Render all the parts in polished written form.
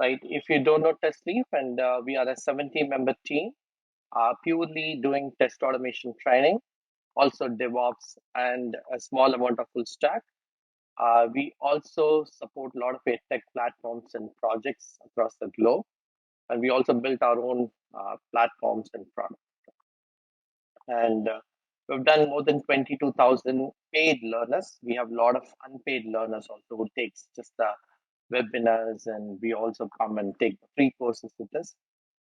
right? If you don't know Testleaf, and we are a 70-member team, purely doing test automation training, also DevOps, and a small amount of full stack. We also support a lot of tech platforms and projects across the globe, and we also built our own platforms and products. And we've done more than 22,000 paid learners. We have a lot of unpaid learners also who takes just the webinars, and we also come and take free courses with us.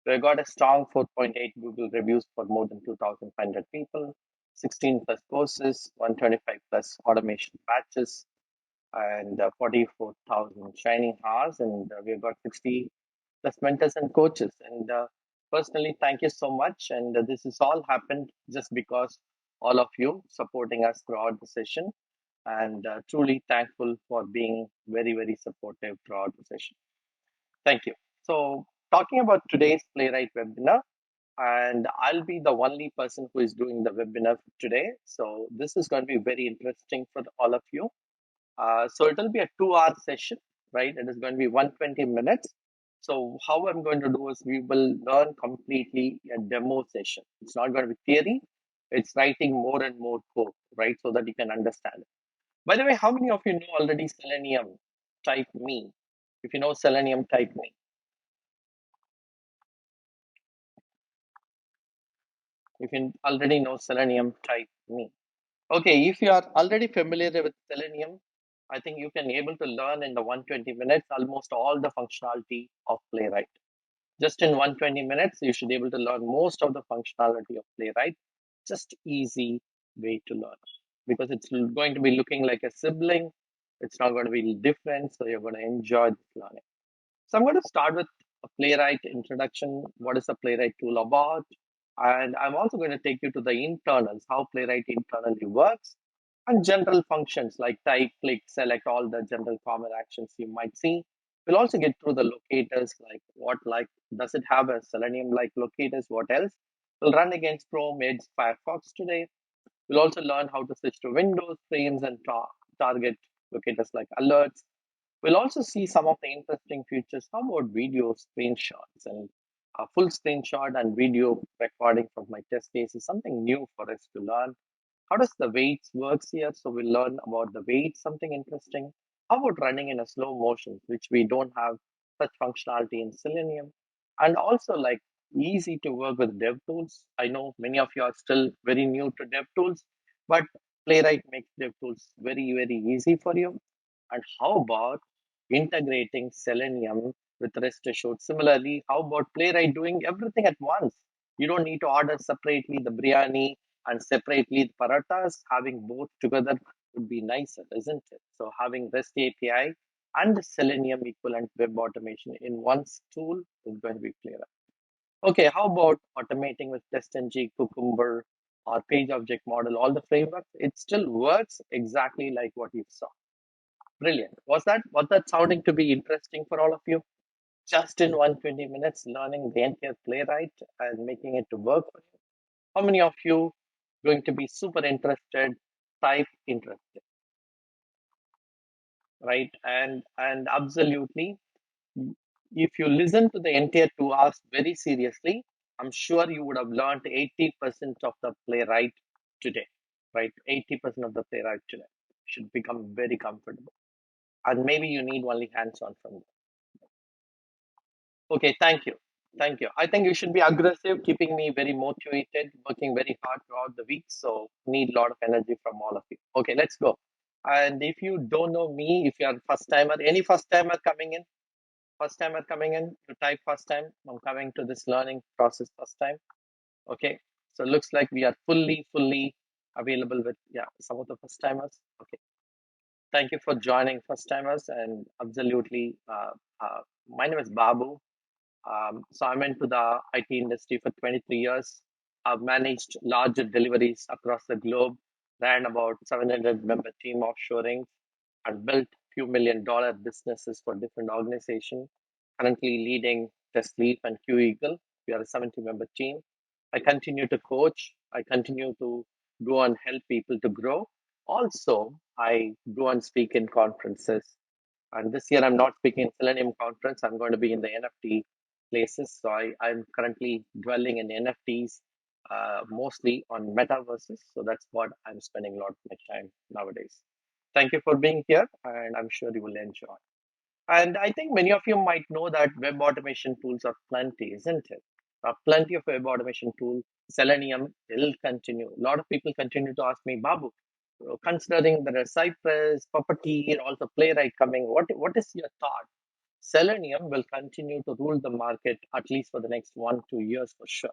We got a strong 4.8 Google reviews for more than 2,500 people, 16 plus courses, 125 plus automation batches, and 44,000 training hours, and we've got 60 plus mentors and coaches. And personally, thank you so much. And this has all happened just because all of you supporting us throughout the session, and truly thankful for being very, very supportive throughout the session. Thank you. So, talking about today's Playwright webinar, and I'll be the only person who is doing the webinar today. So, this is going to be very interesting for all of you. So it will be a 2-hour session, right? It is going to be 120 minutes. So how I'm going to do is we will learn completely a demo session. It's not going to be theory. It's writing more and more code, right? So that you can understand it. By the way, how many of you know already Selenium? Type me. If you know Selenium, type me. If you already know Selenium, type me. Okay, if you are already familiar with Selenium, I think you can able to learn in the 120 minutes almost all the functionality of Playwright. Just in 120 minutes, you should be able to learn most of the functionality of Playwright. Just easy way to learn because it's going to be looking like a sibling. It's not going to be different, so you're going to enjoy this learning. So I'm going to start with a Playwright introduction. What is a Playwright tool about? And I'm also going to take you to the internals, how Playwright internally works, and general functions like type, click, select, all the general common actions you might see. We'll also get through the locators, like does it have a Selenium like locators? What else? We'll run against Chrome, Edge, Firefox today. We'll also learn how to switch to Windows frames and target locators like alerts. We'll also see some of the interesting features. How about video screenshots and a full screenshot and video recording from my test case is something new for us to learn. How does the weights works here? So we'll learn about the weights, something interesting. How about running in a slow motion, which we don't have such functionality in Selenium. And also like easy to work with dev tools. I know many of you are still very new to dev tools, but Playwright makes dev tools very, very easy for you. And how about integrating Selenium with rest assured? Similarly, how about Playwright doing everything at once? You don't need to order separately the biryani and separately the parathas. Having both together would be nicer, isn't it? So having REST API and the Selenium equivalent web automation in one tool is going to be Playwright. Okay, how about automating with TestNG, Cucumber, or Page Object Model, all the frameworks? It still works exactly like what you saw. Brilliant. Was that sounding to be interesting for all of you? Just in 120 minutes, learning the entire Playwright and making it to work for you. How many of you going to be super interested? Type interested, right? And absolutely, if you listen to the entire 2 hours very seriously, I'm sure you would have learned 80% of the Playwright today, right? 80% of the Playwright today should become very comfortable. And maybe you need only hands-on from there. Okay, thank you. Thank you. I think you should be aggressive, keeping me very motivated, working very hard throughout the week. So need a lot of energy from all of you. Okay, let's go. And if you don't know me, if you are first timer, any first timer coming in, you type first time. I'm coming to this learning process first time. Okay. So it looks like we are fully available with some of the first timers. Okay. Thank you for joining first timers and absolutely my name is Babu. So I'm into the IT industry for 23 years. I've managed larger deliveries across the globe, ran about 700 member team offshoring, and built few $1 million businesses for different organizations. Currently leading Testleaf and Q Eagle. We are a 70 member team. I continue to coach. I continue to go and help people to grow. Also, I go and speak in conferences And this year, I'm not speaking in Selenium conference. I'm going to be in the NFT places. So I'm currently dwelling in NFTs, mostly on metaverses. So that's what I'm spending a lot of my time nowadays. Thank you for being here, and I'm sure you will enjoy. And I think many of you might know that web automation tools are plenty, isn't it? Plenty of web automation tools. Selenium will continue. A lot of people continue to ask me, Babu, considering there are Cypress, Puppeteer, also Playwright coming, what is your thought? Selenium will continue to rule the market at least for the next 1 2 years for sure.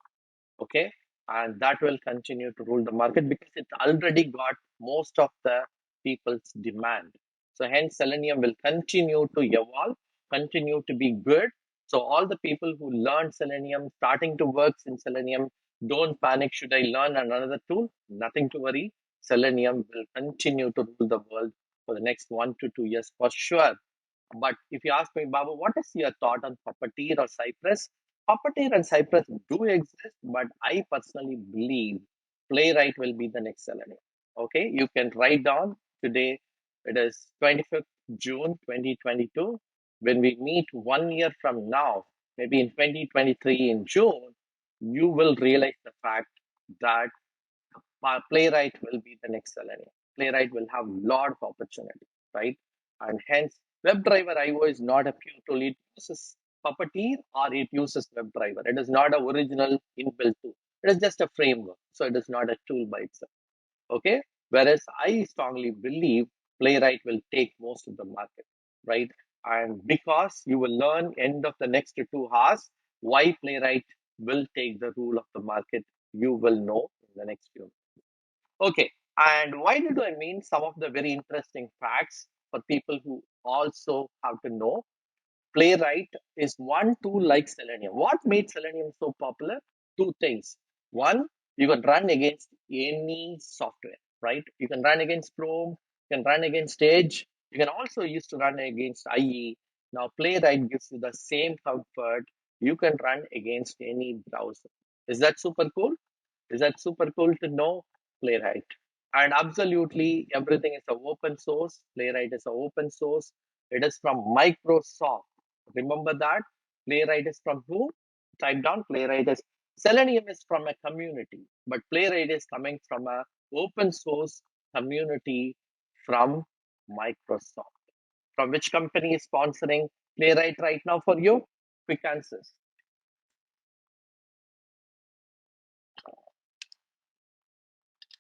Okay, and that will continue to rule the market because it already got most of the people's demand. So hence Selenium will continue to evolve, continue to be good. So all the people who learn Selenium, starting to work in Selenium, don't panic. Should I learn another tool? Nothing to worry. Selenium will continue to rule the world for the next 1 to 2 years for sure. But if you ask me, Baba, what is your thought on Puppeteer or Cypress? Puppeteer and Cypress do exist, but I personally believe Playwright will be the next Selenium. Okay, you can write down today, it is 25th June 2022. When we meet 1 year from now, maybe in 2023 in June, you will realize the fact that Playwright will be the next Selenium. Playwright will have lot of opportunity, right? And hence, Webdriver IO is not a pure tool. It uses Puppeteer or it uses Webdriver. It is not an original inbuilt tool. It is just a framework. So it is not a tool by itself. Okay. Whereas I strongly believe Playwright will take most of the market, right? And because you will learn end of the next 2 hours why Playwright will take the rule of the market, you will know in the next few. Okay, and why did I mean some of the very interesting facts for people who also have to know? Playwright is one tool like Selenium. What made Selenium so popular? Two things. One, you can run against any software, right? You can run against Chrome, you can run against Edge, you can also use to run against IE. Now, Playwright gives you the same comfort. You can run against any browser. Is that super cool? Is that super cool to know? Playwright. And absolutely everything is a open source. Playwright is a open source. It is from Microsoft. Remember that? Playwright is from who? Type down Playwright is Selenium is from a community, but Playwright is coming from a open source community from Microsoft. From which company is sponsoring Playwright right now for you? Quick answers.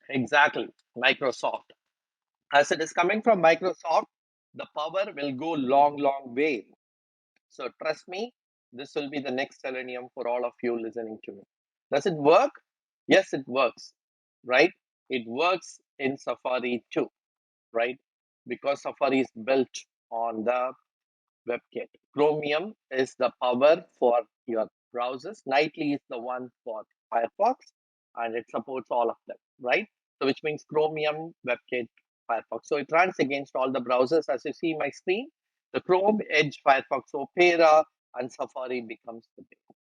Exactly, Microsoft. As it is coming from Microsoft, the power will go long, long way. So trust me, this will be the next Selenium for all of you listening to me. Does it work? Yes, it works, right? It works in Safari too, right? Because Safari is built on the Webkit. Chromium is the power for your browsers. Nightly is the one for Firefox, and it supports all of them, right? So which means Chromium, Webkit, Firefox. So it runs against all the browsers as you see my screen. The Chrome, Edge, Firefox, Opera, and Safari becomes the base.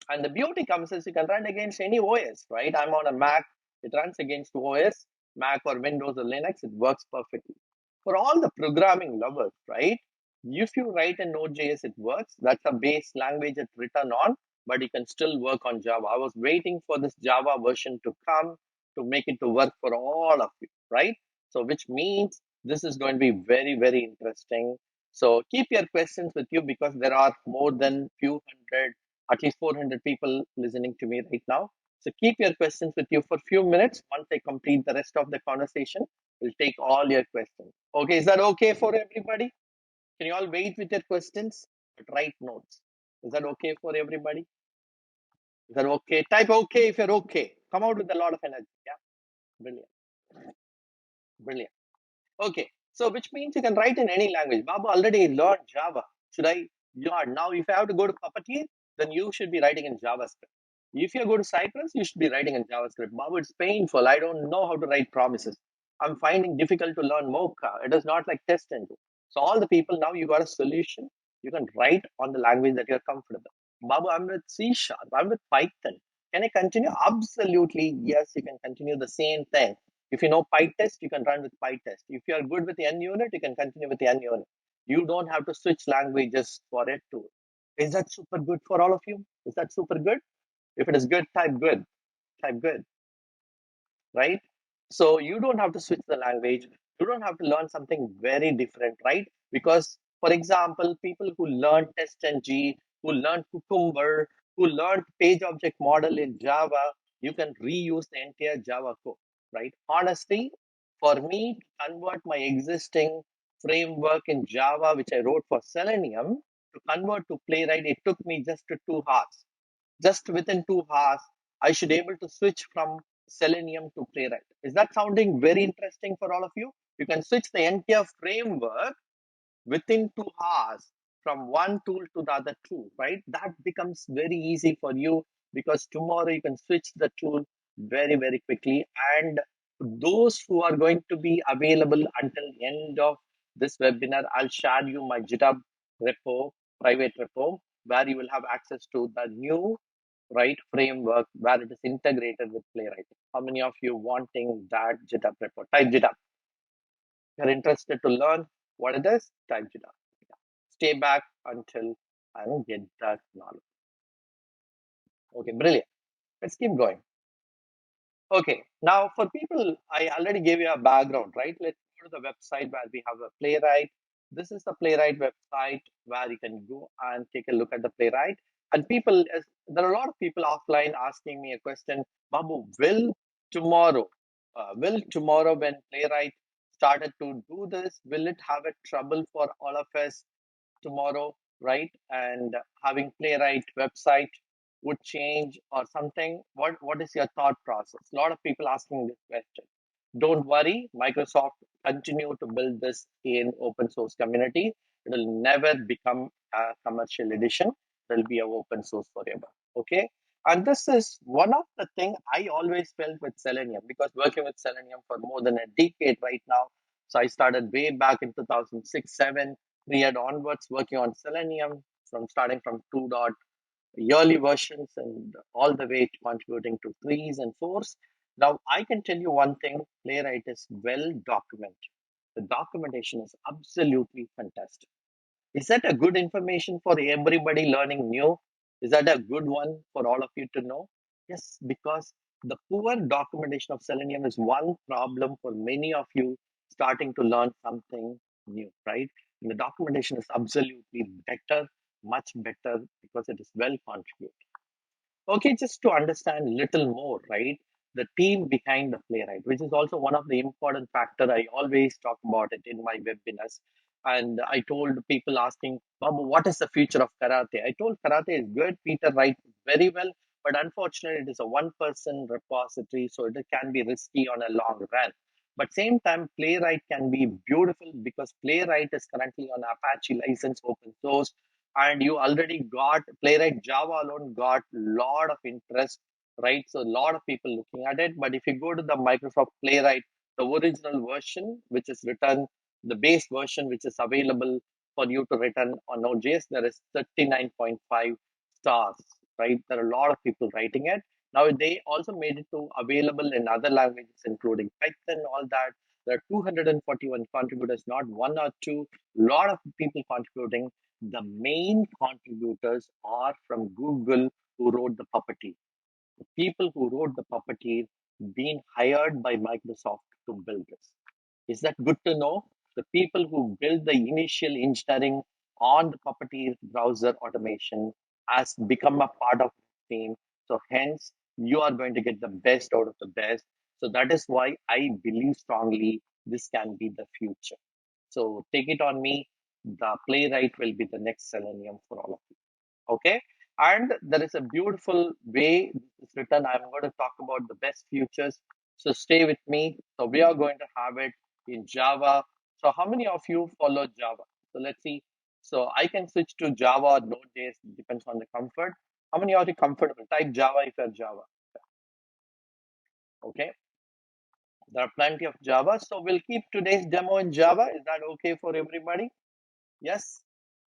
And the beauty comes is you can run against any OS, right? I'm on a Mac, it runs against OS, Mac or Windows or Linux, it works perfectly. For all the programming lovers, right? If you write in Node.js, it works. That's a base language it's written on, but you can still work on Java. I was waiting for this Java version to come to make it to work for all of you, right? So, which means this is going to be very, very interesting. So, keep your questions with you because there are more than few hundred, at least 400 people listening to me right now. So, keep your questions with you for a few minutes. Once I complete the rest of the conversation, we'll take all your questions. Okay, is that okay for everybody? Can you all wait with your questions? But write notes. Is that okay for everybody? Is that okay? Type okay if you're okay. Come out with a lot of energy. Yeah, brilliant, brilliant. Okay, so which means you can write in any language. Baba already learned Java. Should I? Yeah, now if I have to go to Puppeteer, then you should be writing in JavaScript. If you go to Cypress, you should be writing in JavaScript. Baba, it's painful. I don't know how to write promises. I'm finding difficult to learn Mocha. It is not like TestNG. So all the people now you got a solution. You can write on the language that you're comfortable. Babu, I'm with C Sharp. I'm with Python. Can I continue? Absolutely, yes. You can continue the same thing. If you know PyTest, you can run with PyTest. If you are good with the NUnit, you can continue with the NUnit. You don't have to switch languages for it to. Is that super good for all of you? Is that super good? If it is good, type good. Type good, right? So you don't have to switch the language. You don't have to learn something very different, right? Because, for example, people who learn TestNG, who learn Cucumber, who learned page object model in Java, you can reuse the entire Java code, right? Honestly, for me to convert my existing framework in Java, which I wrote for Selenium, to convert to Playwright, it took me just 2 hours. Just within 2 hours, I should be able to switch from Selenium to Playwright. Is that sounding very interesting for all of you? You can switch the entire framework within 2 hours from one tool to the other tool, right? That becomes very easy for you because tomorrow you can switch the tool very, very quickly. And those who are going to be available until the end of this webinar, I'll share you my GitHub repo, private repo, where you will have access to the new right framework where it is integrated with Playwright. How many of you wanting that GitHub repo? Type GitHub. You're interested to learn what it is? Type GitHub. Stay back until I get that knowledge. Okay, brilliant. Let's keep going. Okay, now for people, I already gave you a background, right? Let's go to the website where we have a Playwright. This is the Playwright website where you can go and take a look at the Playwright. And people, there are a lot of people offline asking me a question, Babu, will tomorrow when Playwright started to do this, will it have a trouble for all of us tomorrow, right? And having Playwright website would change or something. What is your thought process? A lot of people asking this question. Don't worry, Microsoft continue to build this in open source community. It will never become a commercial edition. It will be an open source forever. Okay. And this is one of the things I always felt with Selenium because working with Selenium for more than a decade right now. So I started way back in 2006, 7, 3 onwards working on Selenium from starting from 2 yearly versions and all the way to contributing to 3s and 4s. Now, I can tell you one thing, Playwright is well documented. The documentation is absolutely fantastic. Is that a good information for everybody learning new? Is that a good one for all of you to know? Yes, because the poor documentation of Selenium is one problem for many of you starting to learn something new, right? And the documentation is absolutely better, much better because it is well contributed. Okay, just to understand little more, right? The team behind the playwright, which is also one of the important factor. I always talk about it in my webinars. And I told people asking, Babu, what is the future of karate? I told karate is good. Peter writes very well, but unfortunately, it is a one-person repository, so it can be risky on a long run. But same time, Playwright can be beautiful because Playwright is currently on Apache license, open source, and you already got Playwright Java alone got lot of interest, right? So a lot of people looking at it. But if you go to the Microsoft Playwright, the original version, which is written, the base version, which is available for you to return on Node.js, there is 39.5 stars, right? There are a lot of people writing it. Now they also made it to available in other languages, including Python, all that. There are 241 contributors, not one or two. A lot of people contributing. The main contributors are from Google who wrote the Puppeteer. The people who wrote the Puppeteer being hired by Microsoft to build this. Is that good to know? The people who built the initial engineering on the Puppeteer browser automation has become a part of the team. So hence, you are going to get the best out of the best. So that is why I believe strongly this can be the future. So take it on me. The playwright will be the next Selenium for all of you. Okay. And there is a beautiful way this is written. I'm going to talk about the best futures. So stay with me. So we are going to have it in Java. So how many of you follow Java? So let's see. So I can switch to Java or Node.js, depends on the comfort. How many are you comfortable? Type Java if you're Java. Okay. There are plenty of Java. So we'll keep today's demo in Java. Is that okay for everybody? Yes.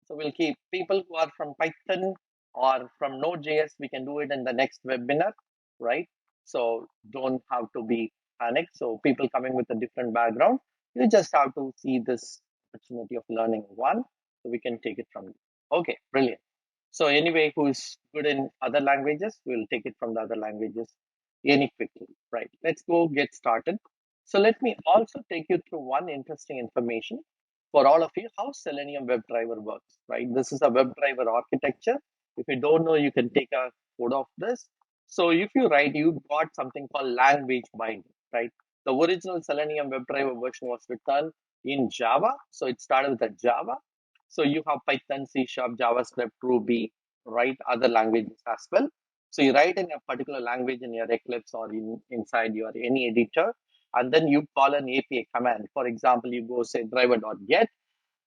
So we'll keep people who are from Python or from Node.js, we can do it in the next webinar, right? So don't have to be panicked. So people coming with a different background, you just have to see this opportunity of learning one, so we can take it from you. Okay, brilliant. So anyway, who is good in other languages, we'll take it from the other languages any quickly. Right. Let's go get started. So let me also take you through one interesting information for all of you how Selenium WebDriver works. Right. This is a WebDriver architecture. If you don't know, you can take a photo of this. So if you write, you got something called language binding. Right. The original Selenium WebDriver version was written in Java. So it started with a Java. So you have Python, C Sharp, JavaScript, Ruby, right? Other languages as well. So you write in a particular language in your Eclipse or inside your any editor, and then you call an API command. For example, you go say driver.get.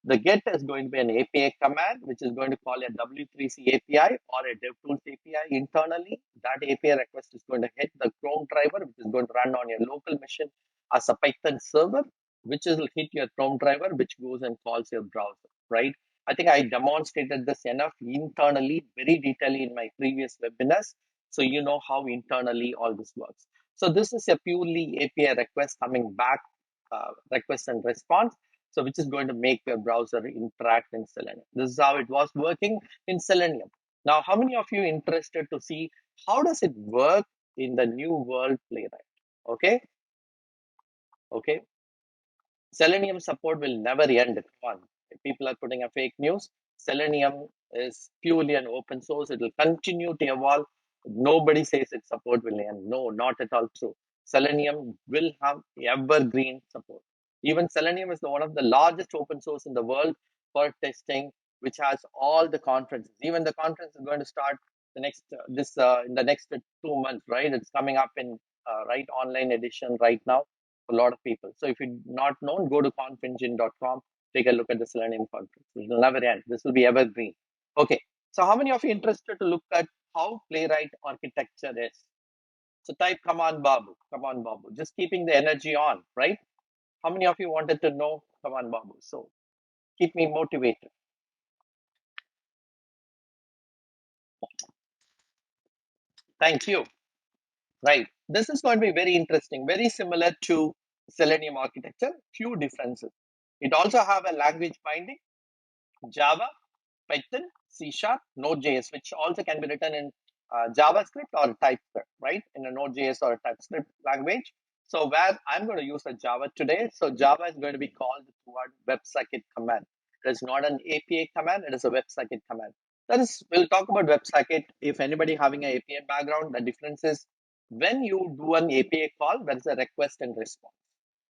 The get is going to be an API command, which is going to call a W3C API or a DevTools API internally. That API request is going to hit the Chrome driver, which is going to run on your local machine as a Python server, which will hit your Chrome driver, which goes and calls your browser, right? I think I demonstrated this enough internally, very detailedly in my previous webinars. So you know how internally all this works. So this is a purely API request coming back, request and response. So which is going to make your browser interact in Selenium. This is how it was working in Selenium. Now, how many of you interested to see how does it work in the new world Playwright? Okay, okay. Selenium support will never end. Come on. If people are putting a fake news, Selenium is purely an open source. It will continue to evolve. Nobody says its support will end. No, not at all true. Selenium will have evergreen support. Even Selenium is one of the largest open source in the world for testing, which has all the conferences. Even the conference is going to start the next in the next 2 months, right? It's coming up in right online edition right now a lot of people. So if you're not known, go to confengine.com, take a look at the Selenium conference. It will never end. This will be evergreen. Okay. So how many of you interested to look at how Playwright architecture is? So type come on Babu, come on Babu. Just keeping the energy on, right? How many of you wanted to know come on Babu? So keep me motivated. Thank you. Right. This is going to be very interesting, very similar to Selenium architecture, few differences. It also have a language binding, Java, Python, C Sharp, Node.js, which also can be written in JavaScript or TypeScript, right? In a Node.js or a TypeScript language. So where I'm going to use a Java today. So Java is going to be called toward WebSocket command. It is not an API command. It is a WebSocket command. That is, we'll talk about WebSocket. If anybody having an API background, the difference is when you do an API call, there is a request and response.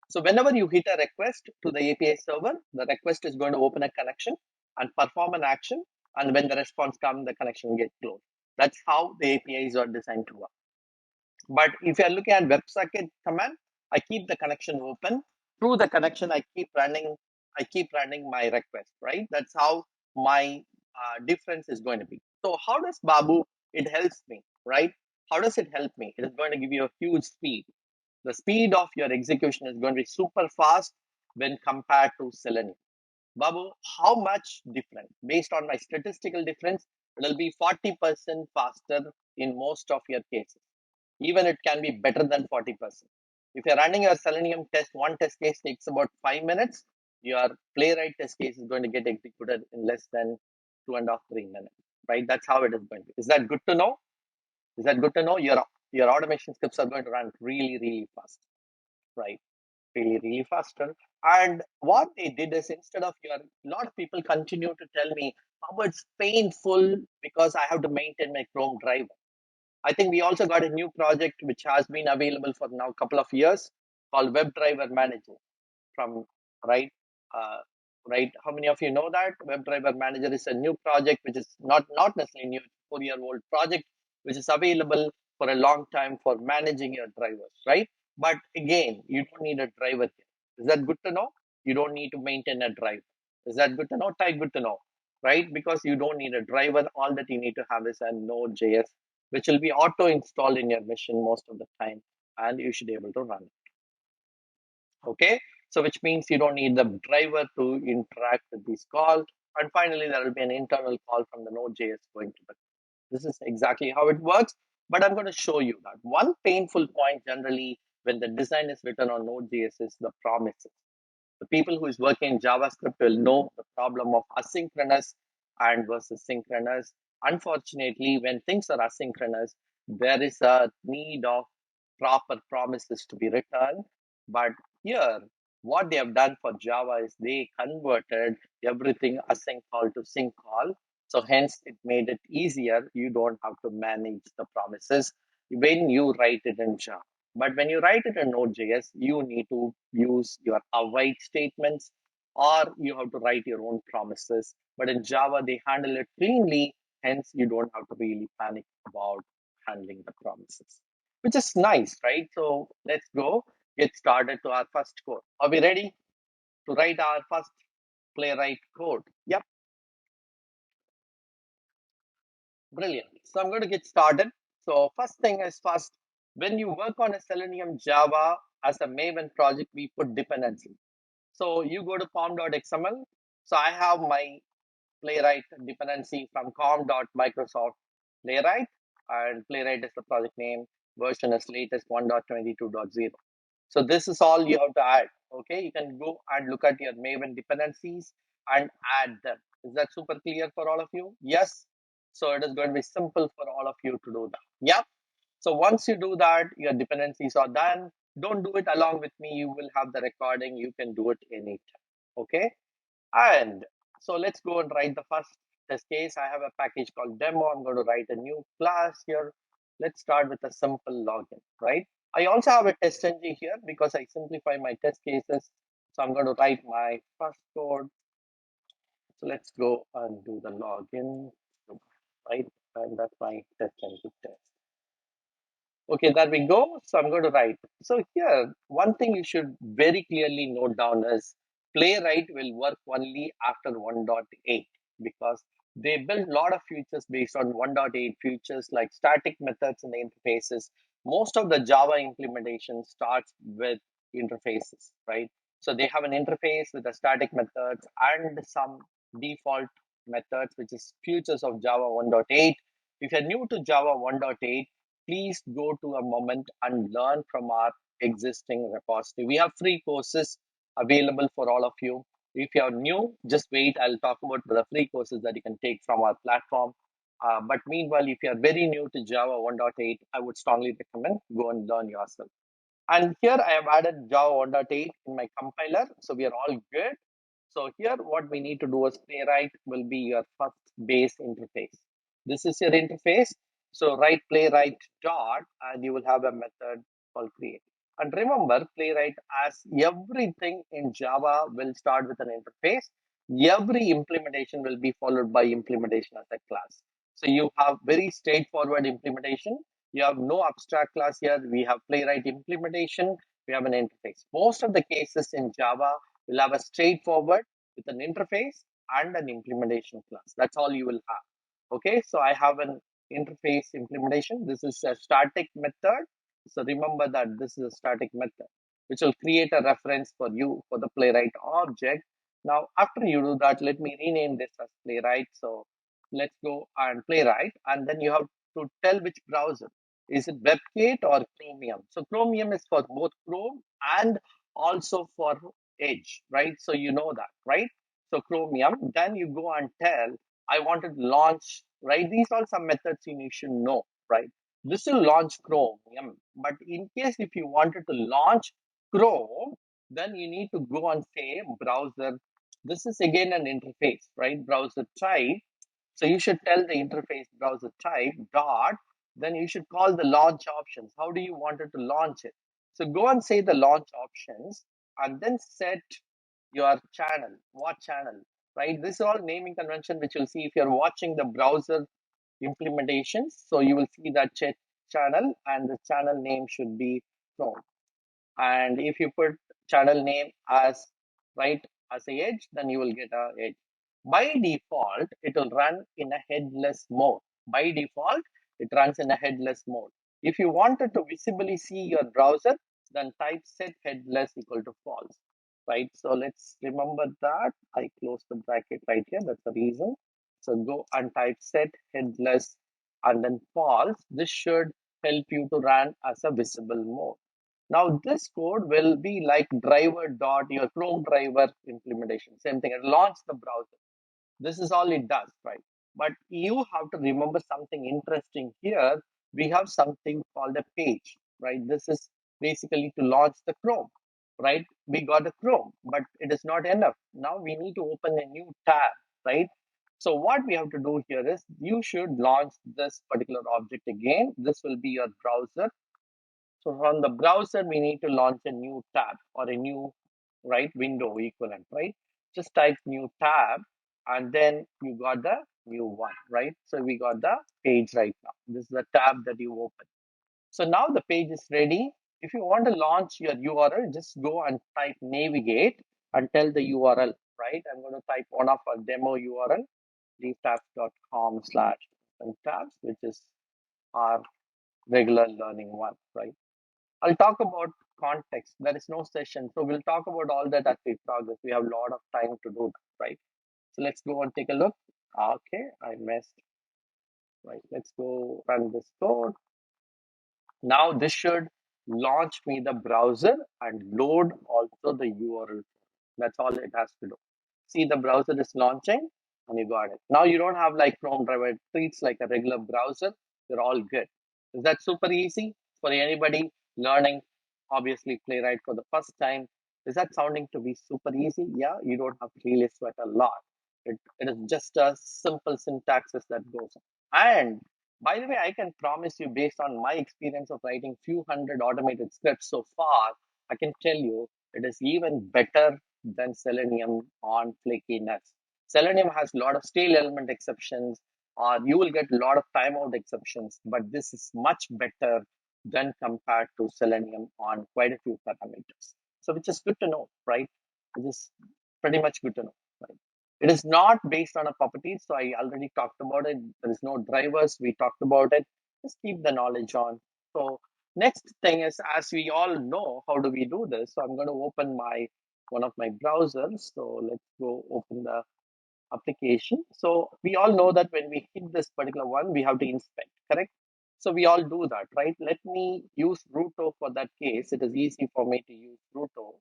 So whenever you hit a request to the API server, the request is going to open a connection and perform an action. And when the response comes, the connection gets closed. That's how the APIs are designed to work. But if you're looking at WebSocket command, I keep the connection open. Through the connection, I keep running my request, right? That's how my difference is going to be. So how does Babu, it helps me, right? How does it help me? It is going to give you a huge speed. The speed of your execution is going to be super fast when compared to Selenium. Babu, how much different? Based on my statistical difference, it will be 40% faster in most of your cases. Even it can be better than 40%. If you're running your Selenium test, one test case takes about 5 minutes. Your Playwright test case is going to get executed in less than 2.5, 3 minutes. Right? That's how it is going to be. Is that good to know? Is that good to know? Your automation scripts are going to run really, really fast. Right? Really, really faster. And what they did is instead of a lot of people continue to tell me how it's painful because I have to maintain my Chrome driver. I think we also got a new project which has been available for now a couple of years called Webdriver Manager from right. Uh, right. How many of you know that Webdriver Manager is a new project which is not necessarily new, 4-year-old project which is available for a long time for managing your drivers, right? But again, you don't need a driver here. Is that good to know? You don't need to maintain a driver. Is that good to know? Type good to know, right? Because you don't need a driver. All that you need to have is a Node.js, which will be auto installed in your machine most of the time, and you should be able to run it. Okay, so which means you don't need the driver to interact with these calls. And finally, there will be an internal call from the Node.js going to the. This is exactly how it works. But I'm going to show you that one painful point generally when the design is written on Node.js is the promises. The people who is working in JavaScript will know the problem of asynchronous and versus synchronous. Unfortunately, when things are asynchronous, there is a need of proper promises to be returned. But here, what they have done for Java is they converted everything async call to sync call. So hence, it made it easier. You don't have to manage the promises when you write it in Java. But when you write it in Node.js, you need to use your await statements or you have to write your own promises. But in Java, they handle it cleanly. Hence, you don't have to really panic about handling the promises, which is nice, right? So let's go get started to our first code. Are we ready to write our first Playwright code? Yep, brilliant. So I'm going to get started. So first thing is first, when you work on a Selenium Java as a Maven project, we put dependency. So you go to com.xml. So I have my Playwright dependency from com.microsoft Playwright, and Playwright is the project name. Version is latest 1.22.0. So this is all you have to add. Okay, you can go and look at your Maven dependencies and add them. Is that super clear for all of you? Yes. So it is going to be simple for all of you to do that. Yeah. So once you do that, your dependencies are done. Don't do it along with me. You will have the recording. You can do it anytime. Okay. And so let's go and write the first test case. I have a package called demo. I'm going to write a new class here. Let's start with a simple login, right? I also have a TestNG here because I simplify my test cases. So I'm going to write my first code. So let's go and do the login, right? And that's my TestNG test. Okay, there we go. So I'm going to write. So here, one thing you should very clearly note down is Playwright will work only after 1.8 because they build a lot of features based on 1.8 features like static methods and interfaces. Most of the Java implementation starts with interfaces, right? So they have an interface with the static methods and some default methods, which is features of Java 1.8. If you're new to Java 1.8, please go to a moment and learn from our existing repository. We have free courses available for all of you. If you are new, just wait. I'll talk about the free courses that you can take from our platform. But meanwhile, if you are very new to Java 1.8, I would strongly recommend go and learn yourself. And here I have added Java 1.8 in my compiler. So we are all good. So here what we need to do is Playwright will be your first base interface. This is your interface. So write Playwright dot and you will have a method called create. And remember, Playwright as everything in Java will start with an interface. Every implementation will be followed by implementation as a class. So you have very straightforward implementation. You have no abstract class here. We have Playwright implementation. We have an interface. Most of the cases in Java will have a straightforward with an interface and an implementation class. That's all you will have. Okay, so I have an interface implementation. This is a static method. So remember that this is a static method, which will create a reference for you for the Playwright object. Now, after you do that, let me rename this as Playwright. So let's go and Playwright, and then you have to tell which browser. Is it Webkit or Chromium? So Chromium is for both Chrome and also for Edge, right? So you know that, right? So Chromium, then you go and tell, I want to launch, right? These are some methods you should know, right? This will launch Chromium, but in case if you wanted to launch Chrome, then you need to go and say browser. This is again an interface, right? Browser type. So you should tell the interface browser type dot, then you should call the launch options. How do you want it to launch it? So go and say the launch options and then set your channel. What channel? Right? This is all naming convention, which you'll see if you're watching the browser implementations. So you will see that channel and the channel name should be Chrome. And if you put channel name as right as a edge, then you will get a edge. By default, it will run in a headless mode. By default, it runs in a headless mode. If you wanted to visibly see your browser, then type set headless equal to false. Right. So let's remember that. I close the bracket right here. That's the reason. So go and type set headless and then false. This should help you to run as a visible mode. Now this code will be like driver dot your Chrome driver implementation. Same thing. It launch the browser. This is all it does, right? But you have to remember something interesting here. We have something called a page, right? This is basically to launch the Chrome, right? We got a Chrome, but it is not enough. Now we need to open a new tab, right? So what we have to do here is you should launch this particular object again. This will be your browser. So from the browser, we need to launch a new tab or a new right window equivalent, right? Just type new tab and then you got the new one, right? So we got the page right now. This is the tab that you open. So now the page is ready. If you want to launch your URL, just go and type navigate and tell the URL, right? I'm going to type one of our demo URL, leaftabs.com/tabs, which is our regular learning one, right? I'll talk about context. There is no session. So we'll talk about all that as we progress. We have a lot of time to do that, right? So let's go and take a look. Okay, I missed. Right, let's go run this code. Now this should launch me the browser and load also the URL. That's all it has to do. See, the browser is launching and you got it. Now you don't have like Chrome driver. It treats like a regular browser. You're all good. Is that super easy for anybody learning, obviously, Playwright for the first time? Is that sounding to be super easy? Yeah, you don't have to really sweat a lot. It is just a simple syntaxes that goes on. And by the way, I can promise you, based on my experience of writing few hundred automated scripts so far, I can tell you it is even better than Selenium on flakiness. Selenium has a lot of stale element exceptions, or you will get a lot of timeout exceptions, but this is much better than compared to Selenium on quite a few parameters. So, which is good to know, right? Which is pretty much good to know, right? It is not based on a property, so I already talked about it. There is no drivers, we talked about it. Just keep the knowledge on. So next thing is, as we all know, how do we do this? So I'm going to open one of my browsers. So let's go open the application. So we all know that when we hit this particular one, we have to inspect, correct? So we all do that, right? Let me use Ruto for that case. It is easy for me to use Ruto.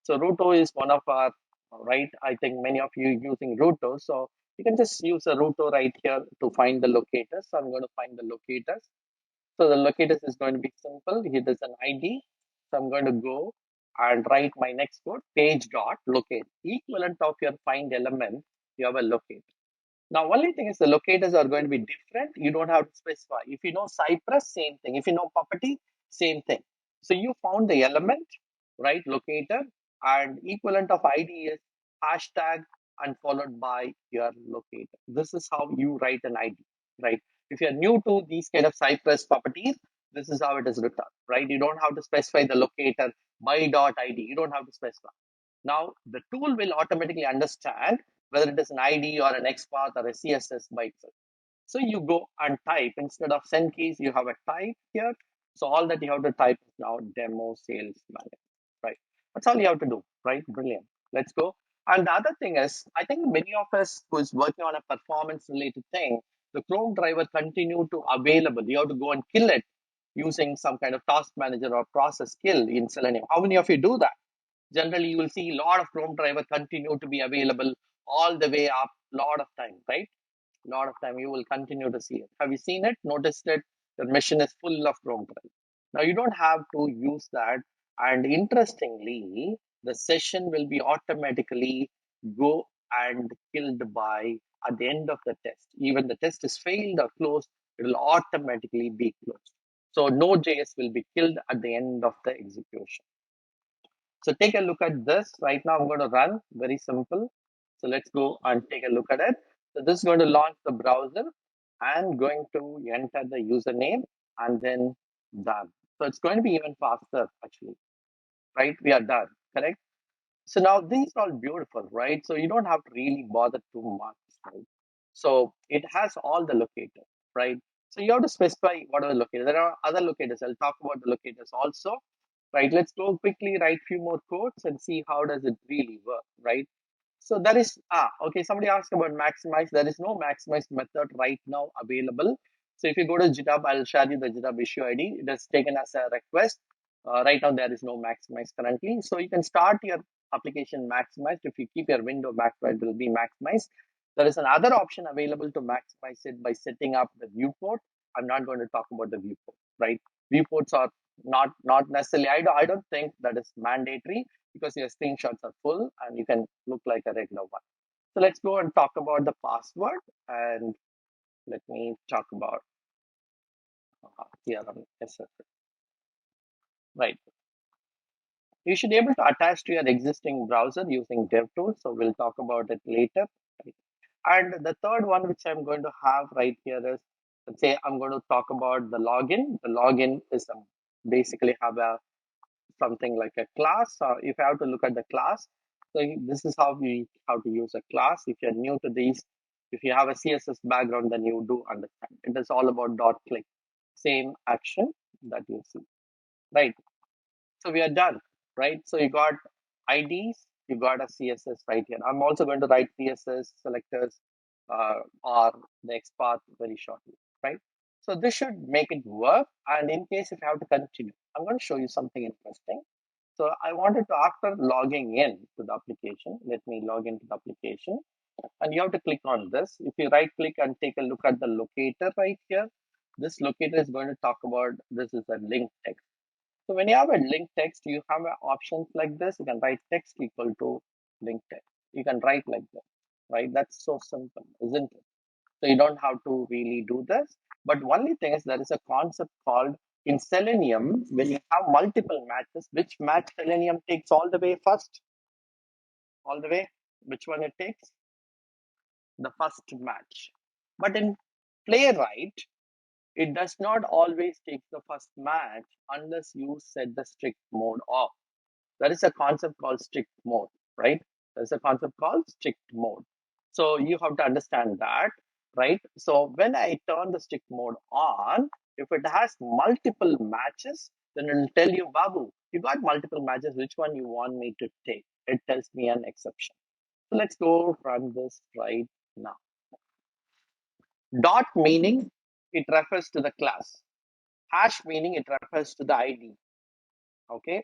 So Ruto is one of our, right? I think many of you using Ruto. So you can just use a Ruto right here to find the locators. So I'm going to find the locators. So the locators is going to be simple. Here there's an ID. So I'm going to go and write my next code, page dot locate. Equivalent of your find element, you have a locate. Now, only thing is the locators are going to be different. You don't have to specify. If you know Cypress, same thing. If you know property, same thing. So you found the element, right, locator, and equivalent of ID is hashtag and followed by your locator. This is how you write an ID, right? If you're new to these kind of Cypress properties, this is how it is written, right? You don't have to specify the locator by dot ID. You don't have to specify. Now, the tool will automatically understand whether it is an ID or an XPath or a CSS by itself. So you go and type instead of send keys, you have a type here. So all that you have to type is now demo sales manager, right? That's all you have to do, right? Brilliant. Let's go. And the other thing is, I think many of us who is working on a performance related thing, the Chrome driver continue to available. You have to go and kill it using some kind of task manager or process kill in Selenium. How many of you do that? Generally you will see a lot of Chrome driver continue to be available all the way up lot of time, right? Lot of time you will continue to see it. Have you seen it? Noticed it? Your machine is full of Chrome drive. Now you don't have to use that. And interestingly, the session will be automatically go and killed by at the end of the test. Even the test is failed or closed, it will automatically be closed. So Node.js will be killed at the end of the execution. So take a look at this. Right now I'm going to run, very simple. So let's go and take a look at it. So this is going to launch the browser and going to enter the username and then done. So it's going to be even faster actually, right? We are done, correct? So now these are all beautiful, right? So you don't have to really bother too much, right? So it has all the locators, right? So you have to specify what are the locators. There are other locators. I'll talk about the locators also, right? Let's go quickly write few more codes and see how does it really work, right? So there is, okay, somebody asked about maximize. There is no maximize method right now available. So if you go to GitHub, I'll share you the GitHub issue ID. It is taken as a request. Right now, there is no maximize currently. So you can start your application maximized. If you keep your window maximized, it will be maximized. There is another option available to maximize it by setting up the viewport. I'm not going to talk about the viewport, right? Viewports are not necessarily, I don't think that is mandatory because your screenshots are full and you can look like a regular one. So let's go and talk about the password, and let me talk about here on SSL. Right. You should be able to attach to your existing browser using DevTools. So we'll talk about it later. Right? And the third one, which I'm going to have right here is, let's say I'm going to talk about the login. The login is basically have a something like a class. If I have to look at the class, so this is how to use a class. If you're new to these, if you have a CSS background, then you do understand. It is all about dot click, same action that you see, right? So we are done, right? So you got IDs, you got a CSS right here. I'm also going to write CSS selectors or the XPath very shortly, right? So this should make it work. And in case if you have to continue, I'm going to show you something interesting. So I wanted to, after logging in to the application, let me log into the application. And you have to click on this. If you right click and take a look at the locator right here, this locator is going to talk about, this is a link text. So when you have a link text, you have options like this. You can write text equal to link text. You can write like that, right? That's so simple, isn't it? So you don't have to really do this. But only thing is there is a concept called in Selenium, when you have multiple matches, which match Selenium takes all the way first, all the way, which one it takes? The first match. But in Playwright, it does not always take the first match unless you set the strict mode off. There is a concept called strict mode, right? There's a concept called strict mode. So you have to understand that, right? So when I turn the strict mode on, if it has multiple matches, then it will tell you, Babu, you got multiple matches, which one you want me to take? It tells me an exception. So let's go run this right now. Dot meaning it refers to the class. Hash meaning it refers to the ID. Okay.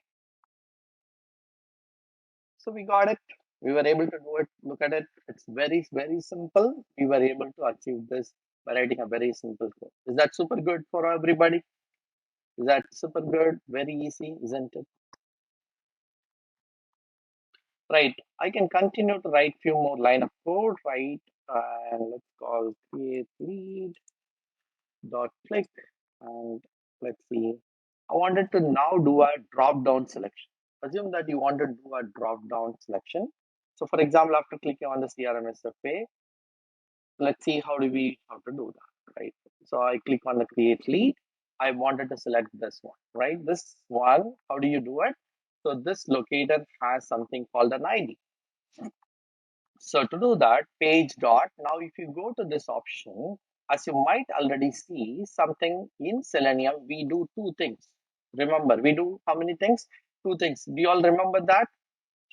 So we got it. We were able to do it. Look at it. It's very, very simple. We were able to achieve this by writing a very simple code. Is that super good for everybody? Is that super good? Very easy, isn't it? Right. I can continue to write few more line of code, right? And let's call create lead dot click, and let's see. I wanted to now do a drop down selection. Assume that you want to do a drop down selection. So for example, after clicking on the CRMSFA, let's see how to do that, right? So I click on the create lead. I wanted to select this one, right? This one, how do you do it? So this locator has something called an ID. So to do that, page dot. Now, if you go to this option, as you might already see something in Selenium, we do two things. Remember, we do how many things? Two things. Do you all remember that?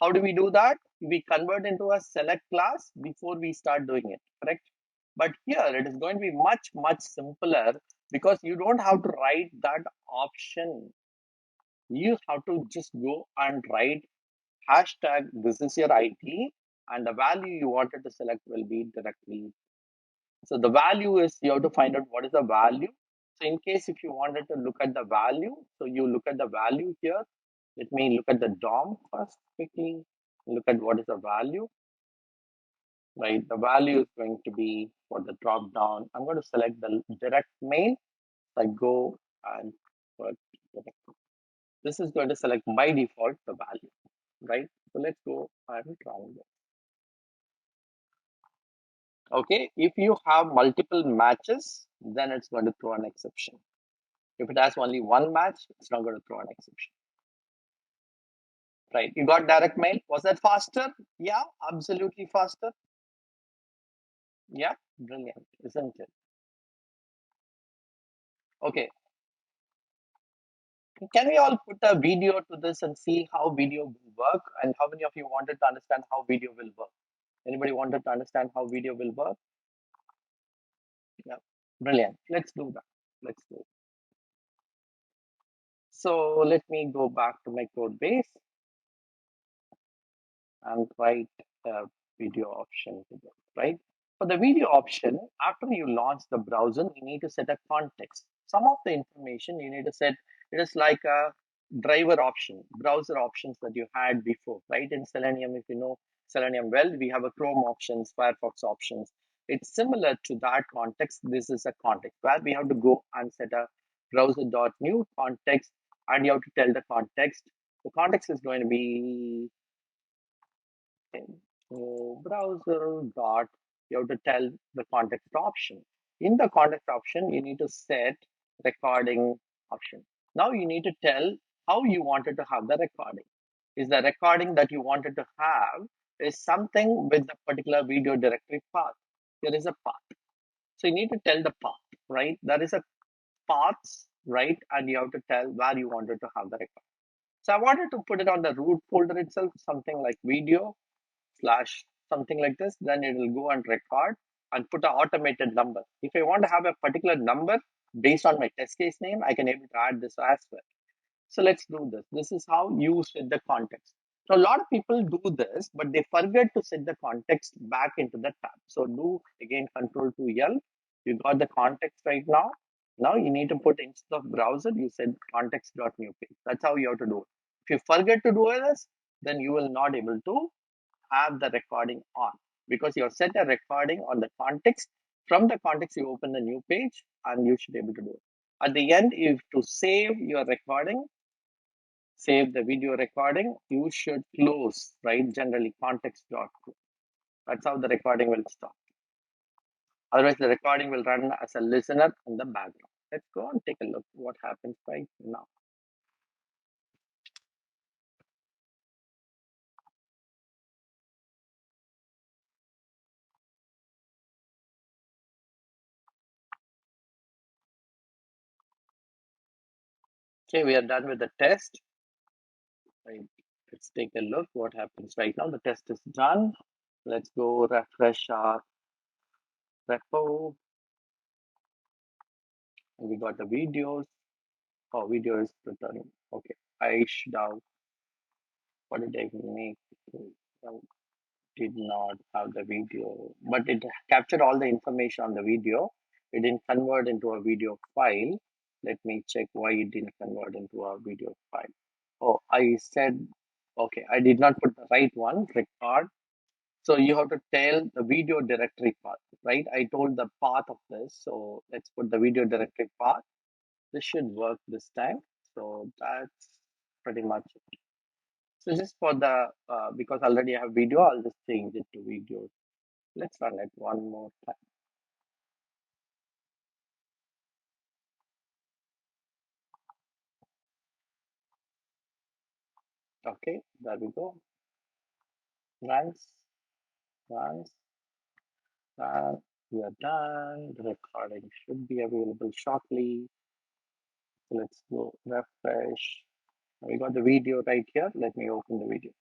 How do we do that? We convert into a select class before we start doing it, correct? But here it is going to be much, much simpler because you don't have to write that option. You have to just go and write hashtag this is your ID, and the value you wanted to select will be directly. So the value is, you have to find out what is the value. So in case if you wanted to look at the value, so you look at the value here. Let me look at the DOM first quickly. Look at what is the value, right? The value is going to be for the drop down. I'm going to select the direct mail. I go and put direct. This is going to select by default the value, right? So let's go and try this. Okay, if you have multiple matches, then it's going to throw an exception. If it has only one match, it's not going to throw an exception. Right, you got direct mail. Was that faster? Yeah, absolutely faster. Yeah, brilliant, isn't it? Okay, can we all put a video to this and see how video will work? And how many of you wanted to understand how video will work? Anybody wanted to understand how video will work? Yeah, brilliant. Let's do that. Let's do it. So let me go back to my code base and write a video option to this, right? For the video option, after you launch the browser, you need to set a context. Some of the information you need to set, it is like a driver option, browser options that you had before, right? In Selenium, if you know Selenium well, we have a Chrome options, Firefox options. It's similar to that context. This is a context where we have to go and set a browser.new context, and you have to tell the context. The context is going to be browser dot, you have to tell the context option. In the context option, you need to set recording option. Now you need to tell how you wanted to have the recording. Is the recording that you wanted to have is something with the particular video directory path. There is a path. So you need to tell the path, right? There is a paths, right? And you have to tell where you wanted to have the record. So I wanted to put it on the root folder itself, something like video slash something like this, then it will go and record and put an automated number. If I want to have a particular number based on my test case name, I can able to add this as well. So let's do this. This is how you set the context. Now, a lot of people do this, but they forget to set the context back into the tab. So do again Control to L. You got the context right now. Now you need to put instead of browser, you said context.new page. That's how you have to do it. If you forget to do this, then you will not able to have the recording on, because you have set a recording on the context. From the context, you open the new page and you should be able to do it. At the end, if to save your recording, save the video recording, you should close, right? Generally context.close. That's how the recording will stop. Otherwise, the recording will run as a listener in the background. Let's go and take a look what happens right now. Okay, we are done with the test. Right. Let's take a look what happens right now. The test is done. Let's go refresh our repo. We got the videos. Oh, video is returning. Okay. I should have, what did I make? I did not have the video, but it captured all the information on the video. It didn't convert into a video file. Let me check why it didn't convert into a video file. Oh, I said, okay, I did not put the right one, record. So you have to tell the video directory path, right? I told the path of this. So let's put the video directory path. This should work this time. So that's pretty much it. So just for the, because already I have video, I'll just change it to video. Let's run it one more time. Okay, there we go. Runs, runs, and we are done. The recording should be available shortly. So let's go refresh. We got the video right here. Let me open the video.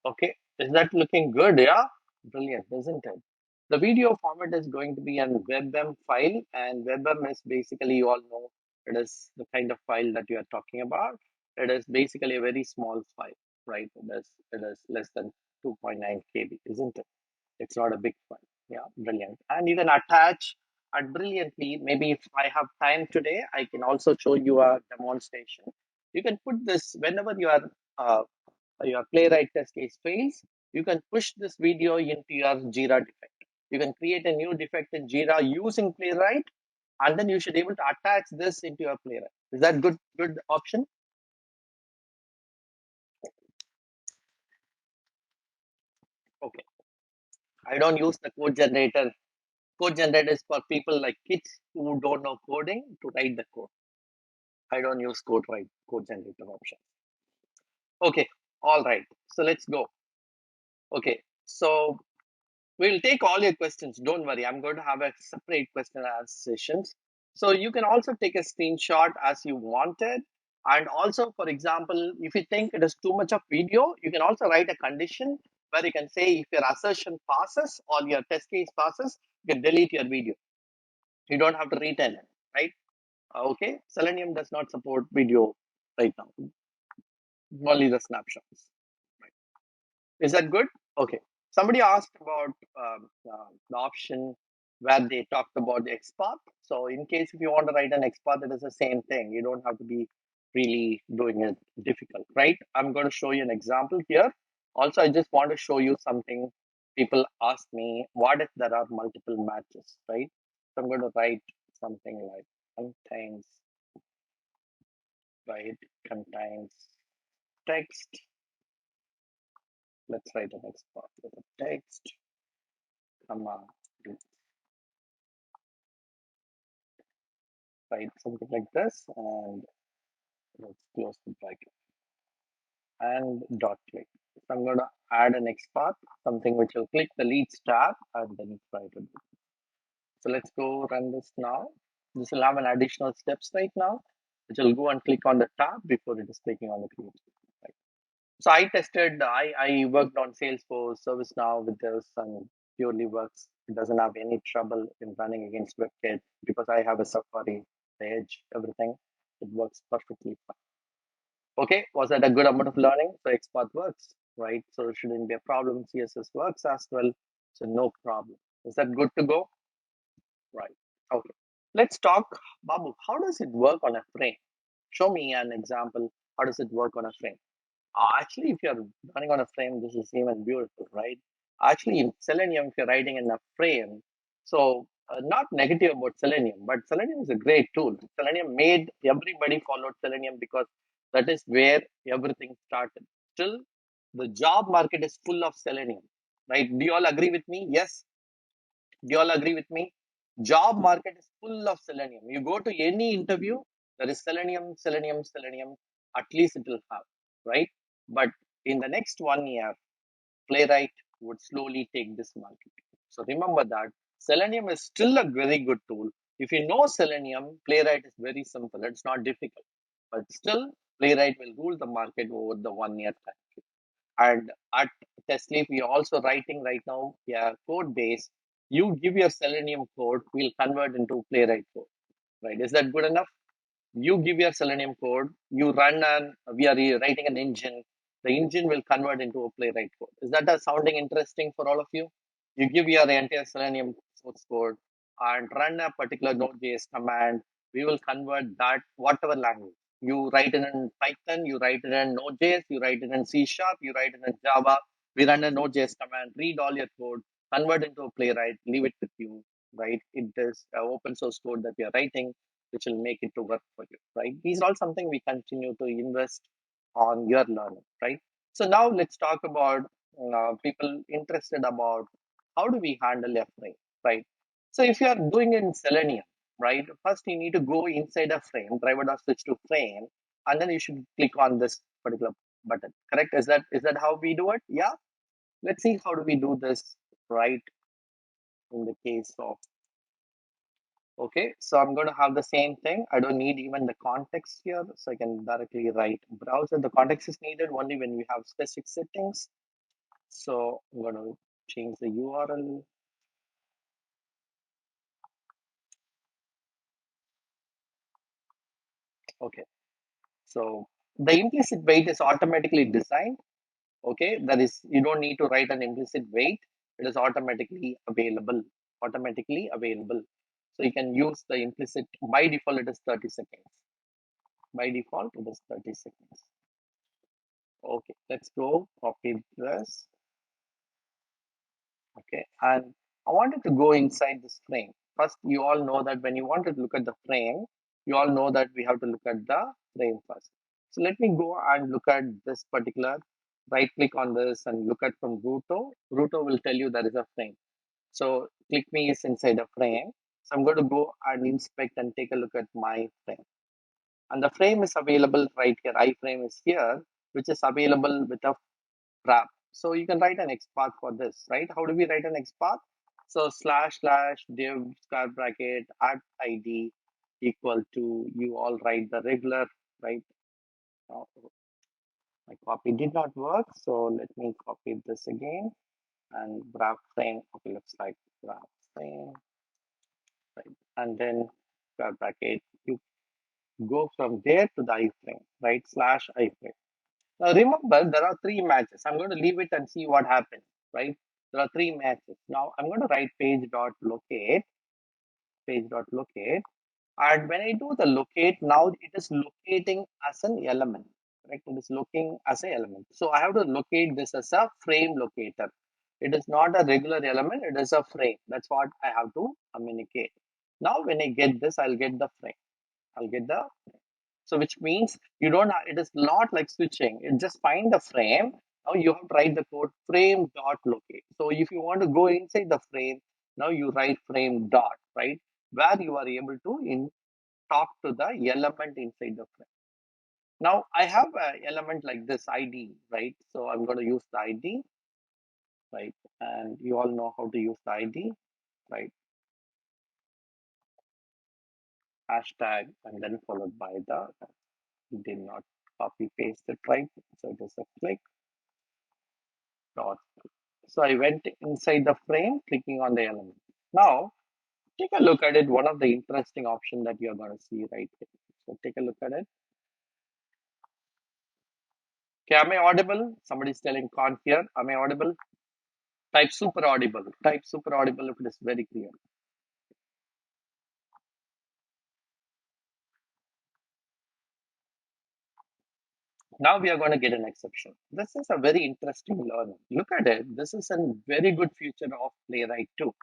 Okay, is that looking good? Yeah, brilliant, isn't it? The video format is going to be an WebM file, and WebM is basically, you all know, it is the kind of file that you are talking about. It is basically a very small file, right? It is less than 2.9 KB, isn't it? It's not a big file. Yeah, brilliant. And you can attach and brilliantly, maybe if I have time today, I can also show you a demonstration. You can put this whenever your Playwright test case fails, you can push this video into your Jira defect. You can create a new defect in Jira using Playwright, and then you should be able to attach this into your Playwright. Is that good option? Okay. I don't use the code generator. Code generator is for people like kids who don't know coding to write the code. I don't use code generator option. Okay. All right. So let's go. Okay. So we'll take all your questions. Don't worry. I'm going to have a separate question and answer sessions. So you can also take a screenshot as you wanted. And also, for example, if you think it is too much of video, you can also write a condition where you can say if your assertion passes or your test case passes, You can delete your video. You don't have to retell it, right? Okay, Selenium does not support video right now, only the snapshots. Right. Is that good? Okay. Somebody asked about the option where they talked about the XPath. So in case if you want to write an XPath, it is the same thing. You don't have to be really doing it difficult, right? I'm going to show you an example here. Also, I just want to show you something. People ask me, what if there are multiple matches, right? So I'm going to write something like contains, right? Contains text. Let's write an XPath with a text, comma, right? Something like this, and let's close the bracket and dot click. So I'm going to add an XPath, something which will click the leads tab and then try to do. So let's go run this now. This will have an additional steps right now, which will go and click on the tab before it is clicking on the create. Right. So I tested, I worked on Salesforce, ServiceNow with this and purely works. It doesn't have any trouble in running against Webkit because I have a Safari, the Edge, everything. It works perfectly fine. Okay, was that a good amount of learning? So XPath works, right? So it shouldn't be a problem. CSS works as well. So no problem. Is that good to go? Right. Okay. Let's talk, Babu. How does it work on a frame? Show me an example. How does it work on a frame? Actually, if you're running on a frame, this is even beautiful, right? Actually, in Selenium, if you're writing in a frame, so not negative about Selenium, but Selenium is a great tool. Selenium made everybody followed Selenium because that is where everything started. Still, the job market is full of Selenium, right? Do you all agree with me? Yes. Do you all agree with me? Job market is full of Selenium. You go to any interview, there is Selenium, Selenium, Selenium. At least it will have, right? But in the next 1 year, Playwright would slowly take this market. So remember that Selenium is still a very good tool. If you know Selenium, Playwright is very simple. It's not difficult. But still, Playwright will rule the market over the 1 year time. And at Testleaf, we are also writing right now code base. You give your Selenium code, we'll convert into Playwright code. Right? Is that good enough? You give your Selenium code, you run and we are writing an engine. The engine will convert into a Playwright code. Is that sounding interesting for all of you? You give your entire Selenium source code and run a particular Node.js command. We will convert that whatever language. You write it in Python, you write it in Node.js, you write it in C Sharp, you write it in Java. We run a Node.js command, read all your code, convert into a Playwright, leave it with you, right? It is open source code that we are writing, which will make it to work for you, right? These are all something we continue to invest on your learning, right? So now let's talk about people interested about how do we handle a frame, right? So if you are doing it in Selenium, right, first you need to go inside a frame, driver.switch to frame, and then you should click on this particular button, correct? Is that how we do it? Yeah. Let's see how do we do this, right, in the case of. Okay, so I'm going to have the same thing. I don't need even the context here, so I can directly write browser. The context is needed only when we have specific settings. So I'm going to change the URL. Okay, so the implicit wait is automatically designed. Okay, that is, you don't need to write an implicit wait. It is automatically available. Automatically available. So you can use the implicit, by default, it is 30 seconds. By default, it is 30 seconds. Okay, let's go copy this. Okay, and I wanted to go inside this frame. First, you all know that when you want to look at the frame, you all know that we have to look at the frame first. So let me go and look at this particular, right click on this and look at from Ruto. Ruto will tell you there is a frame. So click me is inside a frame. So I'm going to go and inspect and take a look at my frame. And the frame is available right here. iframe is here, which is available with a wrap. So you can write an XPath for this, right? How do we write an XPath? So //div square bracket at ID equal to, you all write the regular, right? Oh, my copy did not work. So let me copy this again and wrap frame. Okay, looks like wrap. frame, right? And then square bracket, you go from there to the iframe, right? Slash iframe. Now remember, there are three matches. I'm going to leave it and see what happens, right? There are three matches. Now I'm going to write page.locate. And when I do the locate, now it is locating as an element, right? It is looking as an element. So I have to locate this as a frame locator. It is not a regular element, it is a frame. That's what I have to communicate. Now when I get this, I'll get the frame. I'll get the so which means you don't have, it is not like switching. It just find the frame. Now you have to write the code frame dot locate. So if you want to go inside the frame, now you write frame dot, right? Where you are able to talk to the element inside the frame. Now I have an element like this ID, right? So I'm going to use the ID, right? And you all know how to use the ID, right? Hashtag and then followed by the did not copy paste it right. So it is a click dot. So I went inside the frame, clicking on the element. Now take a look at it. One of the interesting option that you're going to see right here. So take a look at it. Okay, am I audible? Somebody's telling conf here. Am I audible? Type super audible. Type super audible if it is very clear. Now we are going to get an exception. This is a very interesting learning. Look at it. This is a very good feature of Playwright too.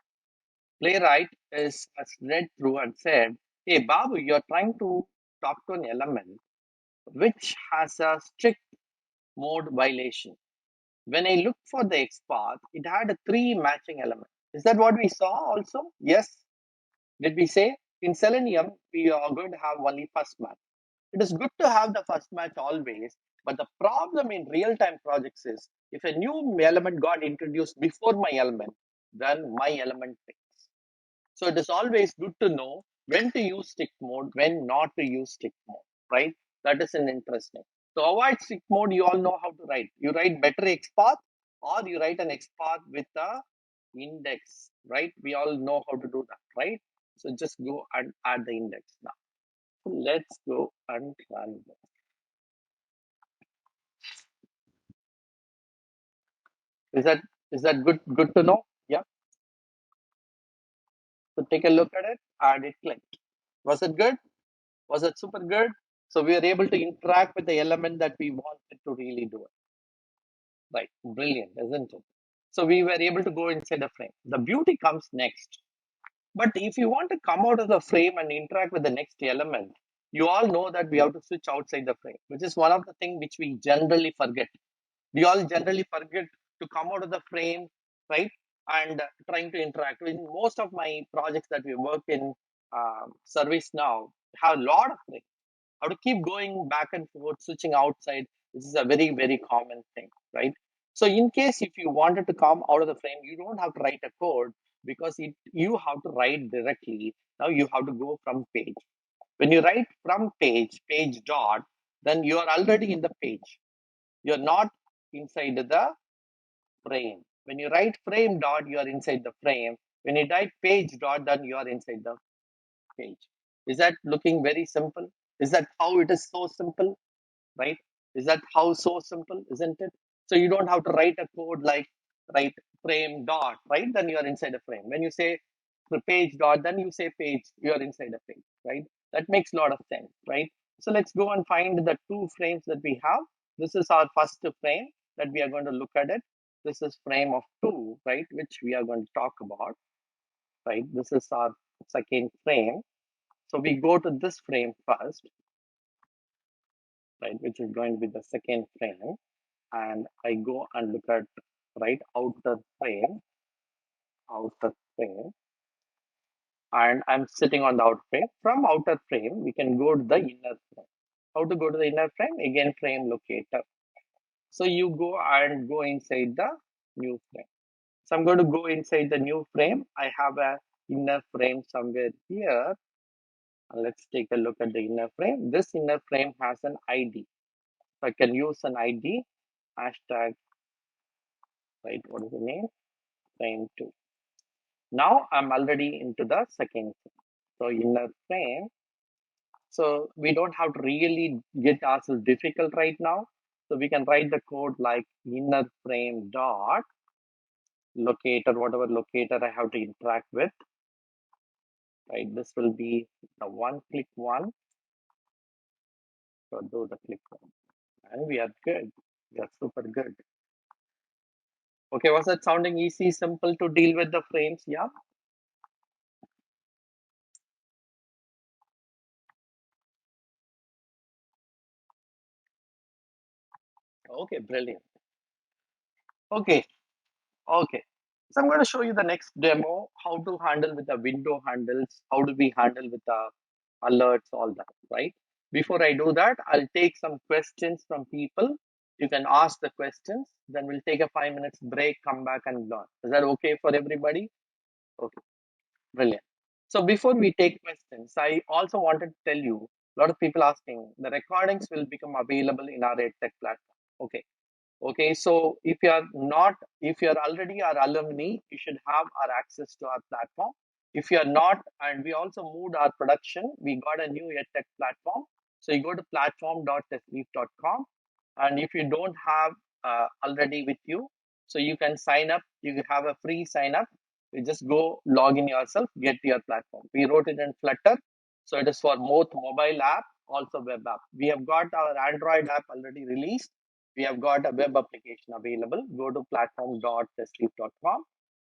Playwright has read through and said, hey, Babu, you're trying to talk to an element which has a strict mode violation. When I looked for the XPath, it had a three matching elements. Is that what we saw also? Yes. Did we say? In Selenium, we are going to have only first match. It is good to have the first match always, but the problem in real-time projects is if a new element got introduced before my element, then my element fails. So it is always good to know when to use stick mode, when not to use stick mode, right? That is an interesting. To avoid stick mode, you all know how to write. You write better XPath or you write an XPath with a index, right? We all know how to do that, right? So just go and add the index now. So let's go and run this. Is that good to know? Yeah. So take a look at it and it clicked. Was it good? Was it super good? So we are able to interact with the element that we wanted to really do it. Right. Brilliant, isn't it? So we were able to go inside the frame. The beauty comes next. But if you want to come out of the frame and interact with the next element, you all know that we have to switch outside the frame, which is one of the things which we generally forget. We all generally forget to come out of the frame, right? And trying to interact. In most of my projects that we work in service now, have a lot of frames. How to keep going back and forth, switching outside. This is a very, very common thing, right? So in case if you wanted to come out of the frame, you don't have to write a code because you have to write directly. Now you have to go from page. When you write from page dot, then you are already in the page. You're not inside the frame. When you write frame dot, you are inside the frame. When you write page dot, then you are inside the page. Is that looking very simple? Is that how it is so simple? Right? Is that how so simple, isn't it? So you don't have to write a code like write frame dot, right? Then you are inside a frame. When you say the page dot, then you say page, you are inside a page, right? That makes a lot of sense, right? So let's go and find the two frames that we have. This is our first frame that we are going to look at it. This is frame of two, right? Which we are going to talk about, right? This is our second frame. So we go to this frame first, right? Which is going to be the second frame. And I go and look at right outer frame, and I'm sitting on the outer frame. From outer frame, we can go to the inner frame. How to go to the inner frame? Again, frame locator. So you go and go inside the new frame. So I'm going to go inside the new frame. I have a inner frame somewhere here. And let's take a look at the inner frame. This inner frame has an ID. So I can use an ID, hashtag, right? What is the name? Frame 2. Now I'm already into the second thing. So inner frame. So we don't have to really get ourselves difficult right now. So we can write the code like inner frame dot locator, whatever locator I have to interact with. Right, this will be the one click one. So do the click one, and we are good. We are super good. Okay, was that sounding easy, simple to deal with the frames? Yeah. Okay, brilliant. Okay, okay. So I'm going to show you the next demo, how to handle with the window handles, how do we handle with the alerts, all that, right? Before I do that, I'll take some questions from people. You can ask the questions, then we'll take a 5 minutes break, come back and learn. Is that okay for everybody? Okay, brilliant. So before we take questions, I also wanted to tell you, a lot of people asking, the recordings will become available in our EdTech platform. Okay. Okay, so if you are already our alumni, you should have our access to our platform. If you are not, and we also moved our production, we got a new EdTech platform. So you go to platform.testleaf.com, and if you don't have already with you, so you can sign up. You have a free sign up. You just go log in yourself, get your platform. We wrote it in Flutter, so it is for both mobile app, also web app. We have got our Android app already released. We have got a web application available. Go to platform.testleaf.com.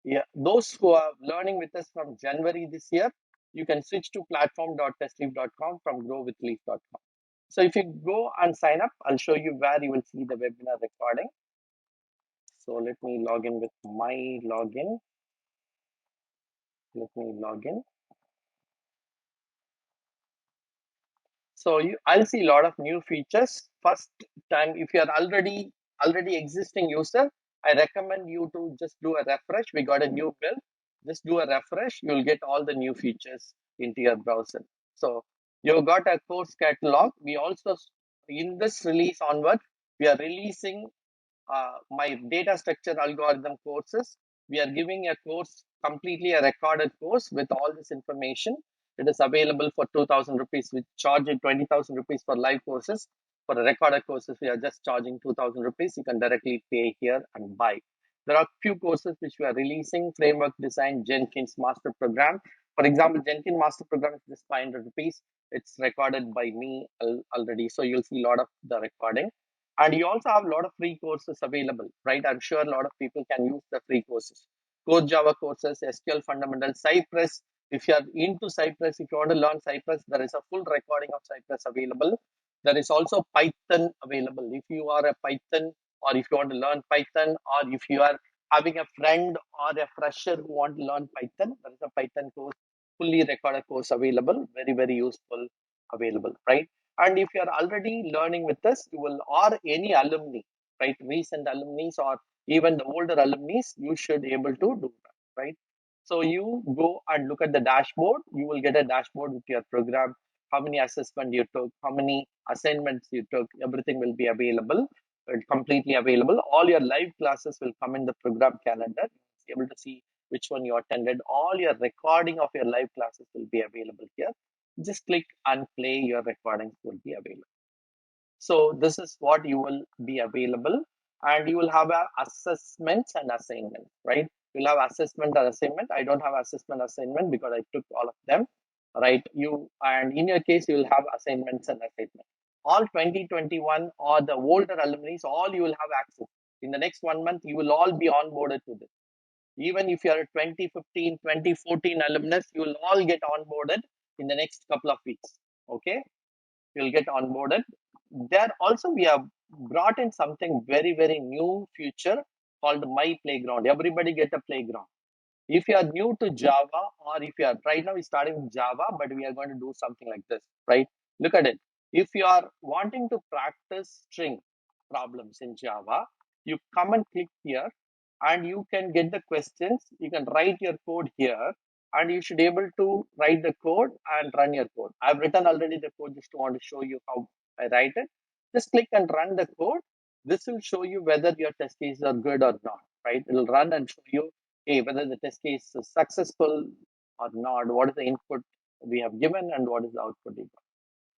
Yeah, those who are learning with us from January this year, you can switch to platform.testleaf.com from growwithleaf.com. So if you go and sign up, I'll show you where you will see the webinar recording. So let me log in with my login. Let me log in. So I'll see a lot of new features. First time, if you are already existing user, I recommend you to just do a refresh. We got a new build. Just do a refresh. You'll get all the new features into your browser. So you got a course catalog. We also, in this release onward, we are releasing my data structure algorithm courses. We are giving a course, completely a recorded course with all this information. It is available for 2,000 rupees. We charge you 20,000 rupees for live courses. For the recorded courses, we are just charging 2,000 rupees. You can directly pay here and buy. There are few courses which we are releasing: framework design, Jenkins master program. For example, Jenkins master program is just 500 rupees. It's recorded by me already. So you'll see a lot of the recording. And you also have a lot of free courses available, right? I'm sure a lot of people can use the free courses. Core Java courses, SQL fundamentals, Cypress. If you are into Cypress, if you want to learn Cypress, there is a full recording of Cypress available. There is also Python available. If you are a Python, or if you want to learn Python, or if you are having a friend or a fresher who want to learn Python, there is a Python course, fully recorded course available, very, very useful available, right? And if you are already learning with us, you will, or any alumni, right? Recent alumni or even the older alumni, you should be able to do that, right? So you go and look at the dashboard. You will get a dashboard with your program, how many assessment you took, how many assignments you took, everything will be available, completely available. All your live classes will come in the program calendar. You'll be able to see which one you attended. All your recording of your live classes will be available here. Just click and play, your recordings will be available. So this is what you will be available, and you will have a assessments and assignment, right? You'll have assessment and assignment. I don't have assessment assignment because I took all of them, right? You, and in your case, you will have assignments and assignment. All 2021 or the older alumni, all you will have access. In the next 1 month, you will all be onboarded to this. Even if you are a 2015, 2014 alumnus, you will all get onboarded in the next couple of weeks. Okay, you'll get onboarded. There also we have brought in something very, very new feature called My Playground. Everybody get a playground. If you are new to Java, or if you are right now, we're starting with Java, but we are going to do something like this, right? Look at it. If you are wanting to practice string problems in Java, you come and click here, and you can get the questions. You can write your code here, and you should be able to write the code and run your code. I've written already the code, just to want to show you how I write it. Just click and run the code. This will show you whether your test cases are good or not, right? It will run and show you whether the test case is successful or not, what is the input we have given and what is the output we got.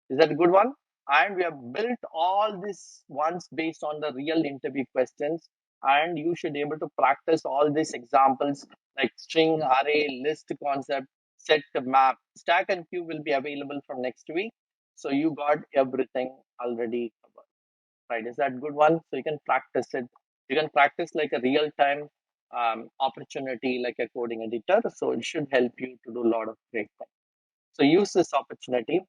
Is that a good one? And we have built all this once based on the real interview questions. And you should be able to practice all these examples like string, array, list concept, set, map. Stack and queue will be available from next week. So you got everything already covered, right? Is that good one? So you can practice it. You can practice like a real time opportunity, like a coding editor. So it should help you to do a lot of great things. So use this opportunity.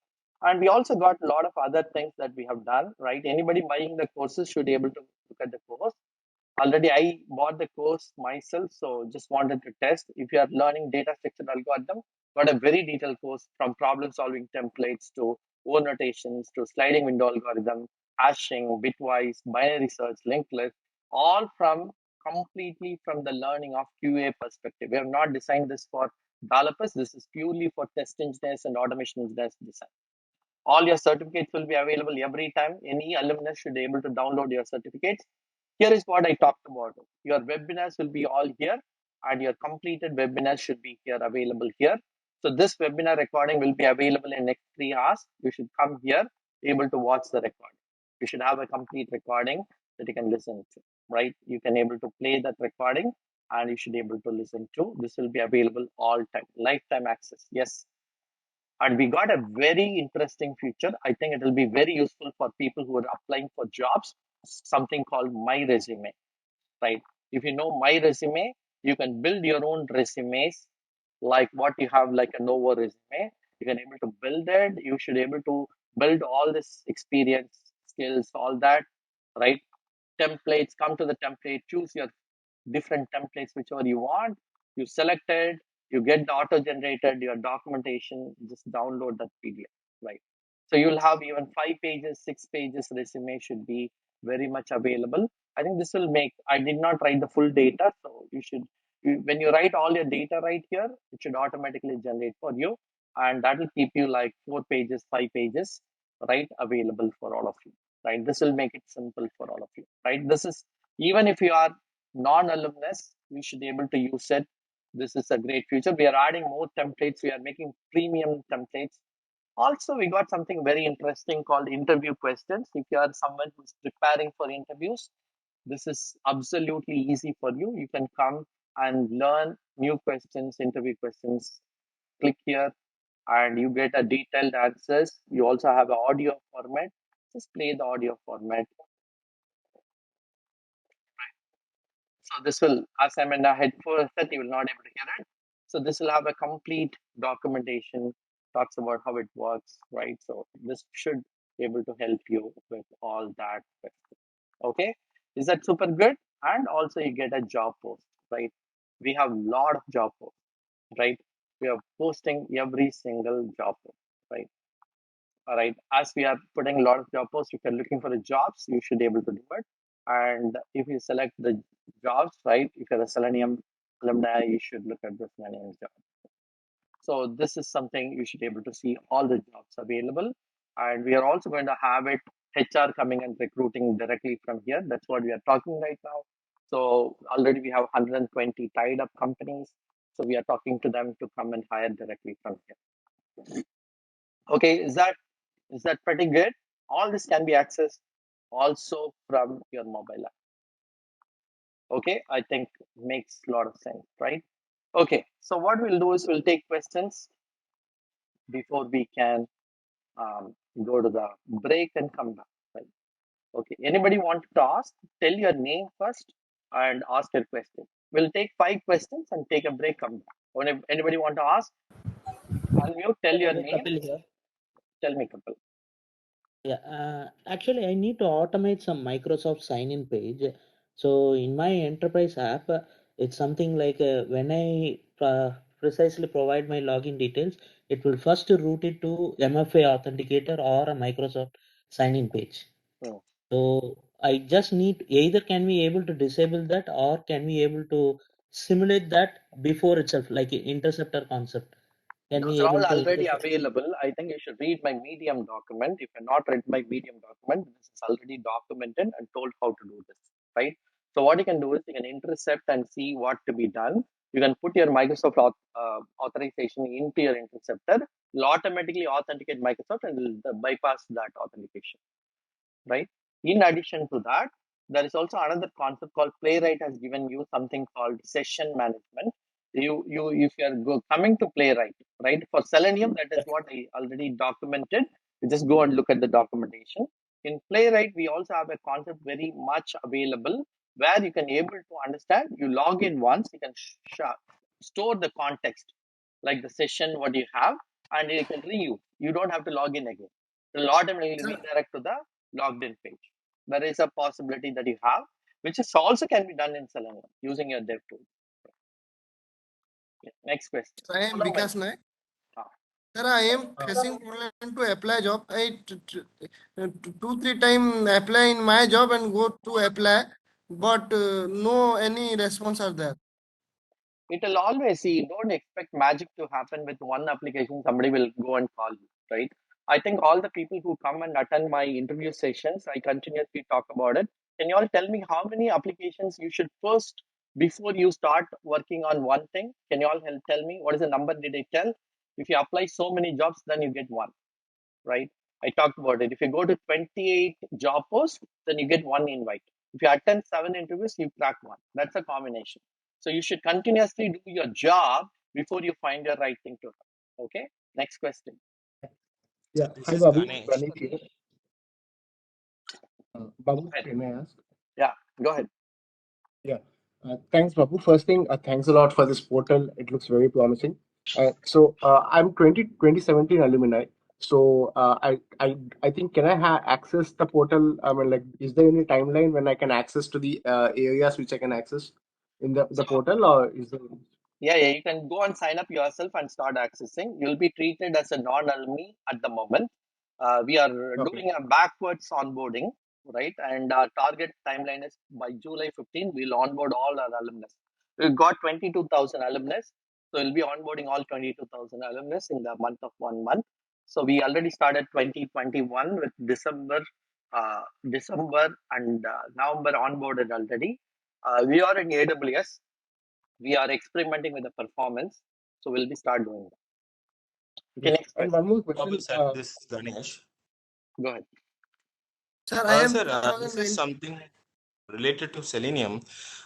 And we also got a lot of other things that we have done, right? Anybody buying the courses should be able to look at the course. Already I bought the course myself, so just wanted to test. If you are learning data structure algorithm, got a very detailed course from problem solving templates to O notations to sliding window algorithm, hashing, bitwise, binary search, linked list, all from completely from the learning of QA perspective. We have not designed this for developers. This is purely for test engineers and automation engineers design. All your certificates will be available every time. Any alumnus should be able to download your certificates. Here is what I talked about. Your webinars will be all here, and your completed webinars should be here available here. So this webinar recording will be available in next 3 hours. You should come here, able to watch the recording. You should have a complete recording that you can listen to, right? You can able to play that recording and you should be able to listen to. This will be available all time, lifetime access. Yes. And we got a very interesting feature. I think it will be very useful for people who are applying for jobs, something called My Resume, right? If you know My Resume, you can build your own resumes like what you have, like a Novo resume. You can able to build it. You should be able to build all this experience, skills, all that, right? Templates, come to the template, choose your different templates, whichever you want. You select it, you get the auto generated, your documentation, just download that PDF, right? So you'll have even 5 pages, 6 pages resume should be very much available. I think this will make, I did not write the full data. So you should, when you write all your data right here, it should automatically generate for you. And that will keep you like 4 pages, 5 pages, right? Available for all of you, right? This will make it simple for all of you, right? This is, even if you are non-alumnus, we should be able to use it. This is a great feature. We are adding more templates. We are making premium templates. Also, we got something very interesting called interview questions. If you are someone who's preparing for interviews, this is absolutely easy for you. You can come and learn new questions, interview questions. Click here and you get a detailed answers. You also have an audio format. Just play the audio format. So this will, as I'm in a headset, you will not able to hear it. So this will have a complete documentation, talks about how it works, right? So this should be able to help you with all that. Okay, is that super good? And also you get a job post, right? We have a lot of job posts, right? We are posting every single job post, right? All right, as we are putting a lot of job posts, if you're looking for the jobs, you should be able to do it. And if you select the jobs, right, if you're a Selenium alumni, you should look at the Selenium job. So this is something you should be able to see all the jobs available. And we are also going to have it HR coming and recruiting directly from here. That's what we are talking right now. So already we have 120 tied up companies. So we are talking to them to come and hire directly from here. Okay, is that pretty good? All this can be accessed also from your mobile app. Okay, I think makes a lot of sense, right? Okay, so what we'll do is we'll take questions before we can go to the break and come back, right? Okay, anybody want to ask? Tell your name first and ask your question. We'll take 5 questions and take a break, come back. Anybody want to ask? Unmute, tell your Okay, name. Kapil here. Tell me, Kapil. Yeah, actually, I need to automate some Microsoft sign-in page. So in my enterprise app, it's something like when I precisely provide my login details, it will first route it to MFA authenticator or a Microsoft sign-in page. Hmm. So I just need either can we able to disable that or can we able to simulate that before itself, like interceptor concept. Can Those we are all able to already intercept? available. I think you should read my Medium document. If you're not read my Medium document, this is already documented and told how to do this, right? So what you can do is you can intercept and see what to be done. you can put your Microsoft authorization into your interceptor. It'll automatically authenticate Microsoft and will bypass that authentication, right? In addition to that, there is also another concept called Playwright has given you something called session management. If you are coming to Playwright, right? For Selenium, that is what I already documented. You just go and look at the documentation. In Playwright, we also have a concept very much available where you can able to understand. You log in once, you can store the context, like the session what you have, and you can reuse. You don't have to log in again. It will automatically redirect to the logged in page. There is a possibility that you have, which is also can be done in Selenium using your dev tool. Next question. I am Vikas Naik. Ah. Sir, I am facing problem to apply job. I 2-3 time apply in my job and go to apply, but no any response are there. It will always see. Don't expect magic to happen with one application. Somebody will go and call you, right? I think all the people who come and attend my interview sessions, I continuously talk about it. Can you all tell me how many applications you should first before you start working on one thing? Can you all tell me what is the number did I tell? If you apply so many jobs, then you get one, right? I talked about it. If you go to 28 job posts, then you get one invite. If you attend 7 interviews, you crack one. That's a combination. So you should continuously do your job before you find your right thing to do. Okay. Next question. Yeah. This Hi, is Babu. Ganesh. Praneeth here. Babu, can I ask? Yeah, go ahead. Yeah. Thanks, Babu. First thing, thanks a lot for this portal. It looks very promising. I'm 2017 alumni. So I think, can I access the portal? I mean, like, is there any timeline when I can access to the areas which I can access in the portal, or is there? Yeah, you can go and sign up yourself and start accessing. You'll be treated as a non-alumni at the moment. We are Okay. doing a backwards onboarding, right? And our target timeline is by July 15, we'll onboard all our alumnus. We've got 22,000 alumnus. So we'll be onboarding all 22,000 alumnus in the month of 1 month. So we already started 2021 with December and November onboarded already. We are in AWS. We are experimenting with the performance, so we'll be start doing that. Okay, Yes. next And question. one more Babu question. sir, this is Ganesh. Go ahead. Sir, I am Sir, this is 2020. something related to Selenium.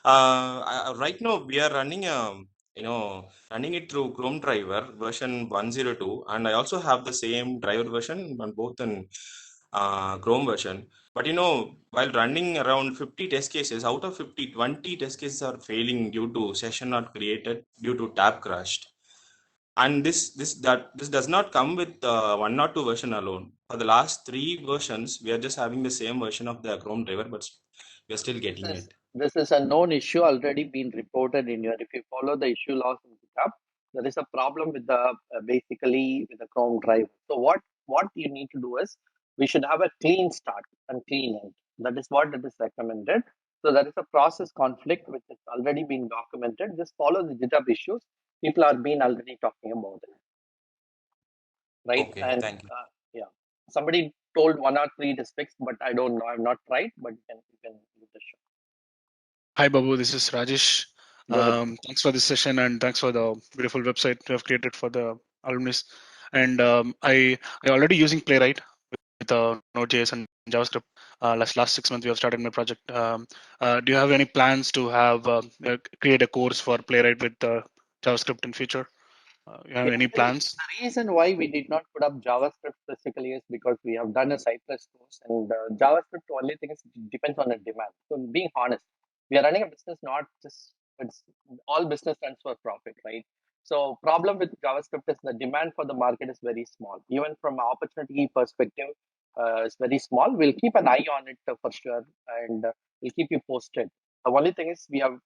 Right now we are running running it through Chrome driver version 102, and I also have the same driver version on both in Chrome version. But while running around 50 test cases, out of 50, 20 test cases are failing due to session not created due to tab crashed. And this does not come with 102 version alone. For the last 3 versions, we are just having the same version of the Chrome driver, but we are still getting it. This is a known issue already been reported in your. If you follow the issue logs in GitHub, there is a problem with the basically with the Chrome driver. So what you need to do is we should have a clean start and clean end. That is what it is recommended. So there is a process conflict which has already been documented. Just follow the GitHub issues. People are been already talking about it, right? Okay, And thank you. yeah, somebody told 1 or 3 it is fixed, but I don't know. I've not tried, but you can give it a shot. Hi, Babu. This is Rajesh. Go ahead. Thanks for this session and thanks for the beautiful website you have created for the alumnus. And I already using Playwright with Node.js and JavaScript. Last 6 months we have started my project. Do you have any plans to have create a course for Playwright with JavaScript in future? You have Yeah, any plans? the reason why we did not put up JavaScript specifically is because we have done a Cypress course, and JavaScript, the only thing is it depends on the demand. So, being honest, we are running a business, not just it's all business runs for profit, right? So, problem with JavaScript is the demand for the market is very small. Even from an opportunity perspective, it's very small. We'll keep an eye on it for sure, and we'll keep you posted. The only thing is we have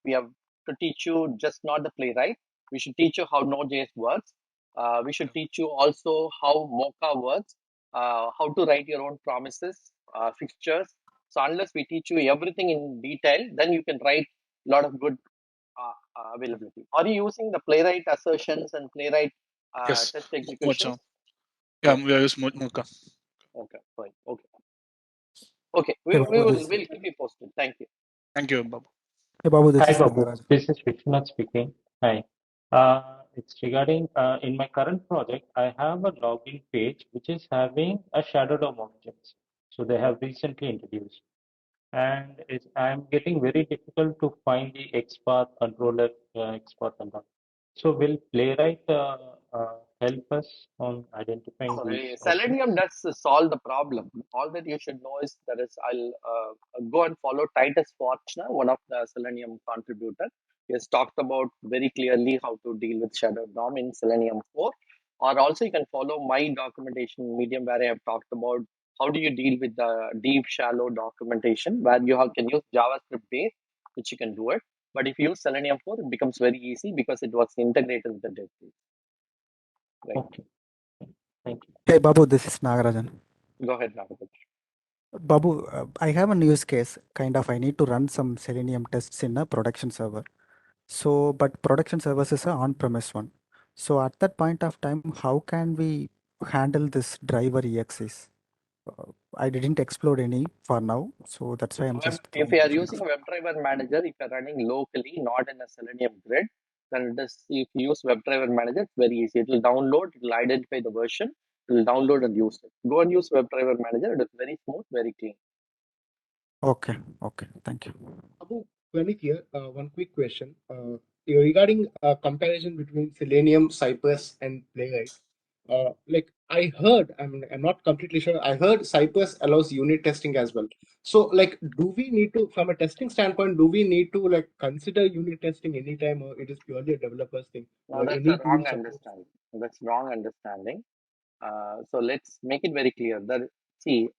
to teach you just not the Playwright. We should teach you how Node.js works. We should teach you also how Mocha works, how to write your own promises, fixtures. So unless we teach you everything in detail, then you can write a lot of good availability. Are you using the Playwright assertions and Playwright Yes. test Mocha. executions? Yeah, Okay. we are using Mocha. Okay. Fine. Okay. Okay. Hey, We'll keep you posted. Thank you. Thank you, Babu. Babu, this Hi, is Babu. Raj. This is Vishwanath speaking. Hi. It's regarding in my current project, I have a login page which is having a shadow DOM objects. So they have recently introduced, and I'm getting very difficult to find the XPath controller XPath and all. So will Playwright help us on identifying these Selenium objects? does solve the problem. All that you should know is there is, I'll go and follow Titus Fortner, one of the Selenium contributor. He has talked about very clearly how to deal with Shadow DOM in Selenium 4. Or also you can follow my documentation medium where I have talked about how do you deal with the deep, shallow documentation where can use JavaScript base, which you can do it. But if you use Selenium 4, it becomes very easy because it was integrated with the dev tool. Right. Okay. Thank you. Hey Babu, this is Nagarajan. Go ahead, Raghav. Babu, I have a use case. I need to run some Selenium tests in a production server. So, but production servers is a on-premise one. So at that point of time, how can we handle this driver exes? I didn't explore any for now, so that's why I'm just If you are thinking. using WebDriver Manager, if you are running locally, not in a Selenium grid, then if you use WebDriver Manager, it's very easy. It will download, it will identify the version, it will download and use it. Go and use WebDriver Manager. It is very smooth, very clean. Okay, thank you. Abu, Praneeth here. One quick question regarding comparison between Selenium, Cypress, and Playwright. I heard, I'm not completely sure. I heard Cypress allows unit testing as well. So, do we need to, from a testing standpoint, do we need to consider unit testing anytime, or it is purely a developer's thing, Now or that's any a tool wrong supports? understanding. That's wrong understanding. So let's make it very clear that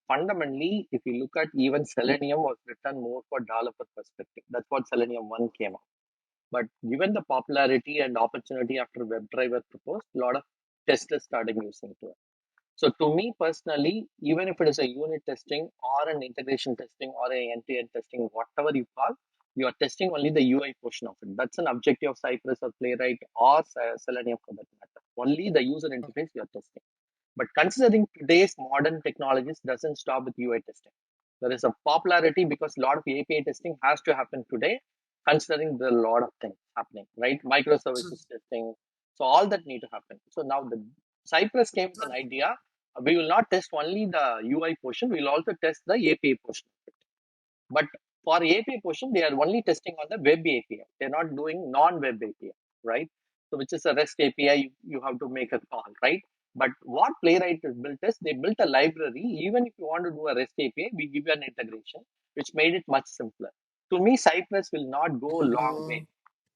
fundamentally, if you look at even Selenium was written more for developer perspective. That's what Selenium 1 came out. But given the popularity and opportunity after WebDriver proposed, a lot of testers started using it. So to me personally, even if it is a unit testing or an integration testing or an end-to-end testing, whatever you call, you are testing only the UI portion of it. That's an objective of Cypress or Playwright or Selenium for that matter. Only the user interface you are testing. But considering today's modern technologies doesn't stop with UI testing. There is a popularity because a lot of API testing has to happen today, considering there are a lot of things happening, right? Microservices testing. So all that need to happen. So now the Cypress came with an idea. We will not test only the UI portion, we will also test the API portion. But for API portion, they are only testing on the web API. They're not doing non-web API, right? So which is a REST API, you have to make a call, right? But what Playwright built is they built a library. Even if you want to do a REST API, we give you an integration, which made it much simpler. To me, Cypress will not go a long way.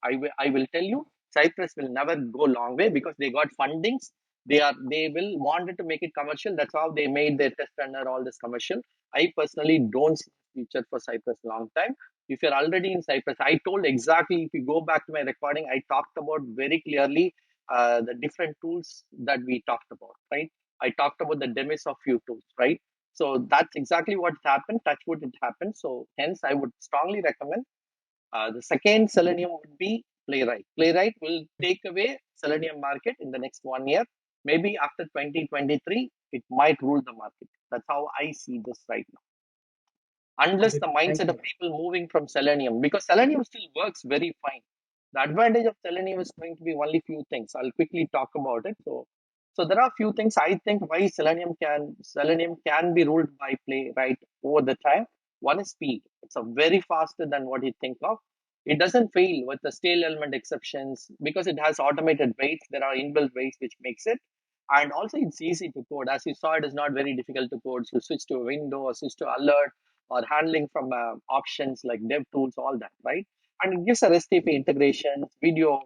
I will tell you, Cypress will never go long way because they got fundings. They will wanted to make it commercial. That's how they made their test runner all this commercial. I personally don't see future for Cypress long time. If you're already in Cypress, I told exactly. If you go back to my recording, I talked about very clearly the different tools that we talked about. Right? I talked about the demise of few tools. Right? So that's exactly what happened. Touch wood, it happened. So hence, I would strongly recommend the second Selenium would be Playwright. Playwright will take away Selenium market in the next 1 year. Maybe after 2023, it might rule the market. That's how I see this right now. Unless Great. the Thank mindset you. of people moving from Selenium, because Selenium still works very fine. The advantage of Selenium is going to be only few things. I'll quickly talk about it. So there are few things I think why Selenium can be ruled by Playwright over the time. One is speed. It's a very faster than what you think of. It doesn't fail with the stale element exceptions because it has automated waits. There are inbuilt waits which makes it. And also it's easy to code. As you saw, it is not very difficult to code. So switch to a window or switch to alert or handling from options like dev tools, all that, right? And it gives a REST API integration, video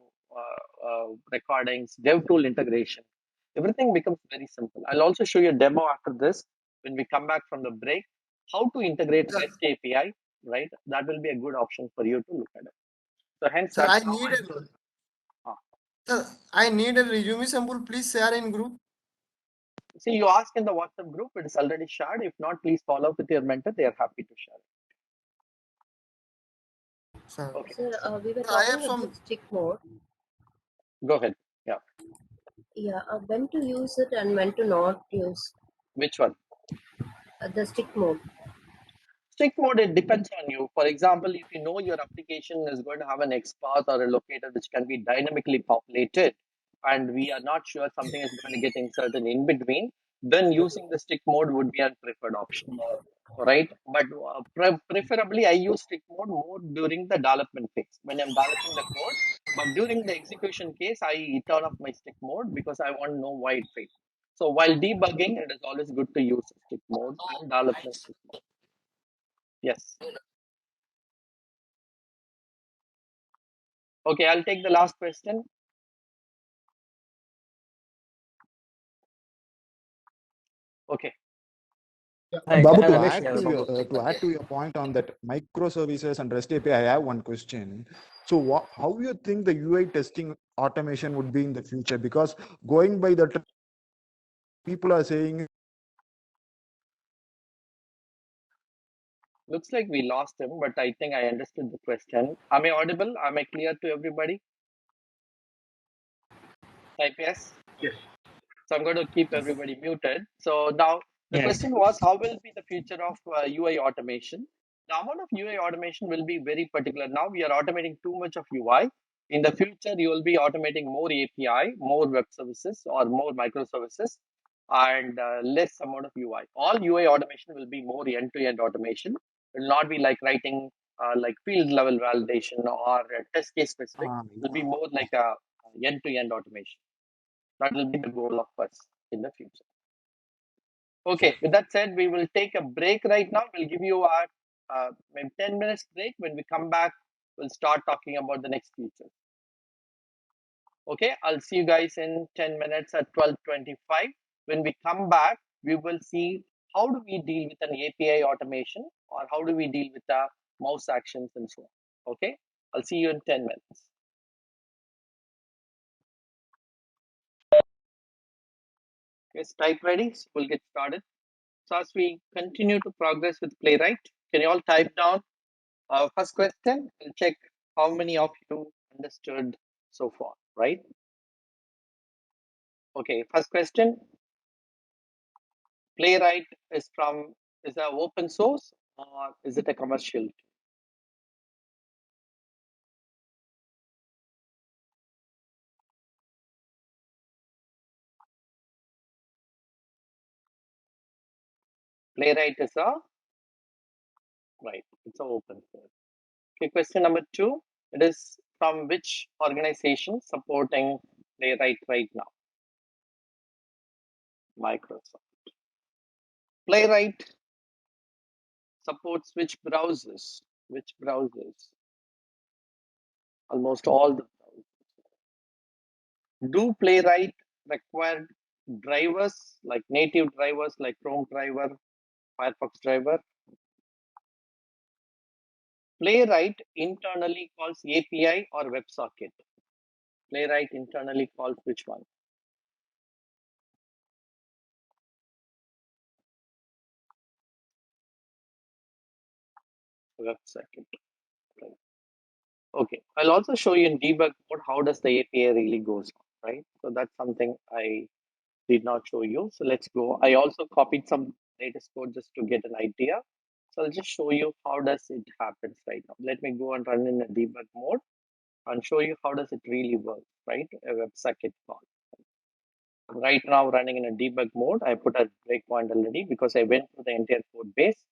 recordings, dev tool integration. Everything becomes very simple. I'll also show you a demo after this when we come back from the break, how to integrate REST API, right? That will be a good option for you to look at it. So hence Sir, that's I how need I a do it. sir, I need a resume sample. Please share in group. See, you ask in the WhatsApp group, it is already shared. If not, please follow up with your mentor. They are happy to share it. Sir, Okay, Sir, we were I have talking some. about stick mode. go ahead. Yeah. Yeah, when to use it and when to not use Which one? the stick mode. Strict mode, it depends on you. For example, if you know your application is going to have an XPath or a locator which can be dynamically populated, and we are not sure something is going to get inserted in between, then using the strict mode would be a preferred option, right? But preferably, I use strict mode more during the development phase when I'm developing the code. But during the execution case, I turn off my strict mode because I want to know why it failed. So while debugging, it is always good to use strict mode and development strict mode. Yes. Okay, I'll take the last question. Okay. Babu, Then to add to your point on that microservices and REST API, I have one question. So, how you think the UI testing automation would be in the future? Because going by the people are saying, looks like we lost him, but I think I understood the question. Am I audible? Am I clear to everybody? Type yes. Yes. So I'm going to keep everybody muted. So now the question was, how will be the future of UI automation? The amount of UI automation will be very particular. Now we are automating too much of UI. In the future, you will be automating more API, more web services, or more microservices, and less amount of UI. All UI automation will be more end-to-end automation. It will not be like writing like field level validation or test case specific. It will be more like a end-to-end automation. That will be the goal of us in the future. Okay, with that said, we will take a break right now. We'll give you our maybe 10 minutes break. When we come back, we'll start talking about the next feature. Okay, I'll see you guys in 10 minutes at 12:25. When we come back, we will see how do we deal with an API automation or how do we deal with the mouse actions and so on. Okay, I'll see you in 10 minutes. Yes, type ready. So we'll get started. So as we continue to progress with Playwright, can you all type down first question? We'll check how many of you understood so far, right? Okay, first question. Playwright is a open source or is it a commercial? Playwright is it's a open source. Okay, question number 2. It is from which organization supporting Playwright right now? Microsoft. Playwright supports which browsers? Which browsers? Almost all the browsers. Do Playwright require drivers like native drivers like Chrome driver, Firefox driver? Playwright internally calls API or WebSocket? Playwright internally calls which one? WebSocket. Okay, I'll also show you in debug mode how does the API really goes on, right? So that's something I did not show you. So let's go. I also copied some latest code just to get an idea. So I'll just show you how does it happens right now. Let me go and run in a debug mode and show you how does it really work, right? A WebSocket call. Right now running in a debug mode. I put a breakpoint already because I went through the entire code base.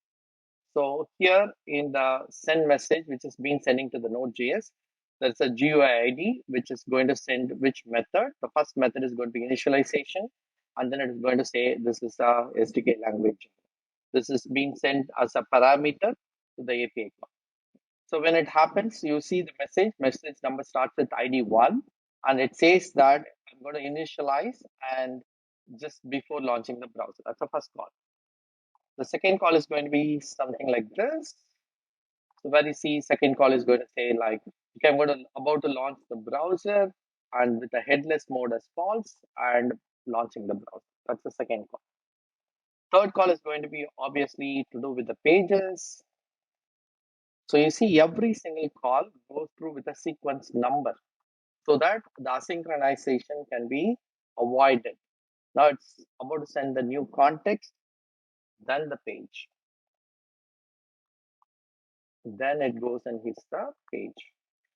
So here in the send message, which is being sending to the Node.js, there's a GUI ID, which is going to send which method. The first method is going to be initialization, and then it is going to say this is a SDK language. This is being sent as a parameter to the API call. So when it happens, you see the message number starts with ID 1, and it says that I'm going to initialize and just before launching the browser. That's the first call. The second call is going to be something like this. So where you see second call is going to say like, okay, I'm about to launch the browser and with the headless mode as false and launching the browser. That's the second call. Third call is going to be obviously to do with the pages. So you see every single call goes through with a sequence number so that the asynchronization can be avoided. Now it's about to send the new context, then the page. then it goes and hits the page.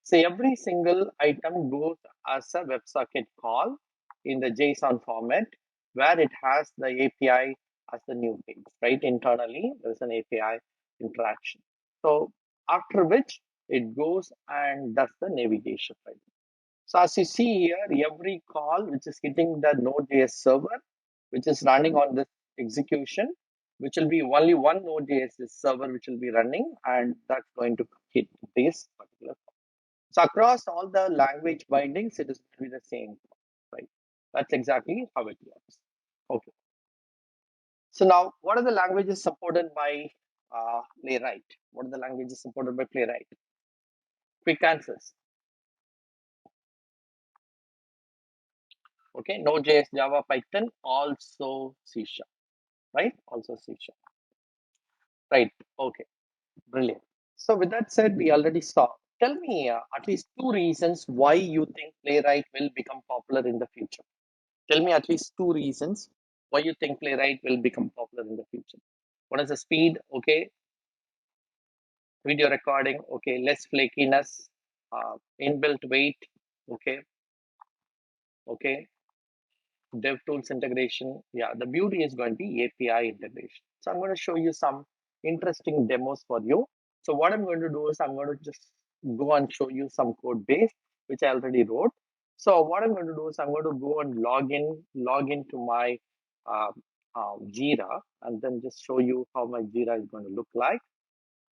So every single item goes as a WebSocket call in the JSON format where it has the API as the new page, right? Internally, there's an API interaction. So after which it goes and does the navigation, right? So as you see here, every call which is hitting the Node.js server, which is running on this execution, which will be only one Node.js server which will be running, and that's going to hit this particular. So across all the language bindings, it is going to be the same, right? That's exactly how it works. Okay. So now, what are the languages supported by Playwright? What are the languages supported by Playwright? Quick answers. Okay, Node.js, Java, Python, also C#, right? Also C#, right? Okay, brilliant. So with that said, we already saw. Tell me at least two reasons why you think Playwright will become popular in the future. Tell me at least two reasons why you think Playwright will become popular in the future. One is the speed, okay, video recording, okay, less flakiness, inbuilt weight, okay, okay, DevTools integration. Yeah, the beauty is going to be API integration. So I'm going to show you some interesting demos for you. So what I'm going to do is I'm going to just go and show you some code base, which I already wrote. So what I'm going to do is I'm going to go and log into my uh, Jira, and then just show you how my Jira is going to look like.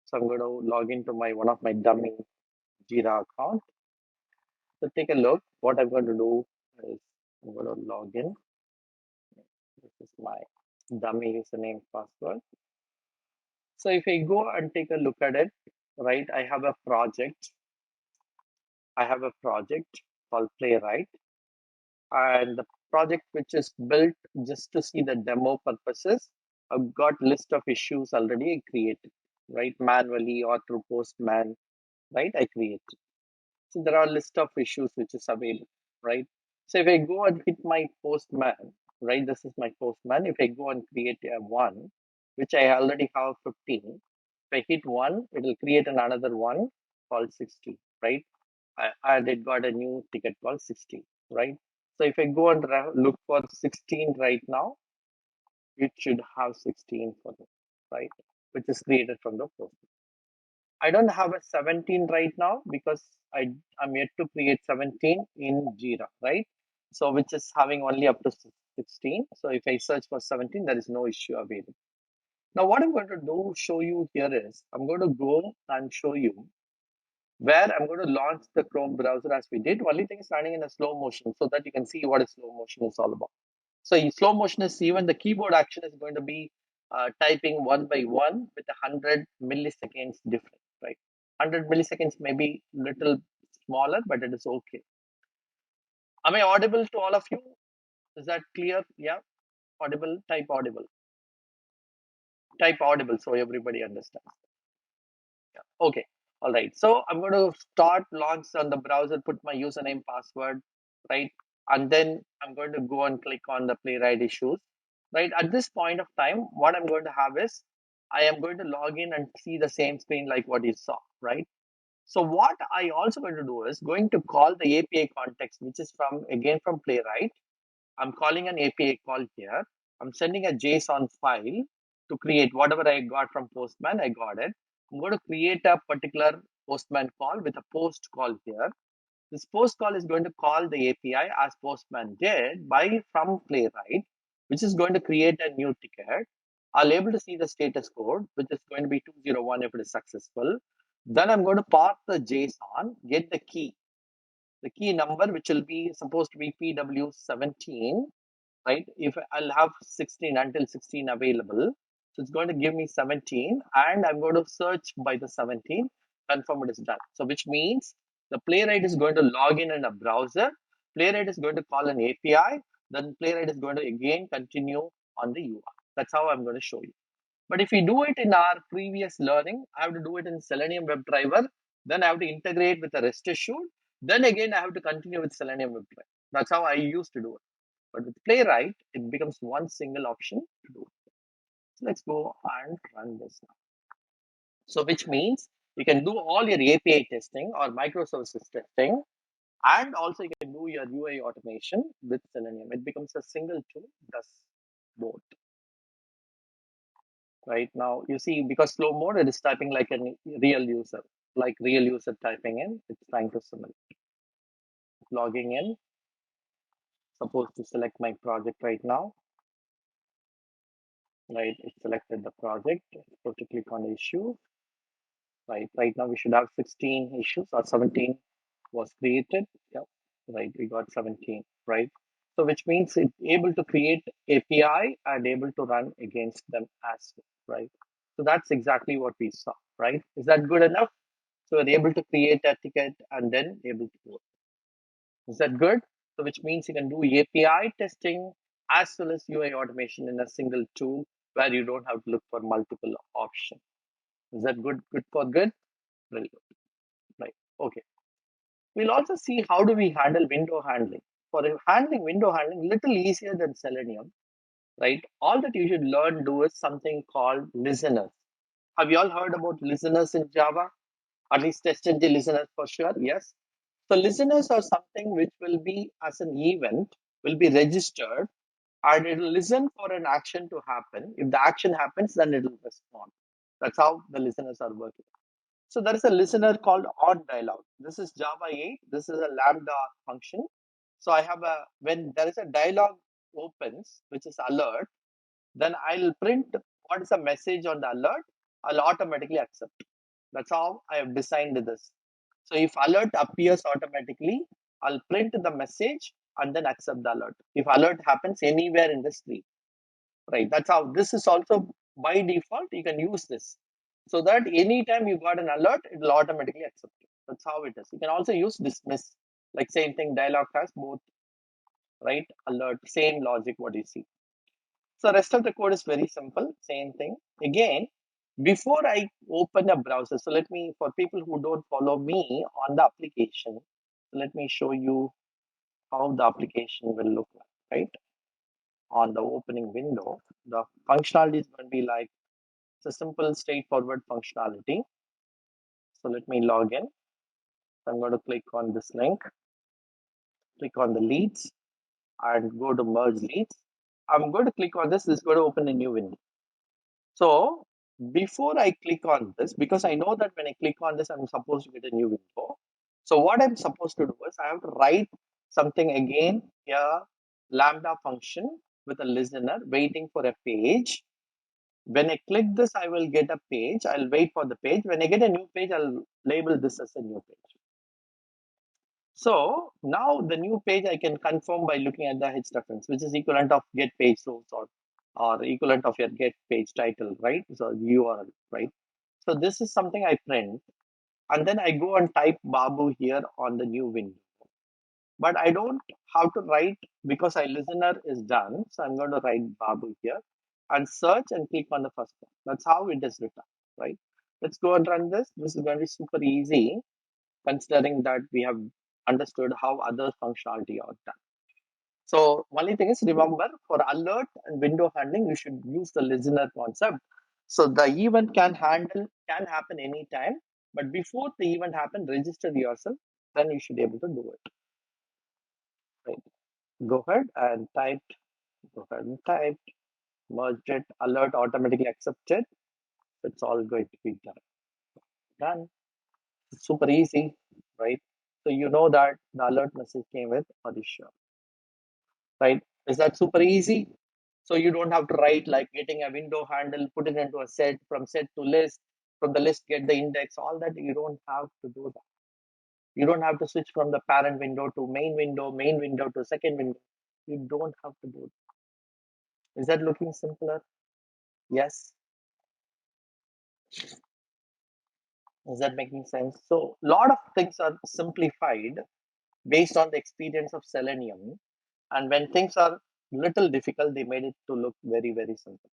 So I'm going to log into my one of my dummy Jira account. So take a look. What I'm going to do is I'm going to log in. This is my dummy username password. So if I go and take a look at it, right, I have a project. I have a project called Playwright, and the project which is built just to see the demo purposes. I've got list of issues already created, right, manually or through Postman, right? I created. So there are a list of issues which is available, right? So if I go and hit my Postman, right, this is my Postman. If I go and create a one, which I already have 15, if I hit one, it will create another one called 60, right? And it got a new ticket called 16, right? So if I go and look for 16 right now, it should have 16 for it, right? Which is created from the post. I don't have a 17 right now because I'm yet to create 17 in Jira, right? So which is having only up to 16. So if I search for 17, there is no issue available. Now what I'm going to do, show you here is, I'm going to go and show you where I'm going to launch the Chrome browser as we did. Only thing is running in a slow motion so that you can see what a slow motion is all about. So in slow motion is even the keyboard action is going to be typing one by one with 100 milliseconds difference, right? 100 milliseconds may be little smaller, but it is okay. Am I audible to all of you? Is that clear? Yeah, audible, type audible. Type audible so everybody understands. Yeah. Okay, all right. So I'm going to start launch on the browser, put my username, password, right? And then I'm going to go and click on the Playwright issues, right? At this point of time, what I'm going to have is I am going to log in and see the same screen like what you saw, right? So what I also going to do is going to call the API context, which is from again from Playwright. I'm calling an API call here. I'm sending a JSON file to create whatever I got from Postman. I got it. I'm going to create a particular Postman call with a post call here. This post call is going to call the API as Postman did by from Playwright, which is going to create a new ticket. I'll able to see the status code, which is going to be 201 if it is successful. Then I'm going to parse the JSON, get the key number, which will be supposed to be PW17, right? If I'll have 16 until 16 available, so it's going to give me 17, and I'm going to search by the 17, confirm it is done. So which means the Playwright is going to log in a browser, Playwright is going to call an API, then Playwright is going to again continue on the UI. That's how I'm going to show you. But if we do it in our previous learning, I have to do it in Selenium WebDriver, then I have to integrate with a REST issue, then again I have to continue with Selenium WebDriver. That's how I used to do it. But with Playwright, it becomes one single option to do it. So let's go and run this now. So which means You can do all your API testing or microservices testing, and also you can do your UI automation with Selenium. It becomes a single tool, does both. Right now, you see, because slow mode, it is typing like a real user, like real user typing in, it's trying to simulate. Logging in, supposed to select my project right now. Right, it selected the project, supposed to click on issue. Right now we should have 16 issues, or 17 was created. Yep, right, we got 17, right? So which means it's able to create API and able to run against them as well, right? So that's exactly what we saw, right? Is that good enough? So we're able to create a ticket and then able to do it. Is that good? So which means you can do API testing as well as UI automation in a single tool where you don't have to look for multiple options. Is that good? Good for good? Very good. Right. Okay. We'll also see how do we handle window handling. For handling window handling, little easier than Selenium, right? All that you should learn do is something called listeners. Have you all heard about listeners in Java? At least TestNG listeners for sure. Yes. So listeners are something which will be as an event, will be registered, and it will listen for an action to happen. If the action happens, then it will respond. That's how the listeners are working. So there is a listener called on dialog. This is Java 8. This is a Lambda function. So I have when there is a dialog opens, which is alert, then I'll print what is the message on the alert. I'll automatically accept. That's how I have designed this. So if alert appears automatically, I'll print the message and then accept the alert. If alert happens anywhere in the screen, right? That's how this is also by default. You can use this so that anytime you got an alert, it will automatically accept it. That's how it is. You can also use dismiss, like same thing. Dialog has both, right? Alert, same logic. What you see. So rest of the code is very simple. Same thing. Again, before I open a browser, so let me, for people who don't follow me on the application, let me show you how the application will look like, right? On the opening window, the functionality is going to be like, it's a simple, straightforward functionality. So let me log in. I'm going to click on this link, click on the leads, and go to merge leads. I'm going to click on this. This is going to open a new window. So before I click on this, because I know that when I click on this, I'm supposed to get a new window. So what I'm supposed to do is I have to write something again here, lambda function with a listener waiting for a page. When I click this, I will get a page. I'll wait for the page. When I get a new page, I'll label this as a new page. So now the new page I can confirm by looking at the H reference, which is equivalent of get page source or equivalent of your get page title, right? So URL, right? So this is something I print, and then I go and type Babu here on the new window. But I don't have to write because our listener is done. So I'm going to write Babu here and search and click on the first one. That's how it is written, right? Let's go and run this. This is going to be super easy considering that we have understood how other functionality are done. So only thing is, remember, for alert and window handling, you should use the listener concept. So the event can happen anytime, but before the event happen, register yourself, then you should be able to do it. Right. Go ahead and type, merge it, alert automatically accepted. It's all going to be done. It's super easy, right? So you know that the alert message came with Adisha, right? Is that super easy? So you don't have to write like getting a window handle, put it into a set, from set to list, from the list get the index, all that. You don't have to do that. You don't have to switch from the parent window to main window to second window. You don't have to do that. Is that looking simpler? Yes. Is that making sense? So a lot of things are simplified based on the experience of Selenium. And when things are little difficult, they made it to look very, very simple.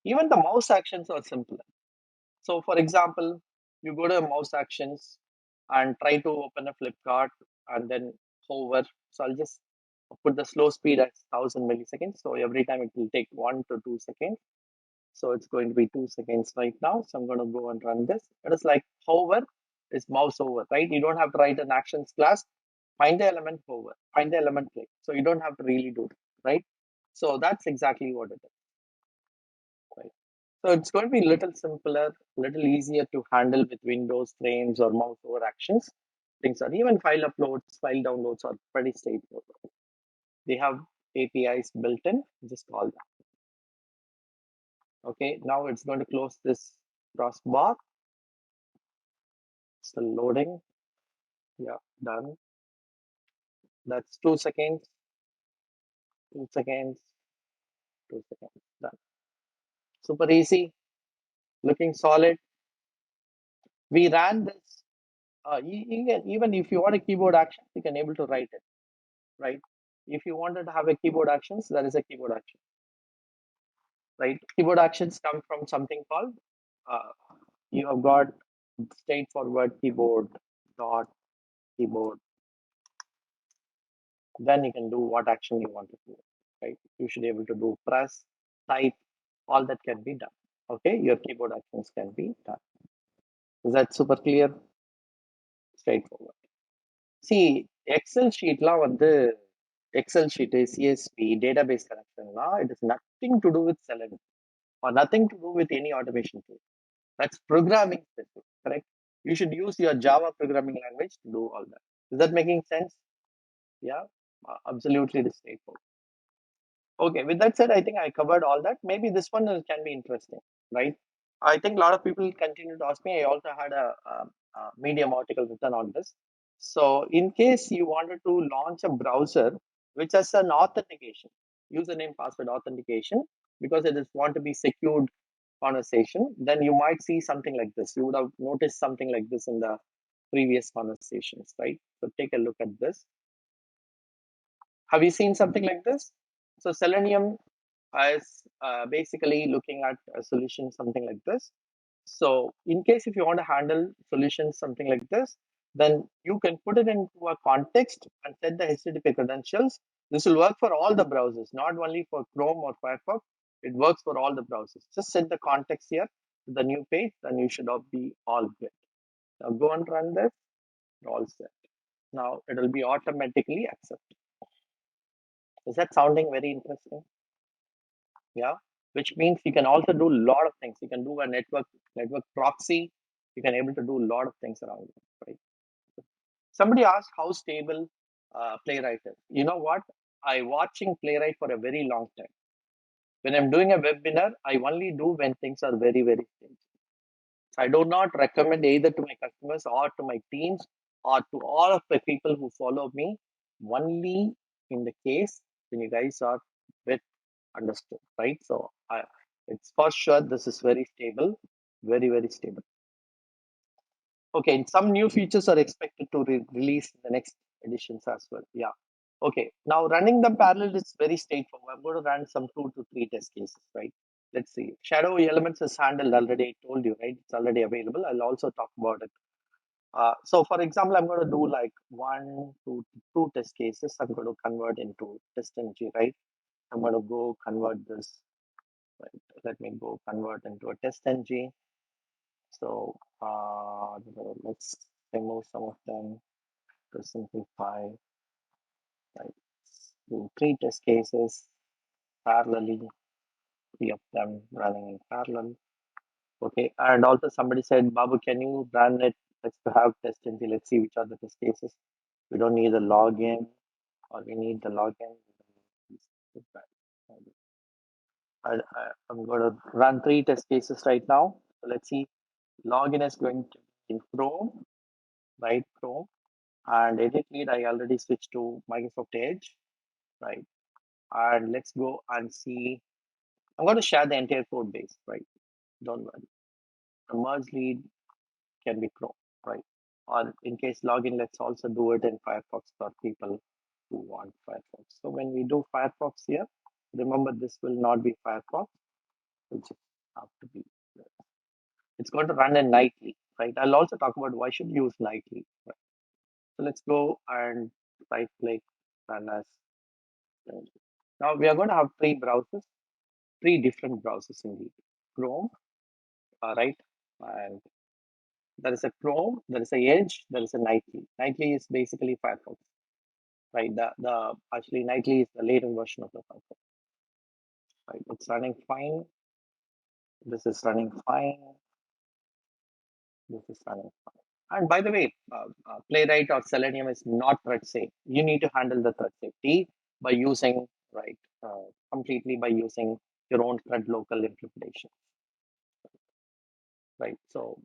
Even the mouse actions are simpler. So for example, you go to mouse actions and try to open a Flipkart and then hover. So I'll just put the slow speed at 1000 milliseconds. So every time it will take 1 to 2 seconds. So it's going to be 2 seconds right now. So I'm going to go and run this. It is like hover is mouse over, right? You don't have to write an actions class. Find the element, hover. Find the element, click. So you don't have to really do it, right? So that's exactly what it is, right? So it's going to be a little simpler, little easier to handle with Windows frames or mouse over actions. Things are even file uploads, file downloads are pretty straightforward. They have APIs built in, just call them. Okay, now it's going to close this crossbar. Still loading. Yeah, done. That's 2 seconds, 2 seconds, 2 seconds, done. Super easy, looking solid. We ran this. Even if you want a keyboard action, you can able to write it, right? If you wanted to have a keyboard actions, there is a keyboard action, right? Keyboard actions come from something called, you have got straightforward keyboard dot keyboard. Then you can do what action you want to do, right? You should be able to do press, type, all that can be done. Okay, your keyboard actions can be done. Is that super clear? Straightforward. See, Excel sheet la the Excel sheet is CSV database connection la, it is nothing to do with Selenium or nothing to do with any automation tool. That's programming specific, correct? You should use your Java programming language to do all that. Is that making sense? Yeah, absolutely straightforward. Okay, with that said, I think I covered all that. Maybe this one can be interesting, right? I think a lot of people continue to ask me. I also had a Medium article written on this. So, in case you wanted to launch a browser which has an authentication, username password authentication, because it is want to be secured conversation, then you might see something like this. You would have noticed something like this in the previous conversations, right? So, take a look at this. Have you seen something like this? So Selenium is basically looking at a solution something like this. So in case if you want to handle solutions something like this, then you can put it into a context and set the HTTP credentials. This will work for all the browsers, not only for Chrome or Firefox. It works for all the browsers. Just set the context here to the new page, then you should all be all good. Now go and run this, all set. Now it will be automatically accepted. Is that sounding very interesting? Yeah, which means you can also do a lot of things. You can do a network proxy. You can able to do a lot of things around it, right? Somebody asked how stable Playwright is. You know what? I watching Playwright for a very long time. When I'm doing a webinar, I only do when things are very, very stable. I do not recommend either to my customers or to my teams or to all of the people who follow me, only in the case when you guys are with understood, right? So it's for sure this is very stable, very, very stable. Okay, and some new features are expected to release in the next editions as well. Yeah. Okay, now running them parallel is very straightforward. I'm going to run some 2 to 3 test cases, right? Let's see. Shadow elements is handled already. I told you, right? It's already available. I'll also talk about it. So for example, I'm going to do like 1 to 2 test cases. I'm going to convert into TestNG, right? I'm going to go convert this. Right. Let me go convert into a TestNG. So let's remove some of them to simplify. Right. Do 3 test cases parallelly, 3 of them running in parallel. Okay, and also somebody said, Babu, can you run it? Let's have TestNG. Let's see which are the test cases. We don't need the login, or we need the login. I'm going to run 3 test cases right now. So let's see. Login is going to be in Chrome, right? Chrome. And edit lead, I already switched to Microsoft Edge, right? And let's go and see. I'm going to share the entire code base, right? Don't worry. The merge lead can be Chrome, right? Or in case login, let's also do it in Firefox for people who want Firefox. So when we do Firefox here, remember this will not be Firefox, which have to be. It's going to run in nightly, right? I'll also talk about why should you use nightly, right? So let's go and right click run as. Now we are going to have 3 browsers, 3 different browsers indeed. Chrome, right? And there is a Chrome, there is a Edge, there is a Nightly. Nightly is basically Firefox, right? The actually Nightly is the later version of the Firefox, right? It's running fine. This is running fine. This is running fine. And by the way, Playwright or Selenium is not thread safe. You need to handle the thread safety by using, right, completely by using your own thread local implementation, right? So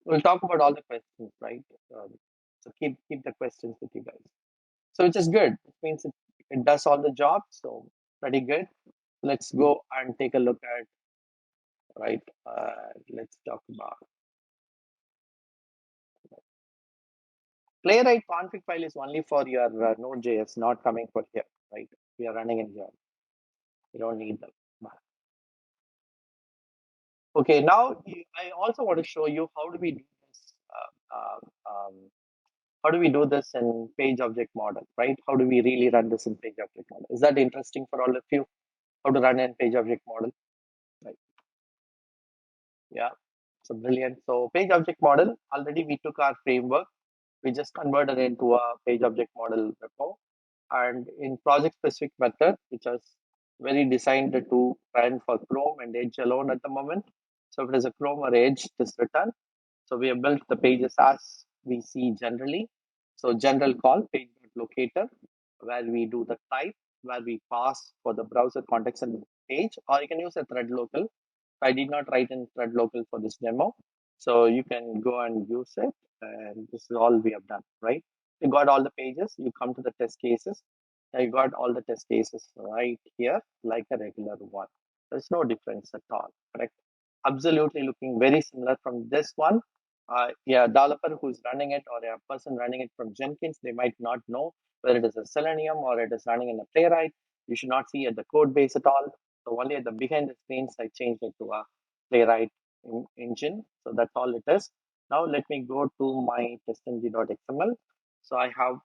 we'll talk about all the questions, right? So keep the questions with you guys. So which is good. It means it does all the job. So pretty good. Let's go and take a look at, right? Let's talk about Playwright config file is only for your Node.js, not coming for here, right? We are running in here. You don't need them. Okay, now I also want to show you how do we do this. How do we do this in page object model, right? How do we really run this in page object model? Is that interesting for all of you? How to run in page object model, right? Yeah, so brilliant. So page object model, already we took our framework, we just converted it into a page object model repo. And in project specific method, which is very designed to run for Chrome and Edge alone at the moment. So if it is a Chrome or Edge, it is written. So we have built the pages as we see generally. So general call page locator, where we do the type, where we pass for the browser context and page, or you can use a thread local. I did not write in thread local for this demo. So you can go and use it. And this is all we have done, right? You got all the pages, you come to the test cases. I got all the test cases right here, like a regular one. There's no difference at all, correct? Absolutely looking very similar from this one. Yeah, developer who's running it or a person running it from Jenkins, they might not know whether it is a Selenium or it is running in a Playwright. You should not see at the code base at all. So only at the behind the scenes, I changed it to a Playwright engine. So that's all it is. Now let me go to my testng.xml. So I have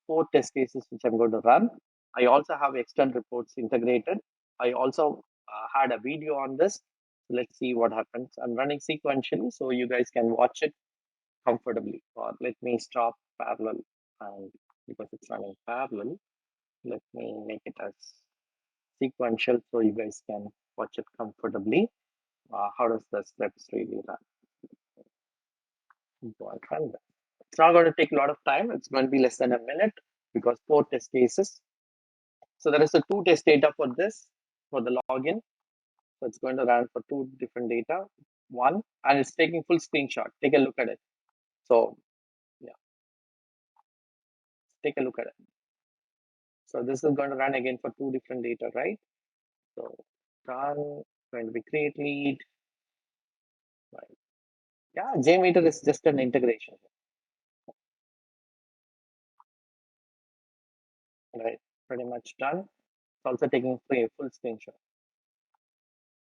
4 test cases which I'm going to run. I also have external reports integrated. I also had a video on this. Let's see what happens. I'm running sequentially, so you guys can watch it comfortably. Or let me stop parallel, and because it's running parallel, let me make it as sequential so you guys can watch it comfortably. How does the steps really run? It's not going to take a lot of time. It's going to be less than a minute because 4 test cases. So there is a 2 test data for this, for the login. So it's going to run for 2 different data. One, and it's taking full screenshot. Take a look at it. So yeah, take a look at it. So this is going to run again for 2 different data, right? So run, going to be create lead, right? Yeah, JMeter is just an integration, right? Pretty much done. It's also taking full screenshot.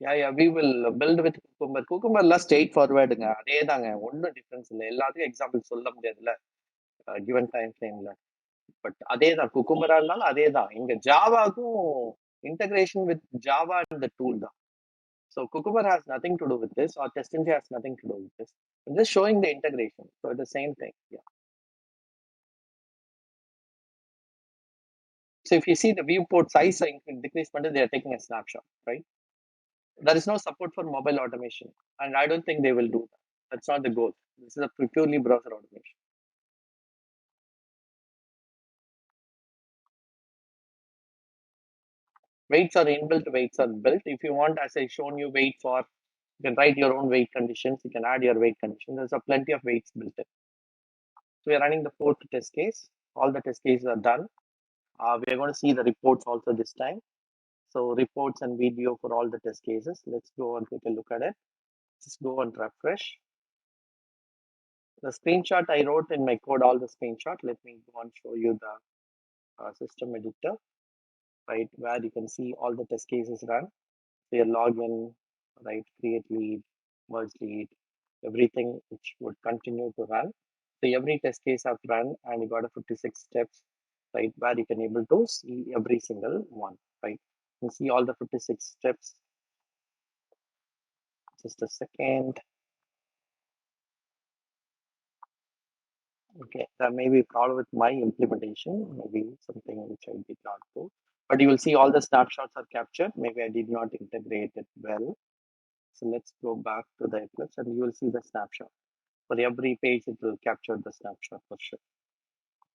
Yeah, we will build with Cucumber. Cucumber எல்லாம் straight forwardங்க. அதே தாங்க. ஒன்றும் difference இல்லை. எல்லாத்துக்கும் example சொல்ல முடியாதுல்ல given time frameல. But அதே தான் குக்கும்பரா இருந்தாலும் அதே தான். இங்க ஜாவாக்கும் integration with Java and the tool தான். So Cucumber has nothing to do with this, or TestNG has nothing to do with this. I'm just showing the integration. So it's the same thing. Yeah. So if you see the viewport size decrease, they are taking a snapshot, right? There is no support for mobile automation, and I don't think they will do that. That's not the goal. This is a purely browser automation. Weights are inbuilt, weights are built. If you want, as I shown you, wait for, you can write your own weight conditions. You can add your weight conditions. There's a plenty of weights built in. So we are running the 4th test case. All the test cases are done. We are going to see the reports also this time. So reports and video for all the test cases. Let's go and take a look at it. Just go and refresh. The screenshot I wrote in my code, all the screenshot. Let me go and show you the system editor, right, where you can see all the test cases run. So your login, right, create lead, merge lead, everything which would continue to run. So every test case I've run, and you got a 56 steps, right, where you can able to see every single one, right? You can see all the 56 steps. Just a second. Okay, there may be a problem with my implementation, maybe something which I did not do. But you will see all the snapshots are captured. Maybe I did not integrate it well. So let's go back to the Eclipse and you will see the snapshot. For every page, it will capture the snapshot for sure.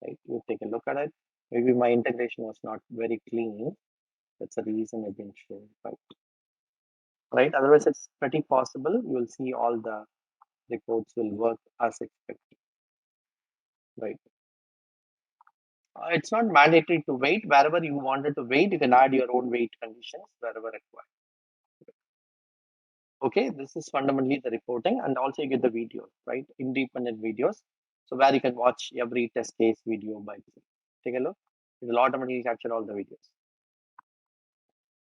Right? You take a look at it. Maybe my integration was not very clean. That's the reason I didn't show it. Right? Otherwise, it's pretty possible. You will see all the reports will work as expected. Right? It's not mandatory to wait. Wherever you wanted to wait, you can add your own wait conditions wherever required. Okay, this is fundamentally the reporting, and also you get the videos, right? Independent videos. So where you can watch every test case video by itself. Take a look. It will automatically capture all the videos.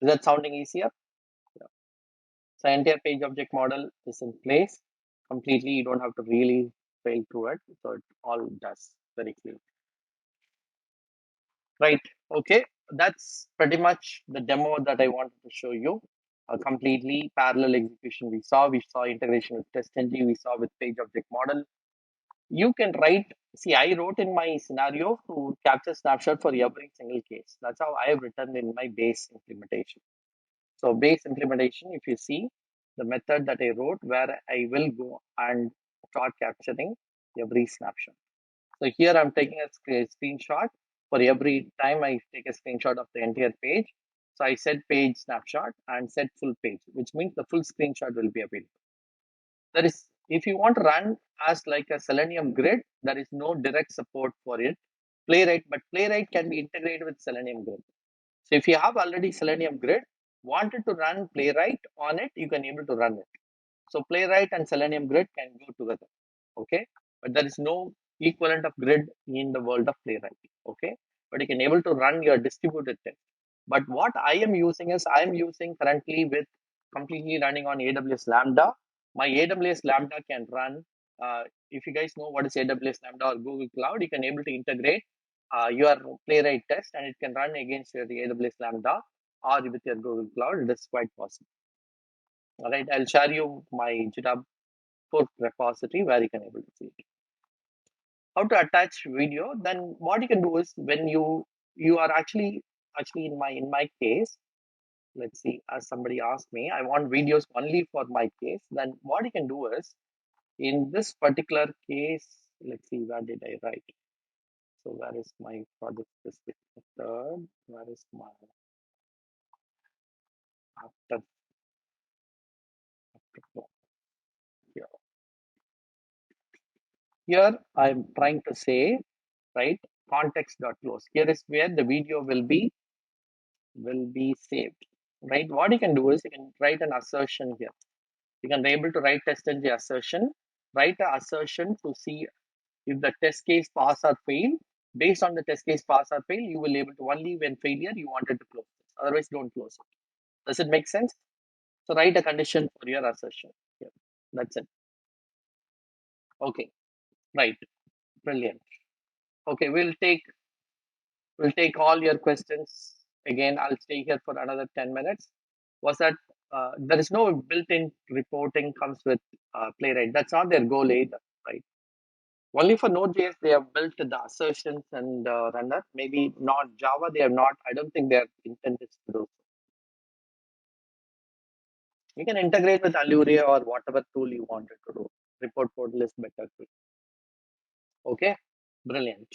Is that sounding easier? Yeah. So entire page object model is in place completely. You don't have to really fail through it. So it all does very clearly. Right. Okay. That's pretty much the demo that I wanted to show you. A completely parallel execution we saw. We saw integration with TestNG. We saw with page object model. You can write. See, I wrote in my scenario to capture snapshot for every single case. That's how I have written in my base implementation. So base implementation, if you see the method that I wrote where I will go and start capturing every snapshot. So here I'm taking a screenshot for every time I take a screenshot of the entire page. So I set page snapshot and set full page, which means the full screenshot will be available. There is, if you want to run as like a Selenium grid, there is no direct support for it. Playwright, but Playwright can be integrated with Selenium grid. So if you have already Selenium grid, wanted to run Playwright on it, you can able to run it. So Playwright and Selenium grid can go together. Okay, but there is no equivalent of grid in the world of Playwright. Okay, but you can able to run your distributed test. But what I am using is I am using currently with completely running on AWS Lambda. My AWS Lambda can run. If you guys know what is AWS Lambda or Google Cloud, you can able to integrate your Playwright test and it can run against your AWS Lambda or with your Google Cloud. It is quite possible. All right, I'll share you my GitHub fork repository where you can able to see it. How to attach video? Then what you can do is when you are actually in my case, let's see, as somebody asked me, I want videos only for my case. Then what you can do is in this particular case, let's see, where did I write? So where is my project specific method? Where is my after here? Here I'm trying to say, right, context.close. Here is where the video will be saved. Right? What you can do is you can write an assertion here. You can be able to write TestNG assertion, write an assertion to see if the test case pass or fail. Based on the test case pass or fail, you will be able to only when failure you wanted to close this. Otherwise, don't close it. Does it make sense? So write a condition for your assertion. Yeah, that's it. Okay, right, brilliant. Okay, we'll take all your questions again. I'll stay here for another 10 minutes. Was that there is no built-in reporting comes with Playwright. That's not their goal either, right? Only for Node.js they have built the assertions and runner. Maybe not Java. They have not. I don't think their intent is to do. You can integrate with Allure or whatever tool you wanted to do. Report portal is better too. Okay, brilliant.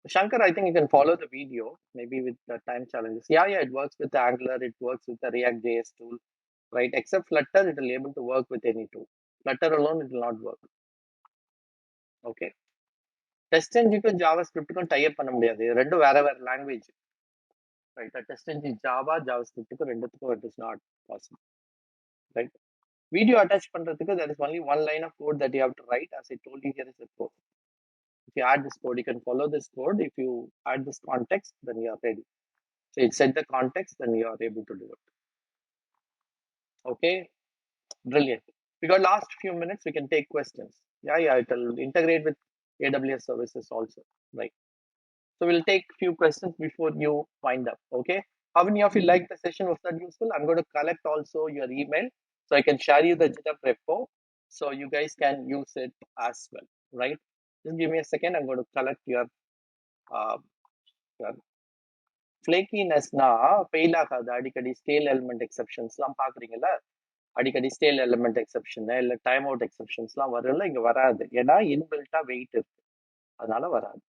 Shankar, I think you can follow the video, maybe with the time challenges. Yeah, it works with Angular, it works with the React.js tool, right? Except Flutter, it will be able to work with any tool. Flutter alone, it will not work. Okay. TestNG JavaScript tie up பண்ண முடியாது ரெண்டு வேற language, right? TestNG Java JavaScript it is not possible, right? Video attach பண்றதுக்கு there is only one line of code that you have to write. As I told you, here is the code. If you add this code, you can follow this code. If you add this context, then you are ready. So it set the context, then you are able to do it. Okay, brilliant. We got last few minutes. We can take questions. Yeah, it will integrate with AWS services also, right? So we'll take few questions before you wind up. Okay. How many of you liked the session? Was that useful? I'm going to collect also your email so I can share you the GitHub repo so you guys can use it as well, right? Just give me a second. I'm going to collect uh, your flakiness-na fail ஆகாது அடிக்கடி scale element எக்ஸெப்ஷன்ஸ்லாம் பார்க்குறீங்கல்ல அடிக்கடி scale element exception இல்லை time out எக்ஸெப்ஷன்ஸ்லாம் வரும்ல இங்கே வராது ஏன்னா இன்பில்ட்டாக wait இருக்கு அதனால வராது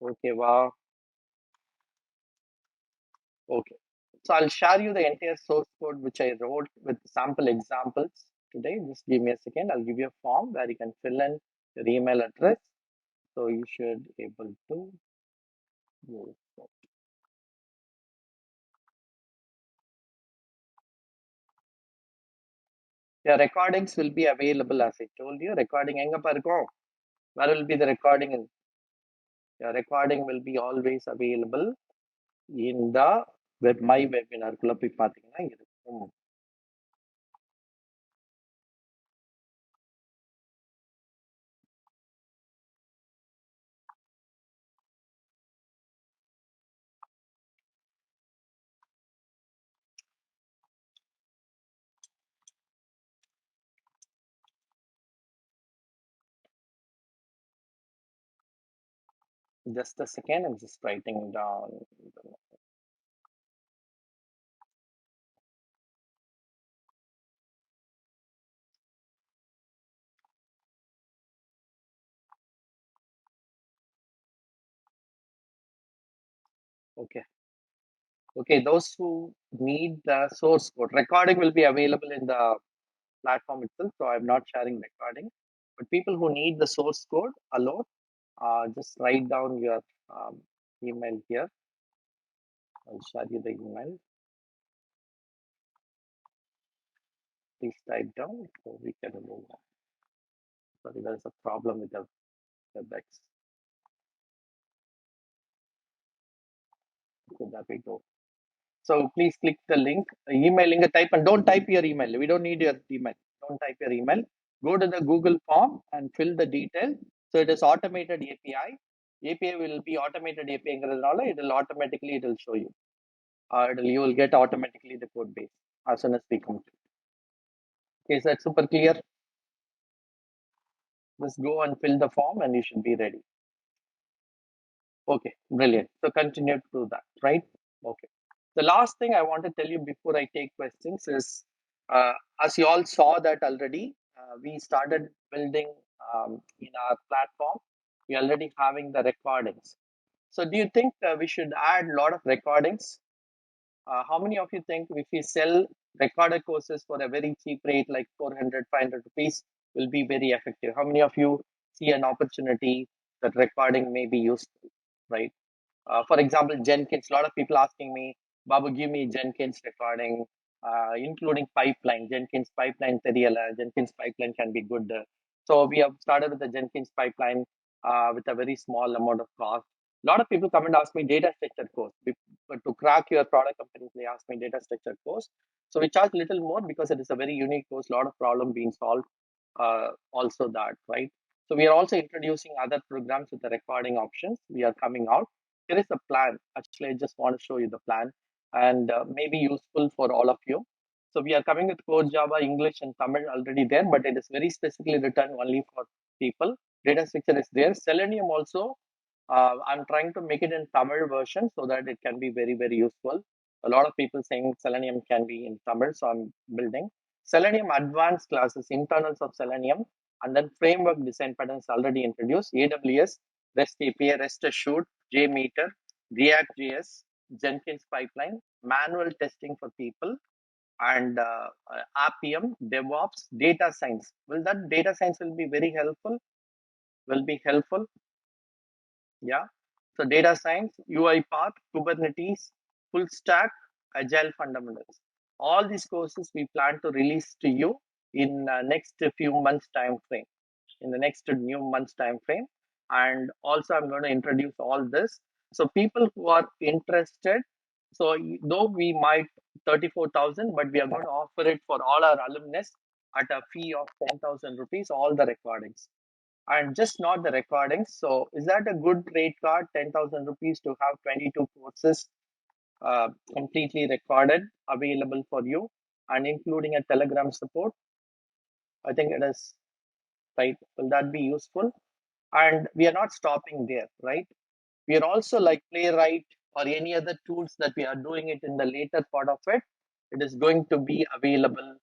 ஓகேவா okay so I'll share you the entire source code which I wrote with sample examples today. Just give me a second. I'll give you a form where you can fill in your email address so you should able to use it. Your recordings will be available as I told you. Recording எங்கப்பா இருக்கும்? Where will be the recording? Your recording will be always available in the my webinar குள்ள போய் பார்த்தீங்கன்னா இருக்கும். Just a second, I'm just writing down. Okay. Okay, those who need the source code, recording will be available in the platform itself, so I'm not sharing recording. But people who need the source code alone, just write down your email here. I'll share you the email. Please type down so we can move on. Sorry, there's a problem with the WebEx. Okay, there we go. So please click the link, email link, type, and don't type your email. We don't need your email. Don't type your email. Go to the Google form and fill the detail. So it is automated API. API will be automated API. It will automatically, it will show you. You will get automatically the code base as soon as we complete. Okay, is that super clear? Just go and fill the form and you should be ready. Okay, brilliant. So continue to do that, right? Okay. The last thing I want to tell you before I take questions is, as you all saw that already, we started building in our platform. We're already having the recordings. So do you think we should add a lot of recordings? How many of you think if we sell recorded courses for a very cheap rate, like 400, 500 rupees, will be very effective? How many of you see an opportunity that recording may be useful, right? For example, Jenkins, a lot of people asking me, Babu, give me Jenkins recording, including pipeline. Jenkins pipeline, Jenkins pipeline can be good. So we have started with the Jenkins pipeline with a very small amount of cost. A lot of people come and ask me data structure course. But to crack your product companies, they ask me data structure course. So we charge a little more because it is a very unique course, a lot of problem being solved. Also that, right? So we are also introducing other programs with the recording options. We are coming out. Here is the plan. Actually, I just want to show you the plan and maybe useful for all of you. So we are coming with core Java, English, and Tamil already there, but it is very specifically written only for people. Data structure is there. Selenium also, I'm trying to make it in Tamil version so that it can be very, very useful. A lot of people saying Selenium can be in Tamil, so I'm building. Selenium advanced classes, internals of Selenium, and then framework design patterns already introduced. AWS, REST API, REST Assured, JMeter, React.js, Jenkins pipeline, manual testing for people, and Appium, DevOps, data science. Will that data science will be very helpful? Will be helpful. Yeah. So data science, UiPath, Kubernetes, full stack, agile fundamentals. All these courses we plan to release to you in next few months time frame. In the next new months time frame, and also I'm going to introduce all this. So people who are interested, so though we might 34,000, but we are going to offer it for all our alumnus at a fee of 10,000 rupees, all the recordings and just not the recordings. So is that a good rate card? 10,000 rupees to have 22 courses completely recorded, available for you, and including a Telegram support. I think it is right. Will that be useful? And we are not stopping there, right? We are also like Playwright or any other tools that we are doing it in the later part of it. It is going to be available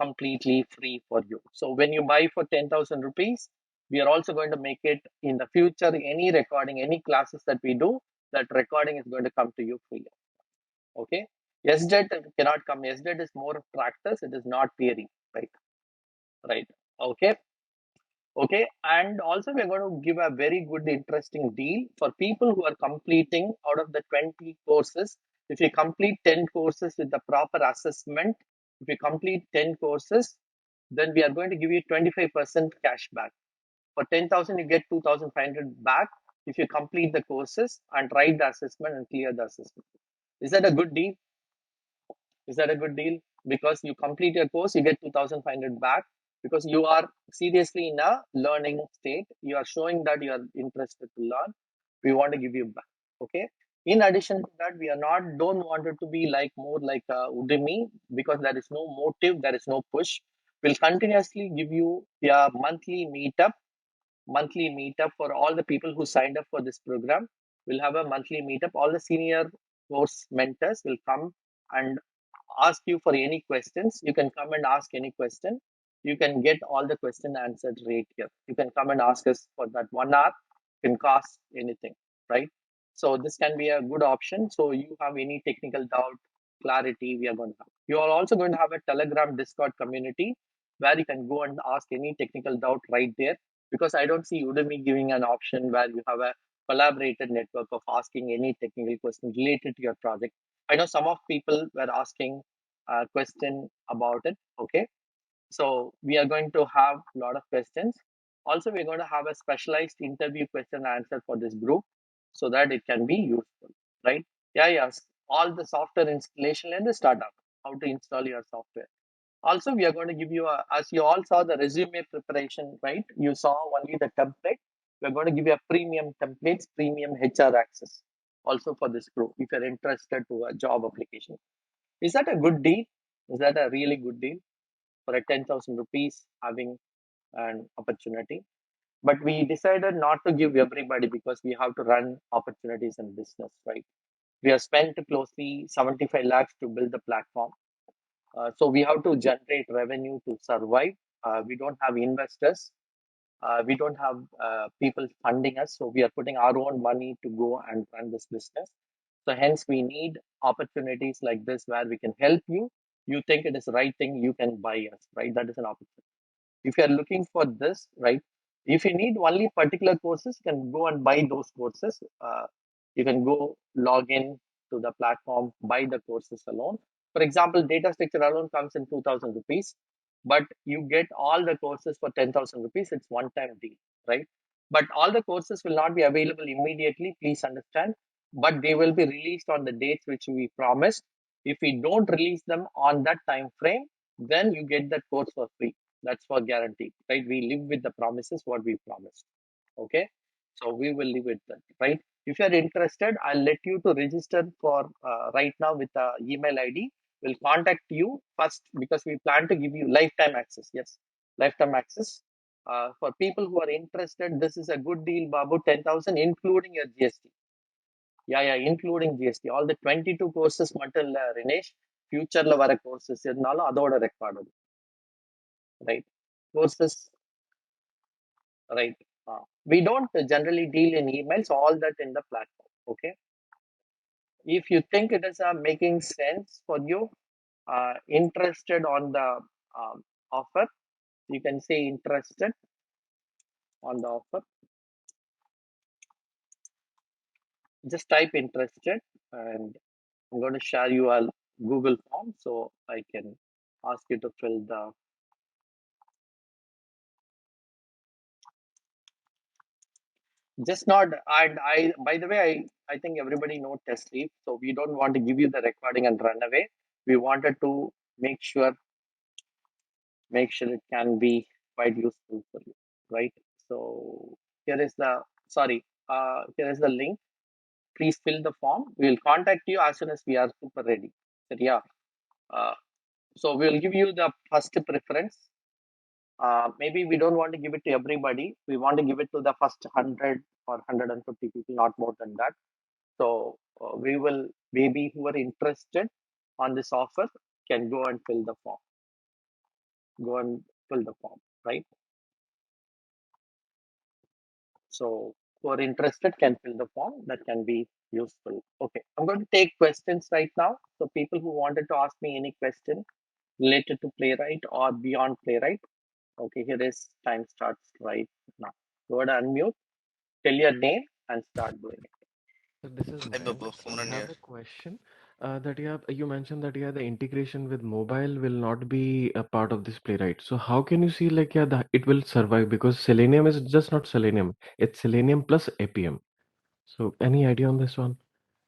completely free for you. So when you buy for 10,000 rupees, we are also going to make it in the future. Any recording, any classes that we do, that recording is going to come to you free. Okay. SDET cannot come. SDET is more of practice. It is not theory. Right. Right. Okay. Okay, and also we're going to give a very good, interesting deal for people who are completing out of the 20 courses. If you complete 10 courses with the proper assessment, if you complete 10 courses, then we are going to give you 25% cash back. For 10,000, you get 2,500 back if you complete the courses and write the assessment and clear the assessment. Is that a good deal? Is that a good deal? Because you complete your course, you get 2,500 back because you are seriously in a learning state. You are showing that you are interested to learn. We want to give you back. Okay. In addition to that, we are not don't want it to be like more like a Udemy because there is no motive, there is no push. We'll continuously give you a monthly meetup for all the people who signed up for this program. We'll have a monthly meetup. All the senior course mentors will come and ask you for any questions. You can come and ask any question. You can get all the question answered right here. You can come and ask us for that 1 hour. It can cost anything, right? So this can be a good option. So you have any technical doubt, clarity, we are going to have. You are also going to have a Telegram Discord community where you can go and ask any technical doubt right there. Because I don't see Udemy giving an option where you have a collaborated network of asking any technical question related to your project. I know some of people were asking a question about it. Okay, so we are going to have a lot of questions. Also, we're going to have a specialized interview question and answer for this group so that it can be useful, right? Yeah, yes. All the software installation and the startup, how to install your software. Also, we are going to give you as you all saw the resume preparation, right? You saw only the template. We're going to give you a premium templates, premium HR access also for this group if you're interested to a job application. Is that a good deal? Is that a really good deal for a 10,000 rupees having an opportunity? But we decided not to give everybody because we have to run opportunities and business, right? We have spent closely 75 lakhs to build the platform. So we have to generate revenue to survive. We don't have investors. We don't have people funding us. So we are putting our own money to go and run this business. So hence we need opportunities like this where we can help you. You think it is the right thing, you can buy us, right? That is an opportunity. If you are looking for this, right? If you need only particular courses, you can go and buy those courses. You can go log in to the platform, buy the courses alone. For example, data structure alone comes in 2,000 rupees, but you get all the courses for 10,000 rupees. It's one time deal, right? But all the courses will not be available immediately. Please understand, but they will be released on the dates which we promised. If we don't release them on that time frame, then you get that course for free. That's for guarantee, right? We live with the promises what we promised. Okay, so we will live with that, right? If you are interested, I'll let you to register for right now with the email ID. We'll contact you first because we plan to give you lifetime access. Yes, lifetime access. For people who are interested, this is a good deal, Babu. 10,000 including your GST. Yeah, including GST. All the 22 courses மட்டும் இல்ல Rinesh, futureல வர courses இருந்தாலும் அதோட recorded, right? Courses, right? We don't generally deal in emails, all that in the platform. Okay. If you think it is making sense for you, interested on the offer, you can say interested on the offer. Just type interested and I'm going to share you a Google form so I can ask you to fill the just not. And I by the way, I think everybody know Testleaf, so we don't want to give you the recording and run away. We wanted to make sure it can be quite useful for you, right? So here is the here is the link. please fill the form. We will contact you as soon as we are super ready. Yeah. So we will give you the first preference. Maybe we don't want to give it to everybody. We want to give it to the first 100 or 150 people, not more than that. So we will, maybe who are interested on this offer can go and fill the form. Go and fill the form, right? So who are interested can fill the form. That can be useful. Okay, I'm going to take questions right now. So people who wanted to ask me any question related to Playwright or beyond Playwright. Okay, here is time starts right now. Go ahead and unmute, tell your name and start doing it. So this is Hi, Mayank. Babu. So I Kumran have here. a question that you mentioned that the integration with mobile will not be a part of this playwright. So how can you see like it will survive because Selenium is just not Selenium. It's Selenium plus APM. So any idea on this one?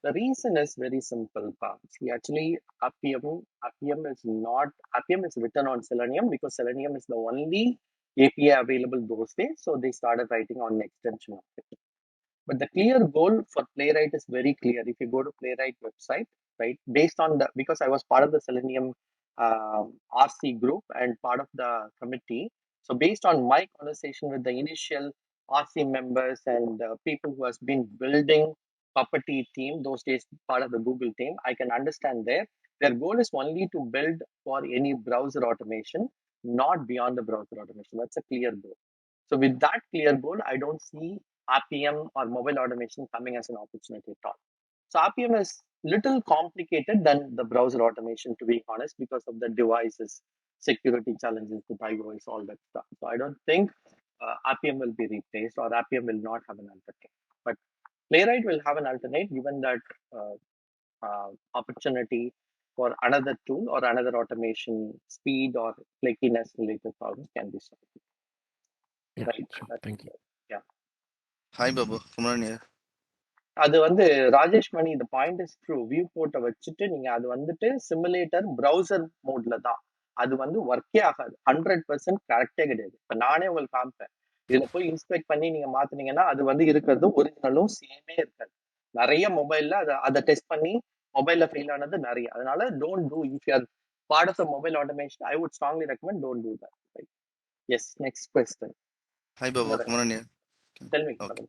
The reason is very simple. See, actually, Appium is not, Appium is written on Selenium because Selenium is the only API available those days. So they started writing on an extension of it. But the clear goal for Playwright is very clear. If you go to Playwright website, right, based on the, because I was part of the Selenium RC group and part of the committee. So based on my conversation with the initial RC members and people who has been building property team, those days part of the Google team, I can understand their goal is only to build for any browser automation, not beyond the browser automation. That's a clear goal. So with that clear goal, I don't see RPM or mobile automation coming as an opportunity at all. So RPM is little complicated than the browser automation, to be honest, because of the devices, security challenges with iOS, all that stuff. So I don't think RPM will be replaced or RPM will not have an alternate. But Playwright will have an alternate given that opportunity for another tool or another automation speed or flakiness related problems can be solved. Yeah, Right. sure. That's Thank you. yeah. Hi, Babu. Kumran here. அது வந்து ராஜேஷ் மணி இந்த point is true view போர்ட்டை வச்சுட்டு நீங்க அது வந்துட்டு simulator browser மோட்ல தான் அது வந்து ஒர்க்கே ஆகாது 100% கரெக்டே கிடையாது. இப்ப நானே உங்களுக்கு காமிப்பேன், இதுல போய் இன்ஸ்பெக்ட் பண்ணி நீங்க மாத்துனீங்கன்னா அது வந்து இருக்கிறது ஒரிஜினலும் சேமே இருக்காது. நிறைய மொபைல்ல அதை டெஸ்ட் பண்ணி மொபைல்ல ஃபெயில் ஆனது நிறைய. அதனால don't do if you are part of the mobile automation I would strongly recommend don't do that. Yes, next question. Hi, Babu. Kumran here. Tell me. Okay.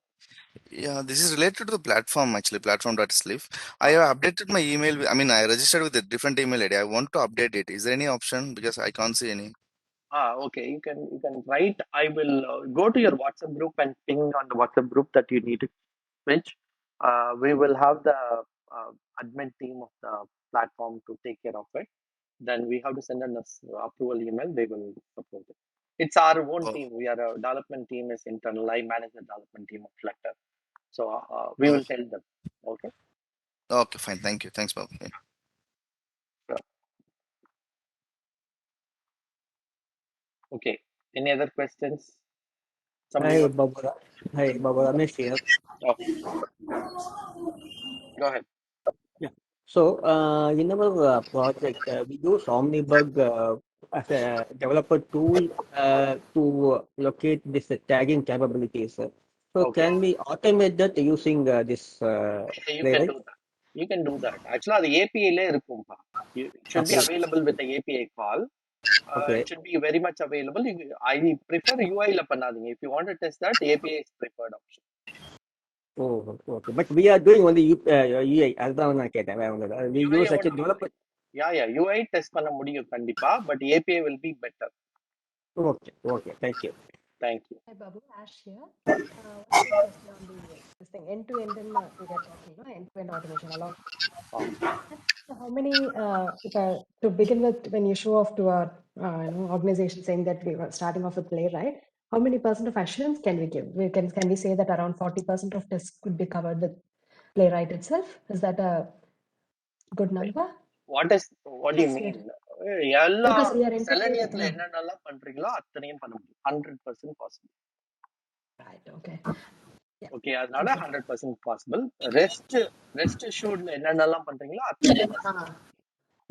Yeah, this is related to the platform actually, platform.sleeve. I have updated my email. I mean, I registered with a different email ID. I want to update it. Is there any option? Because I can't see any. Okay. You can write. I will go to your WhatsApp group and ping on the WhatsApp group that you need to switch. We will have the admin team of the platform to take care of it. Then we have to send an approval email. They will support it. It's our own Oh, team. We are a development team is internal. I manage the development team of Flutter. So we oh, will tell them. Okay. okay, fine. Thank you. Thanks, Babu. Yeah. Sure. Okay. Any other questions? Somebody Hi, want? Babu. Hi, Babu. Ramesh here. Oh, go ahead. Yeah. So, in our project, we use Omnibug as a developer tool to locate this tagging capabilities. So, Okay. can we automate that using this Yeah, you can playwright? do that. You can do that. Actually, the API லே இருக்கும்பா. It should be Okay. available with the API call. Okay. It should be very much available. I prefer UI ல பண்ணாதீங்க. If you want to test that, API is preferred option. Oh, okay. But we are doing only UI. அதுதான் நான் கேட்டேன். வேற ஒண்ணும் இல்ல. We UI use such ஓட a developer. yeah, UI test பண்ண முடியும் கண்டிப்பா, but API will be better. Okay. Okay. Thank you. Thank you. Hi, Babu. Ash here. One quick question on this thing. End-to-end, and we were talking, no? End-to-end automation along. So how many, to begin with, when you show off to a organization saying that we were starting off with Playwright, how many % of assurance can we give? Can we say that around 40% of tests could be covered with Playwright itself? Is that a good number? What do you Because mean? எல்லா because we are integrating. செலனியத்துல என்னென்னலாம் பண்றீங்களோ அத்தனையும் பண்ண முடியும். 100% possible. Right. Okay. Yeah. Okay, அதனால Thank you. 100% possible. Rest assuredல என்னென்னலாம் பண்றீங்களோ அத்தனையும் possible.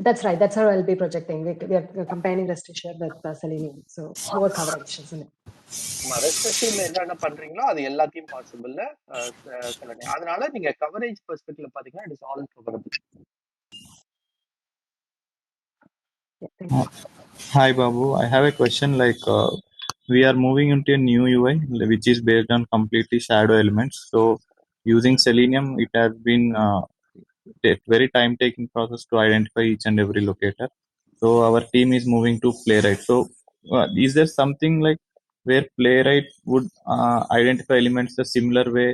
That's right. That's how I'll be projecting. We are combining rest assured with Selenium. So more coverage, isn't it? Rest SUL என்னென்ன பண்றீங்களோ அது எல்லாத்தையும் possible சொல்லணும். அதனால நீங்க கவரேஜ் பெர்ஸ்பெக்டிவ்ல பாத்தீங்கன்னா it is all coverable. Hi Babu, I have a question like we are moving into a new UI which is based on completely shadow elements. So using Selenium, it has been very time taking process to identify each and every locator. So our team is moving to Playwright. So is there something like where Playwright would identify elements the similar way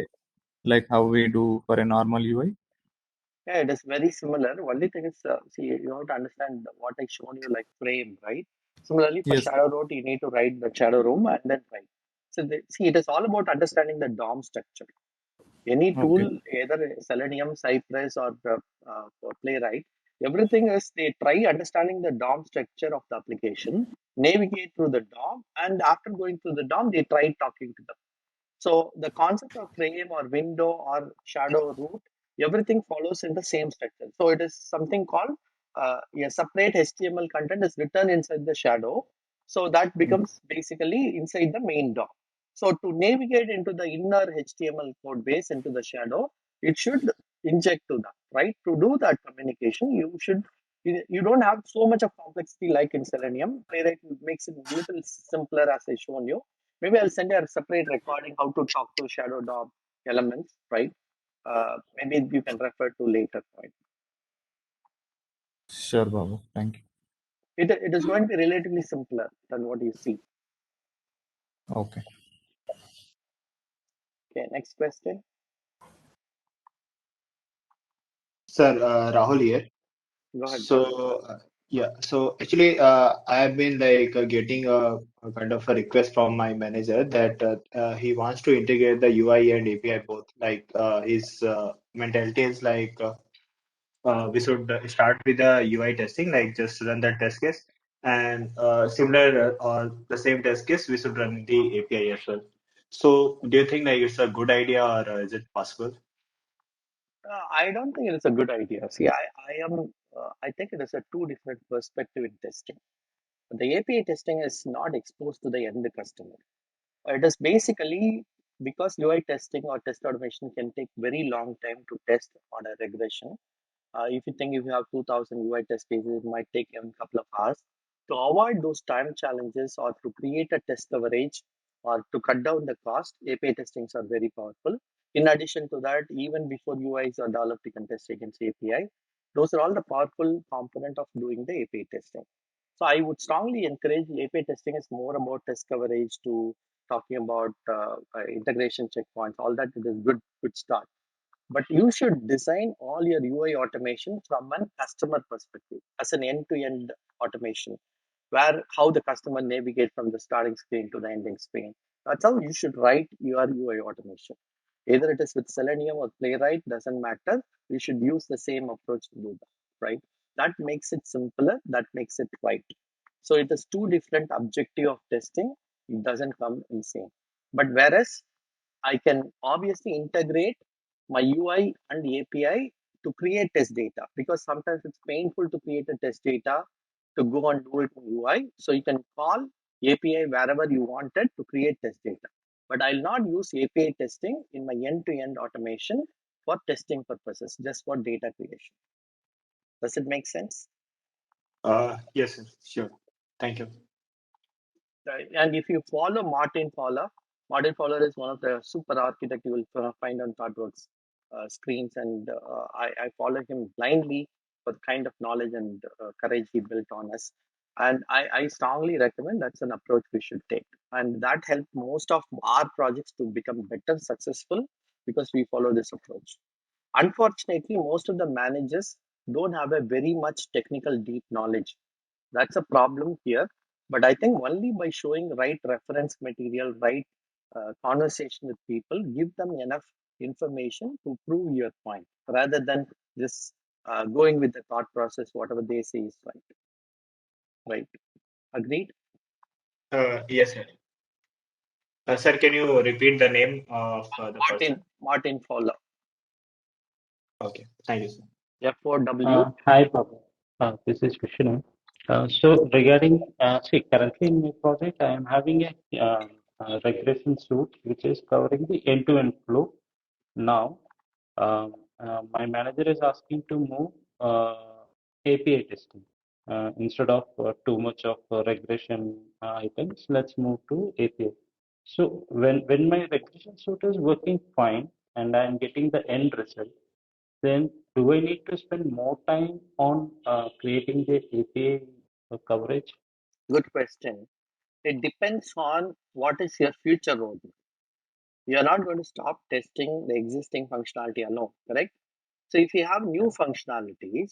like how we do for a normal UI? Yeah, it is very similar. Only thing is, see, you have to understand what I shown you like frame, right? Similarly, for Yes. shadow road, you need to write the shadow room and then write. So, see, it is all about understanding the DOM structure. Any tool, Okay. either Selenium, Cypress, or Playwright, everything is they try understanding the DOM structure of the application, navigate through the DOM, and after going through the DOM, they try talking to them. So the concept of frame or window or shadow root, everything follows in the same structure. So it is something called a separate HTML content is written inside the shadow. So that becomes basically inside the main DOM. So to navigate into the inner HTML code base into the shadow, it should inject to that, right? To do that communication, you don't have so much of complexity like in Selenium. Playwright makes it a little simpler as I shown you. Maybe I'll send you a separate recording how to talk to shadow DOM elements, right? Maybe you can refer to later point. Sure, Babu. Thank you. It is going to be relatively simpler than what you see. Okay. Okay, next question. Sir, Rahul here. Go ahead, So, Rahul. yeah, so actually, I have been like getting a kind of a request from my manager that he wants to integrate the UI and API both. Like his mentality is like we should start with the UI testing, like just run the test case, and similar or the same test case, we should run the API as well. So, do you think like it's a good idea or is it possible? I don't think it is a good idea. See, I think it is a two different perspective in testing. The API testing is not exposed to the end customer. It is basically because UI testing or test automation can take very long time to test on a regression. If you think if you have 2000 UI test cases, it might take a couple of hours. To avoid those time challenges or to create a test coverage or to cut down the cost, API testings are very powerful. In addition to that, even before UIs are developed, you can test against API. Those are all the powerful component of doing the API testing. So I would strongly encourage API testing is more about test coverage to talking about integration checkpoints. All that it is good start. But you should design all your UI automation from a customer perspective as an end-to-end automation, where how the customer navigate from the starting screen to the ending screen. That's how you should write your UI automation. Either it is with Selenium or Playwright, doesn't matter. You should use the same approach to do that, right? That makes it simpler, that makes it right. So it is two different objective of testing. It doesn't come in same. But whereas I can obviously integrate my UI and API to create test data because sometimes it's painful to create a test data to go and do it in UI. So you can call API wherever you wanted to create test data. But I'll not use API testing in my end-to-end automation for testing purposes, just for data creation. Does it make sense? Yes, sir. Sure. Thank you. And if you follow Martin Fowler is one of the super architect you will find on ThoughtWorks screens, and I follow him blindly for the kind of knowledge and courage he built on us. And I strongly recommend that's an approach we should take, and that helped most of our projects to become better, successful because we follow this approach. Unfortunately, most of the managers don't have a very much technical deep knowledge. That's a problem here. But I think only by showing right reference material, right conversation with people, give them enough information to prove your point rather than just going with the thought process, whatever they say is right. Right. Agreed? Yes, sir. Sir, can you repeat the name of the person? Martin Fowler. Okay, thank you, sir. F4W. Hi, Babu. This is Vishnu. So regarding, see, currently in my project, I am having a regression suite, which is covering the end-to-end flow. Now, my manager is asking to move API testing. Instead of too much of regression items, let's move to API. So when my regression suite is working fine and I'm getting the end result, then do I need to spend more time on creating the API coverage? Good question. It depends on what is your future roadmap. You are not going to stop testing the existing functionality alone, correct? So if you have new functionalities,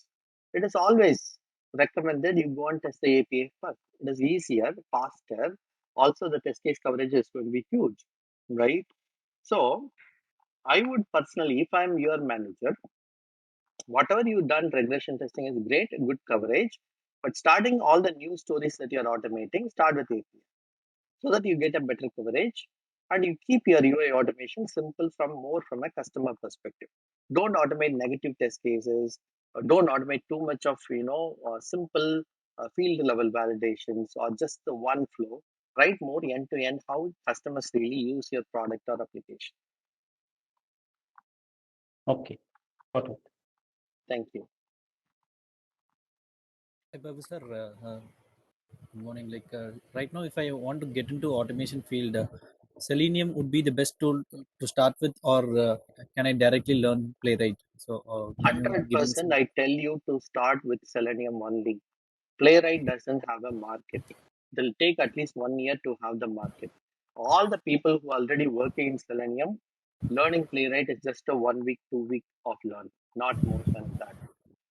it is always recommended you go and test the API first. It is easier, faster. Also, the test case coverage is going to be huge, right? So I would personally, if I'm your manager, whatever you've done, regression testing is great, good coverage. But starting all the new stories that you're automating, start with API so that you get a better coverage and you keep your UI automation simple from more from a customer perspective. Don't automate negative test cases. Don't automate too much of simple field level validations or just the one flow. Write more end to end how customers really use your product or application. Okay, got it. Thank you. Hi, Babu sir. Good morning. Right now, if I want to get into automation field, Selenium would be the best tool to start with, or can I directly learn Playwright? So, can you give me 100% some? I tell you to start with Selenium only. Playwright doesn't have a market. It'll take at least 1 year to have the market. All the people who are already working in Selenium, learning Playwright is just a 1 week, 2 week of learn, not more than that.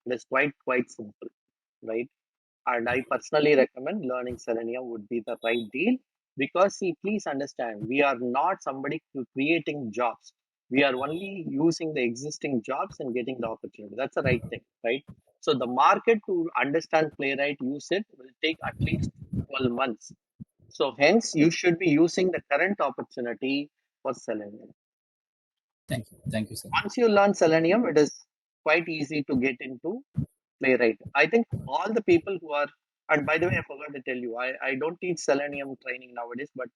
It is quite simple, right? And I personally recommend learning Selenium would be the right deal because, see, please understand, we are not somebody creating jobs. We are only using the existing jobs and getting the opportunity. That's the right thing, right? So the market to understand Playwright, use it will take at least 12 months. So hence, you should be using the current opportunity for Selenium. Thank you, sir. Once you learn Selenium, it is quite easy to get into Playwright. I think all the people who are, and by the way, I forgot to tell you, I don't teach Selenium training nowadays, but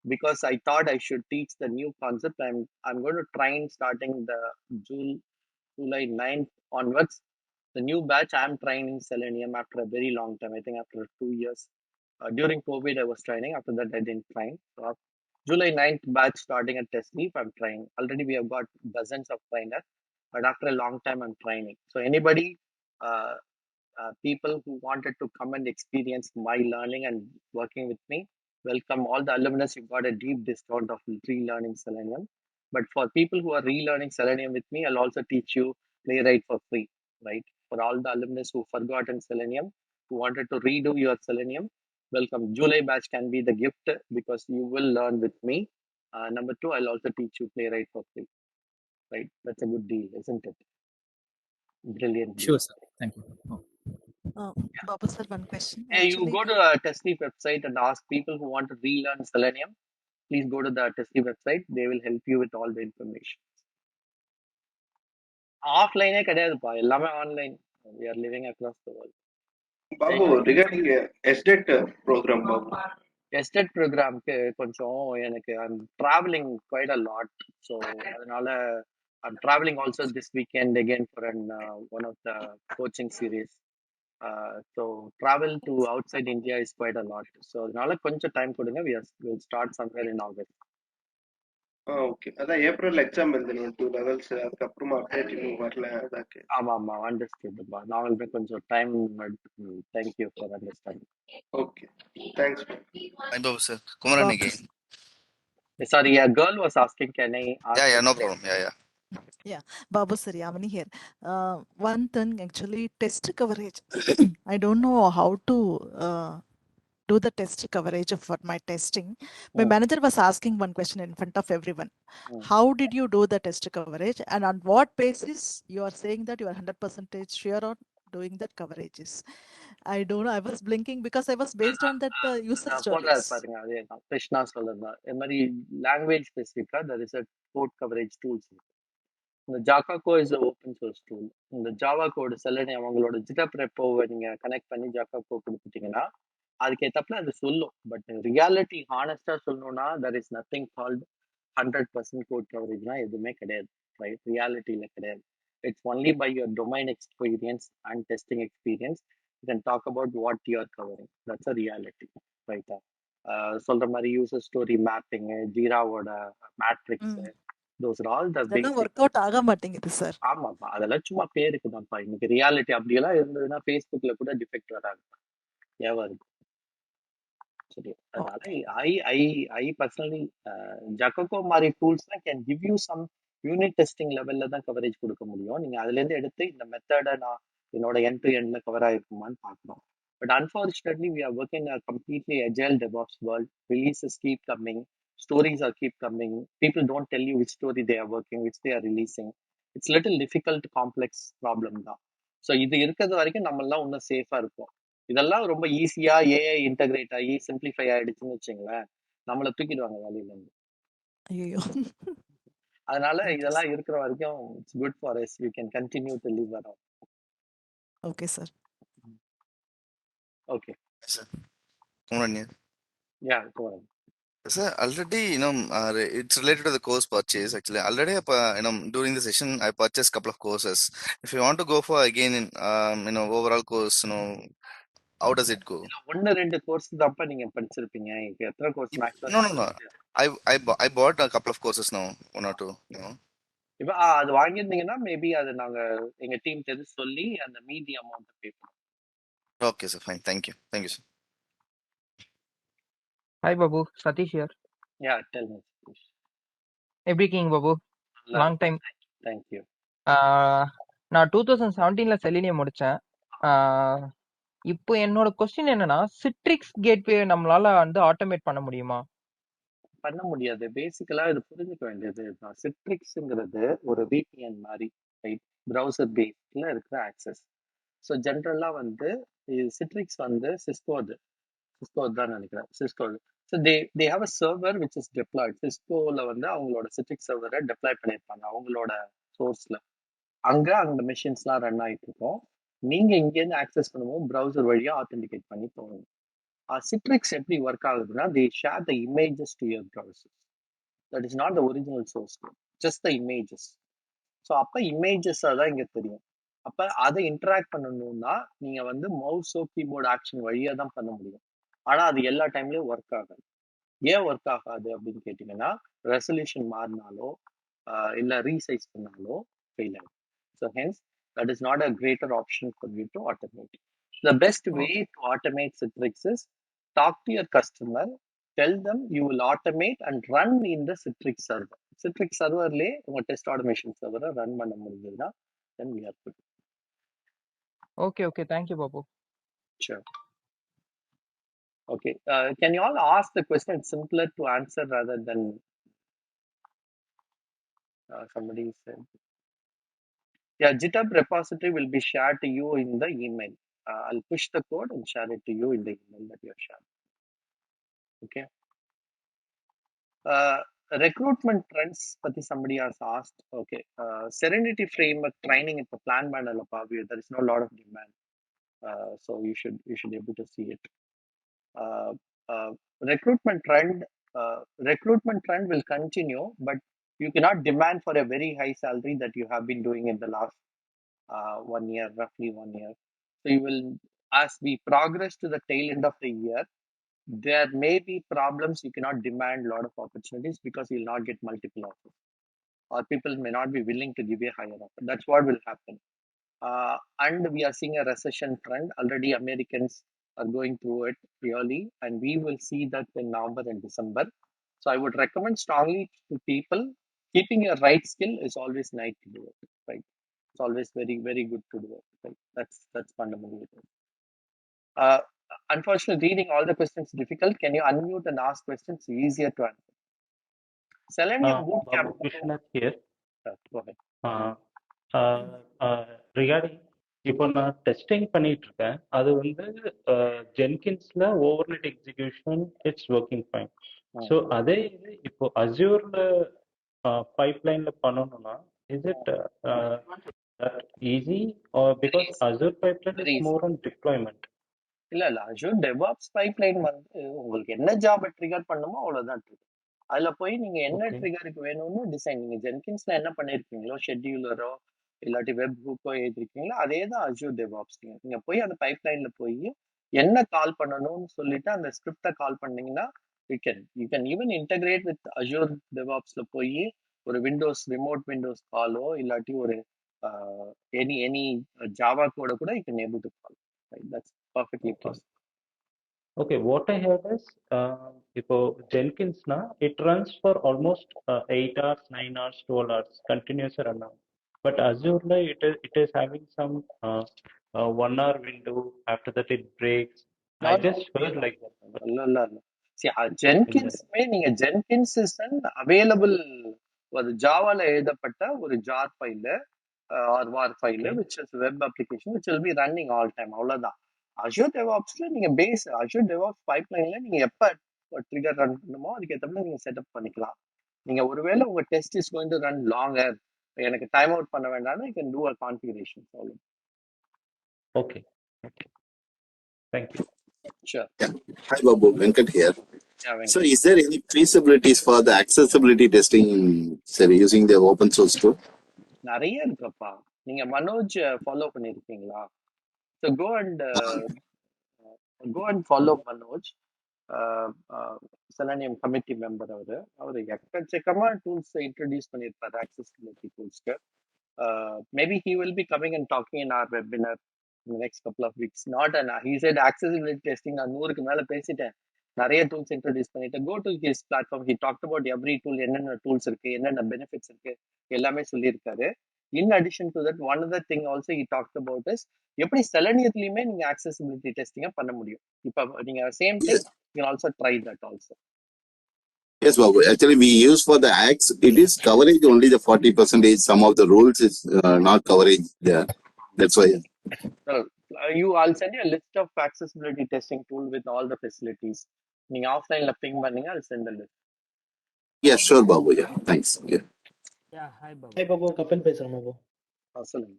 because I thought I should teach the new concept, I'm going to train starting the July 9th onwards. The new batch I'm training Selenium after a very long time. I think after 2 years. During COVID, I was training. After that, I didn't train. So July 9th batch starting at Testleaf, I'm trying. Already we have got dozens of trainers, but after a long time, I'm training. So anybody uh, people who wanted to come and experience my learning and working with me. Welcome all the alumnus. You got a deep discount of relearning Selenium. But for people who are relearning Selenium with me, I'll also teach you Playwright for free, right? For all the alumnus who forgotten Selenium, who wanted to redo your Selenium, welcome. July batch can be the gift because you will learn with me. Number two, I'll also teach you Playwright for free, right? That's a good deal, isn't it? Brilliant deal. Sure, sir. Thank you. Babu sir, one question. Hey, you Actually, go to a Testleaf website and ask people who want to relearn Selenium. Please go to the Testleaf website. They will help you with all the information. Offline கிடையாதுப்பா எல்லாமே online. We are living across the world. Babu, regarding SDET program, Babu. SDET ப்ரோக்ராம்க்கு கொஞ்சம் எனக்கு I'm traveling quite a lot. So அதனால I'm traveling also this weekend again for one of the coaching series. So travel to outside India is quite a lot. So அதனால கொஞ்சம் time கொடுங்க. We'll start somewhere in August. Okay அதான் April exam எழுதணும் 2 levels அதுக்கப்புறமா update இன்னும் வரல அதாக்கு ஆமா அண்டர்ஸ்டுட்பா நாங்களுமே கொஞ்சம் time thank you for understanding okay thanks Hi, Babu sir. Kumaran Babu, again. sorry, a girl was asking, can I ask Yeah, a no question? problem. Yeah. yeah, Babu sir, Yamini here. One thing actually, test coverage. I don't know how to do the test coverage for my testing. My manager was asking one question in front of everyone. How did you do the test coverage, and on what basis you are saying that you are 100% sure on doing that coverages? I don't know. I was blinking because I was based on that user போடுறாரு stories. பாருங்க அதே தான் கிருஷ்ணா சொல்லுறா இது மாதிரி language ஸ்பெசிஃபிக்கா there is a code coverage tools. இந்த ஜாகாகோ is open source tool. இந்த Java கோடு செல்லனை அவங்களோட ஜிட்டப் ரெப்போவை நீங்க கனெக்ட் பண்ணி ஜாகாகோ கொடுத்துட்டீங்கன்னா அதுக்கு ஏத்தாப்புல அது சொல்லும். பட் ரியாலிட்டி ஹானஸ்டா சொல்லணும்னா there is nothing called 100% code கவரேஜ்லாம் எதுவுமே கிடையாது, ரைட்? ரியாலிட்டியில கிடையாது. It's only by your domain experience and testing experience you can talk about what you are covering. That's a reality, ரைட்டா? சொல்ற மாதிரி யூசர் ஸ்டோரி மேப்பிங், ஜீராவோட matrix, hmm. those are all the இதெல்லாம் basic. ஒர்க் அவுட் ஆக மாட்டேங்குது sir. ஆமாப்பா, அதெல்லாம் சும்மா பேருக்கு தான்ப்பா. இன்னைக்கு ரியாலிட்டி அப்படியெல்லாம் இருந்ததுன்னா ஃபேஸ்புக்ல கூட டிஃபெக்ட் வராது, ஏன் வருது? சரி, அதனால ஓகே. ஐ ஐ ஐ பர்சனலி ஜக்கோகோ மாதிரி டூல்ஸ்லாம் can give you some unit testing லெவல்ல தான் கவரேஜ் கொடுக்க முடியும். நீங்க அதுல இருந்து எடுத்து இந்த மெத்தடை நான் என்னோட எண்ட் டு எண்ட்ல கவர் ஆயிருக்குமான்னு பார்க்கணும். But unfortunately we are working a completely agile DevOps world. Releases keep coming, stories are keep coming. People don't tell you which story they are working, which they are releasing. It's little difficult, complex problem தான். So இது இருக்கிறது வரைக்கும் நம்ம எல்லாம் இன்னும் சேஃபா இருப்போம். இதெல்லாம் ரொம்ப ஈஸியா ஏஐ இன்டகிரேட் ஆகி சிம்பிளிஃபை ஆயிடுச்சுன்னு வச்சுங்களேன், நம்மளை தூக்கிடுவாங்க வேலையில இருந்து. ஐயோ. அதனால ஓகே இதெல்லாம் சார். இருக்கிற வரைக்கும் it's good for us. We can continue to live around. Okay sir. Okay. Sir, Kumran, Yeah, go ahead. sir, already, it's related to the course purchase. Actually, already, during the session, I purchased a couple of courses. If you want to go for again, overall course, how does it go? ஒன்னு ரெண்டு course தான்ப்பா நீங்க படிச்சிருப்பீங்க. இப்போ எத்தனை course No, maximum? no, no. I bought a couple of courses now, one or two. இப்போ அது வாங்கியிருந்தீங்கன்னா maybe அதை நாங்க எங்க டீம் தெரிஞ்சு சொல்லி அந்த மீதி அமௌண்ட் பே பண்ணுவோம். Okay, sir. Fine. Thank you. Thank you, sir. Hi Babu, Satish here. Yeah, tell me. எப்படி இருக்கீங்க Babu? Long time. Thank you. நான் 2017ல செலினியம் முடிச்சேன். இப்போ என்னோட கொஸ்டின் என்னன்னா, சிட்ரிக்ஸ் கேட்வே நம்மளால வந்து ஆட்டோமேட் பண்ண முடியுமா? பண்ண முடியாது. பேசிக்கலா இது புரிஞ்சுக்க வேண்டியது சிட்ரிக்ஸ்ங்கிறது ஒரு VPN மாதிரி, ரைட்? ப்ரௌசர் பேஸ்ல இருக்கிற ஆக்சஸ். ஸோ ஜென்ரலா வந்து சிட்ரிக்ஸ் வந்து சிஸ்கோ தான் நினைக்கிறேன், Cisco. So they have a server which is deployed. சிஸ்கோல வந்து அவங்களோட சிட்ரிக்ஸ் சர்வரை டெப்ளாய் பண்ணியிருப்பாங்க அவங்களோட சோர்ஸ்ல. அங்க அந்த மெஷின்ஸ்லாம் ரன் ஆகிட்டு இருக்கும். நீங்க இங்கேருந்து ஆக்சஸ் பண்ணும்போது ப்ரௌசர் வழியா ஆத்தென்டிகேட் பண்ணி போகணும். சிட்ரிக்ஸ் எப்படி ஒர்க் ஆகுதுன்னா, they share the images to your browser. That is not the original source code, just the images. So அப்போ இமேஜஸாக தான் இங்கே தெரியும். அப்போ அதை இன்டராக்ட் பண்ணணும்னா நீங்க வந்து மவுஸோ கீபோர்டு ஆக்ஷன் வழியா தான் பண்ண முடியும். ஆனா அது எல்லா டைம்லயும் ஒர்க் ஆகாது. ஏன் ஒர்க் ஆகாது அப்படின்னு கேட்டீங்கன்னா, ரெசல்யூஷன் மாறினாலோ இல்ல ரீசைஸ் பண்ணாலோ ஃபெயில் ஆகும். So hence that is not a greater option for you to automate. The best way to automate Citrix is talk to your customer, tell them you will automate and run in the Citrix server. Citrix serverலே உங்க test automation சர்வரை run பண்ண முடிஞ்சதுன்னா then we are good. Okay, thank you Babu. Sure. Okay, can you all ask the question? It's simpler to answer rather than somebody said. Yeah, GitHub repository will be shared to you in the email. I'll push the code and share it to you in the email that you have shared. Okay. Recruitment trends, pati somebody has asked. Okay. Serenity framework training in the plan panel above you. There is no lot of demand, so you should be able to see it. Recruitment trend will continue, but you cannot demand for a very high salary that you have been doing in the last 1 year, roughly 1 year. So you will, as we progress to the tail end of the year, there may be problems. You cannot demand a lot of opportunities because you will not get multiple offers, or people may not be willing to give you a higher offer. That's what will happen. And we are seeing a recession trend. Already Americans are going through it really, and we will see that in November and December. So I would recommend strongly to people, keeping your right skill is always nice to do it, right? It's always very, very good to do it, right? That's fundamentally it. Unfortunately, reading all the questions is difficult. Can you unmute and ask questions? Easier to answer. Selenium bootcamp. Babu Vishnath here. Go ahead. Recording இப்போ நான் testing பண்ணிட்டு இருக்கேன். அது வந்து ஜென்கின்ஸ்ல overnight execution it's working fine. So அதே இது இப்போ அஸ்யூர்ல பைப்லைன்ல பண்ணணும்னா is it easy, or because Azure pipeline is more on deployment? இல்ல அஷூர் டெவாப்ஸ் பைப்லைன் வந்து உங்களுக்கு என்ன ஜாபை ட்ரிகர் பண்ணுமோ அவ்வளவுதான் ட்ரிகர். அதுல போய் நீங்க என்ன Okay. ட்ரிகருக்கு வேணும்னு டிசைன், நீங்க ஜென்கின்ஸ்ல என்ன பண்ணிருக்கீங்களோ ஷெட்யூலரோ இல்லாட்டி வெப் ஹூக்கோ எழுதிருக்கீங்களோ அதே தான் அஷூர் டெவாப்ஸ். நீங்க போய் அந்த பைப்லைன்ல போய் என்ன கால் பண்ணணும்னு சொல்லிட்டு அந்த ஸ்கிரிப்டை கால் பண்ணீங்கன்னா you can even integrate with Azure டெவாப்ஸ்ல போய் ஒரு ரிமோட் விண்டோஸ் காலோ இல்லாட்டி ஒரு எனி ஜாவா கோட கூட you can able to call. That's perfectly Okay. possible. Okay, what I heard is, இப்போ Jenkins-na, it runs for almost 8 hours, 9 hours, 12 hours, continuous run ஆகும். But Azure-la, it is having some 1 hour window, after that it breaks. No, I no, just heard like that. But no. See, in Jenkins the, நீங்க Jenkins is an available ஒரு ஜாவால எழுதப்பட்ட ஒரு jar file or war file okay. which is web application which will be running all time. அவ்வளவுதான். Azure டெவாப்ஸ்ல நீங்க base Azure DevOps பைப்லைன்ல நீங்க எப்ப trigger run பண்ணுமோ அதுக்கு ஏற்ற மாதிரி நீங்க செட்டப் பண்ணிக்கலாம். நீங்க ஒருவேளை உங்க test is going to run longer, எனக்கு டைம் அவுட் பண்ண வேண்டாம்னா you can do a configuration. Okay. Okay. Thank you. Sure. Yeah. Hi, Babu. Venkat here. Yeah, So, Venkat. is there any feasibilities for the accessibility testing, say, using the open source tool? நிறைய இருக்குப்பா. நீங்க Manoj follow பண்ணிருக்கீங்களா? So go and follow Manoj. Selenium committee member அவரு எக்கச்சக்கமா tools introduce பண்ணியிருப்பாரு accessibility டூல்ஸ்க்கு. Maybe he will be coming and talking in our webinar in the next couple of weeks. He said accessibility testing நான் 100க்கு மேல பேசிட்டேன், நிறைய டூல்ஸ் இன்ட்ரடியூஸ் பண்ணிட்டேன். Go to his platform, he talked about every tool, என்னென்ன tools இருக்கு, என்னென்ன benefits இருக்கு, எல்லாமே சொல்லியிருக்காரு. In addition to that one other thing also he talked about is எப்படி செலனியத்துலயுமே நீங்க accessibility டெஸ்டிங்க பண்ண முடியும். இப்போ நீங்க same thing you can also try that also. Yes, Babu. Actually, we use for the Axe, it is coverage only the 40%. Some of the rules is not coverage there. That's why. I'll send you a list of accessibility testing tool with all the facilities. நீங்க ஆஃப்லைன்ல ping பண்ணீங்க, I'll send the list. Yeah, sure, Babu. Yeah, thanks. Yeah. Yeah, hi Babu, கப்பல் பேசுறேன் பாபு. சொல்லுங்க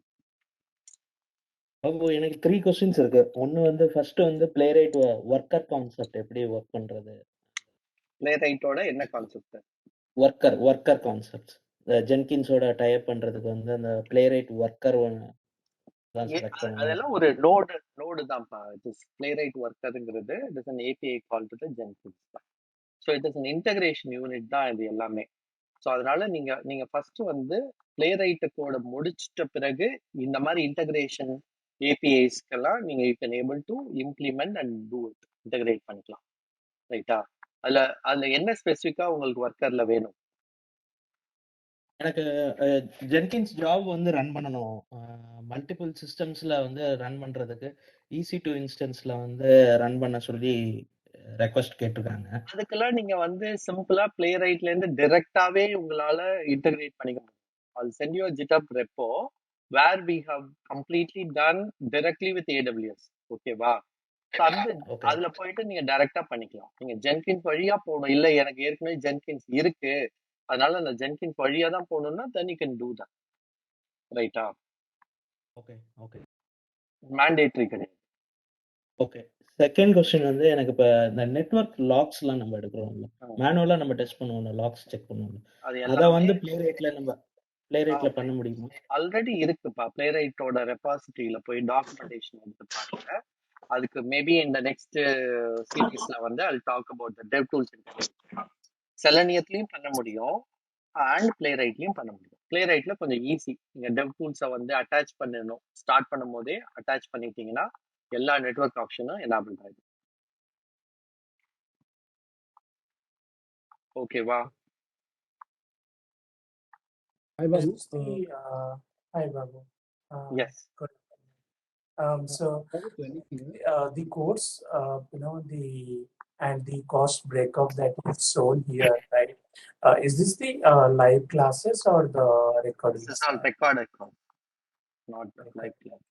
பாபு, எனக்கு 3 questions இருக்கு. ஒன்னு வந்து first வந்து பிளேரைட் ஒர்க்கர் கான்செப்ட் எப்படி ஒர்க் பண்றது? பிளேரைட்டோட என்ன கான்செப்ட்? ஒர்க்கர் கான்செப்ட்ஸ் ஜென்கின்ஸோட டைப் பண்றதுக்கு வந்து அந்த பிளேரைட் ஒர்க்கர் தான் செலக்ட் பண்ணணும். அதெல்லாம் ஒரு நோடு தான்ப்பா. பிளேரைட் ஒர்க்கருங்கிறது it is an API call to the Jenkins தான். So it is an integration unit தான் இது எல்லாமே. ஸோ அதனால நீங்க ஃபர்ஸ்ட் வந்து பிளேரைட் கோட முடிச்சிட்ட பிறகு இந்த மாதிரி இன்டகிரேஷன் ஏபிஐஸ்க்கெல்லாம் நீங்க you can able to implement and do it, integrate பண்ணிக்கலாம். ரைட்டா? அதுல என்ன ஸ்பெசிஃபிக்கா உங்களுக்கு ஒர்க்கர்ல வேணும்? எனக்கு ஜென்கின்ஸ் ஜாப் வந்து ரன் பண்ணணும், மல்டிபிள் சிஸ்டம்ஸ்ல வந்து ரன் பண்றதுக்கு EC2 இன்ஸ்டன்ஸ்ல வந்து ரன் பண்ண சொல்லி ரெக்வஸ்ட் கேட்டிருக்காங்க. அதுக்கெல்லாம் நீங்க வந்து சிம்பிளா பிளேரைட்ல இருந்து டைரக்டாவே உங்களால இன்டகிரேட் பண்ணிக்க முடியும். I'll send you a GitHub repo where we have completely done directly with AWS. ஓகேவா? அதுல போயிட்டு நீங்க டைரக்டா பண்ணிக்கலாம். நீங்க ஜென்கின்ஸ் வழியா போகணும், இல்ல எனக்கு ஏற்கனவே ஜென்கின்ஸ் இருக்கு அதனால அந்த ஜென்கின்ஸ் வழியா தான் போகணும்னா then you can do that. ரைட்டா? ஓகே ஓகே, மேண்டேட்டரி கிடையாது. ஓகே. செகண்ட் கொஸ்டின் வந்து எனக்கு இப்போ இந்த நெட்வொர்க் லாக்ஸ்லாம் நம்ம எடுக்கிறோம்ல, மேனுவலா நம்ம டெஸ்ட் பண்ணுவோம்ல, லாக்ஸ் செக் பண்ணுவோம்ல, அதை வந்து பிளேரைட்ல பண்ண முடியுமா? ஆல்ரெடி இருக்குப்பா. பிளேரைட்டோட ரெபாசிட்டரியில போய் டாக்குமெண்டேஷன் எடுத்து பாருங்க. அதுக்கு மேபி இந்த நெக்ஸ்ட் சீரீஸ்ல வந்து I'll talk about the dev tools integration. செலனியத்துலயும் பண்ண முடியும் அண்ட் பிளேரைட்லயும் பண்ண முடியும். பிளேரைட்ல கொஞ்சம் ஈஸி. நீங்க டெவ் டூல்ஸை வந்து அட்டாச் பண்ணணும், ஸ்டார்ட் பண்ணும் போதே அட்டாச் பண்ணிட்டீங்கன்னா எல்லா நெட்வொர்க் ஆப்ஷனும் எனேபிள் ஆயிடும். ஓகேவா? Hi, Babu. Hi, Babu. Yes. Good. So the course, and the cost breakup that is shown here, right? Is this the live classes or the recording? This is all recorded classes, not the live classes.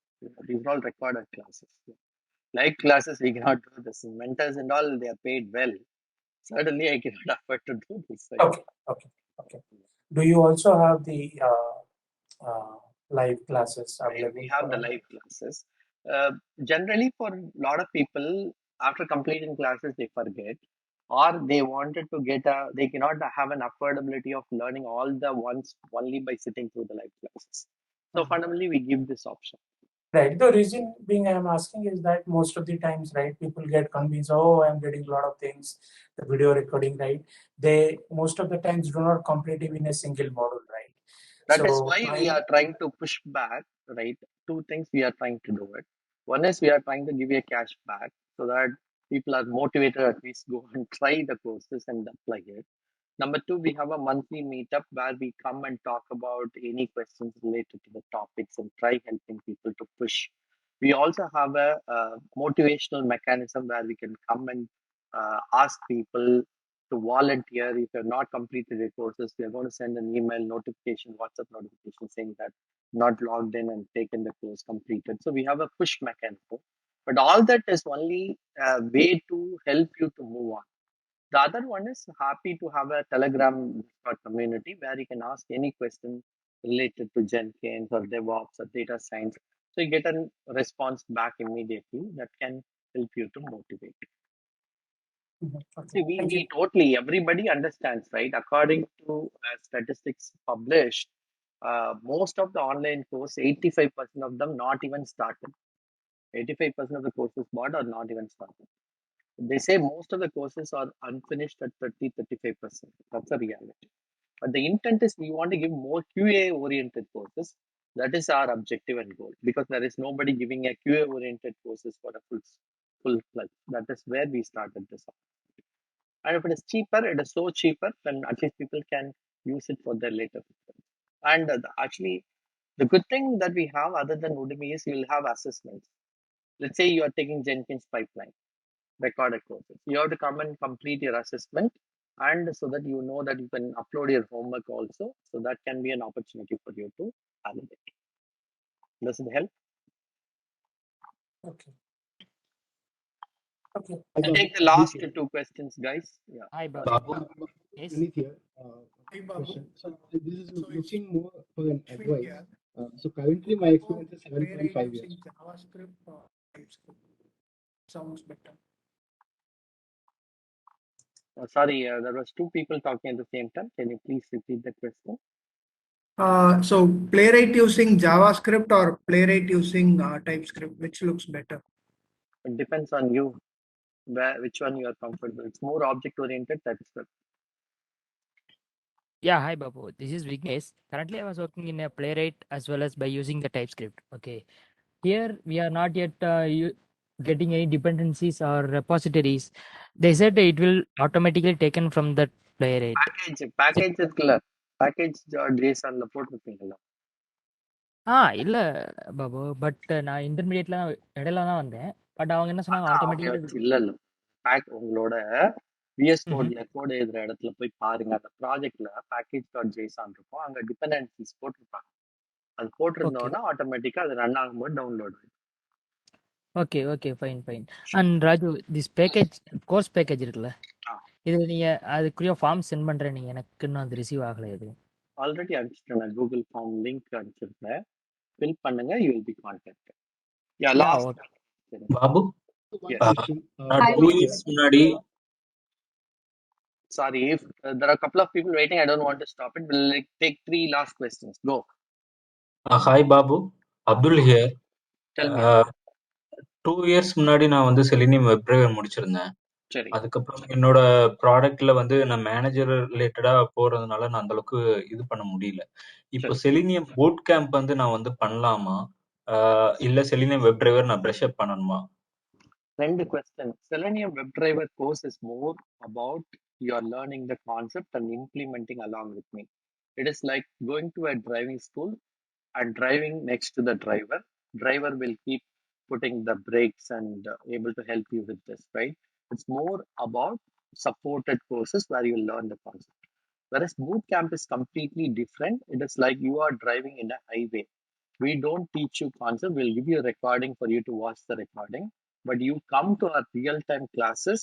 These are all recorded classes. Live classes we cannot do this. Mentors and all, they are paid well. Certainly, I cannot afford to do this. Okay. Do you also have the live classes available? We have the live classes. Generally, for a lot of people, after completing classes, they forget, or they wanted to get a, they cannot have an affordability of learning all the ones only by sitting through the live classes. So fundamentally, we give this option. Right. The reason being I'm asking is that most of the times, right, people get convinced, oh, I'm getting a lot of things, the video recording, right? They most of the times do not complete it in a single module, right? That is So why we are trying to push back, right? Two things we are trying to do it. One is we are trying to give you a cash back so that people are motivated at least go and try the courses and apply it. Number two, we have a monthly meetup where we come and talk about any questions related to the topics and try helping people to push. We also have a motivational mechanism where we can come and ask people to volunteer. If you're not completed your courses, we are going to send an email notification, WhatsApp notification saying that not logged in and taken the course completed. So we have a push mechanism. But all that is only a way to help you to move on. The other one is happy to have a Telegram community where you can ask any question related to Jenkins or DevOps or data science. So you get a response back immediately that can help you to motivate. See, we totally, everybody understands, right? According to statistics published, most of the online course, 85% of them not even started. 85% of the courses bought are not even started. They say most of the courses are unfinished at 30-35%. That's a reality. But the intent is we want to give more QA oriented courses. That is our objective and goal, because there is nobody giving a QA oriented courses for a full plug. That is where we started this up. And if it is cheaper, it is so cheaper, then at least people can use it for their later. And actually, the good thing that we have other than Udemy is you'll have assessments. Let's say you are taking Jenkins pipeline recorded courses. You have to come and complete your assessment, and so that you know that you can upload your homework also. So that can be an opportunity for you to validate. Does it help? okay. Okay. I'll take the last two questions, guys. Yeah. Hi, Babu, Yes. Puneet here. Question. So this is looking more for an advice. So currently my experience is 7.5 years. JavaScript or TypeScript sounds better. Sorry, there was two people talking at the same time. Can you please repeat the question? So Playwright using JavaScript or Playwright using TypeScript, which looks better? It depends on you, which one you are comfortable. It's more object-oriented, TypeScript. Yeah, hi Babu. This is Vignesh. Currently, I was working in a Playwright as well as by using the TypeScript. Okay. Here, we are not yet getting any dependencies or repositories. They said it will automatically taken from the Playwright. Package இருக்குல்ல package JSON ல போட்டுருப்பீங்கல்ல. இல்ல Babu, but நான் இன்டர்மீடியட்ல இடையில தான் வந்தேன். But அவங்க என்ன சொன்னாங்க ஆட்டோமேட்டிக்கலி இல்ல உங்களோட விஎஸ் கோட் எழுதுற இடத்துல போய் பாருங்க. அந்த ப்ராஜெக்ட்ல package.json இருக்கும். அங்க டிபெண்டன்சிஸ் போட்டிருப்பாங்க. அது போட்டிருந்தோம்னா ஆட்டோமேட்டிக்கா அது ரன் ஆகும்போது டவுன்லோட் ஆகும். Okay okay fine fine. And Raju, this package course package இருக்குல்ல, இது நீங்க அதுக்குரிய ஃபார்ம் சென்ட் பண்றேன். நீங்க எனக்கு இன்னும் அது ரிசீவ் ஆகல. இது ஆல்ரெடி அனுப்பிச்சிட்டேன். கூகுள் ஃபார்ம் லிங்க் அனுப்பிச்சிருக்கேன். ஃபில் பண்ணுங்க. You will be contacted. Yeah last Babu, Hi. 2 years முன்னாடி Sorry, if there are a couple of people waiting, I don't want to stop it. We'll take 3 last questions. Go. Hi Babu, Abdul here. Tell me. 2 years முன்னாடி நான் வந்து selenium வெப்டிரைவர் முடிச்சிருந்தேன். சரி. அதுக்கப்புறம் என்னோட ப்ராடக்ட்ல வந்து நான் manager ரிலேட்டடா போறதுனால நான் அந்த அளவுக்கு இது பண்ண முடியல. இப்போ செலினியம் பூட் கேம்ப் வந்து நான் வந்து பண்ணலாமா, இல்ல செலினியம் வெப்டிரைவர் நான் பிரஷ் அப் பண்ணணுமா? Two questions. Selenium WebDriver course is more about you are learning the concept and implementing along with me. It is like going to a driving school and driving next to the driver. Driver will keep putting the brakes and able to help you with this, right? It's more about supported courses where you learn the concept. Whereas bootcamp is completely different. It is like you are driving in a highway. We don't teach you concept. We'll give you a recording for you to watch the recording. But you come to our real-time classes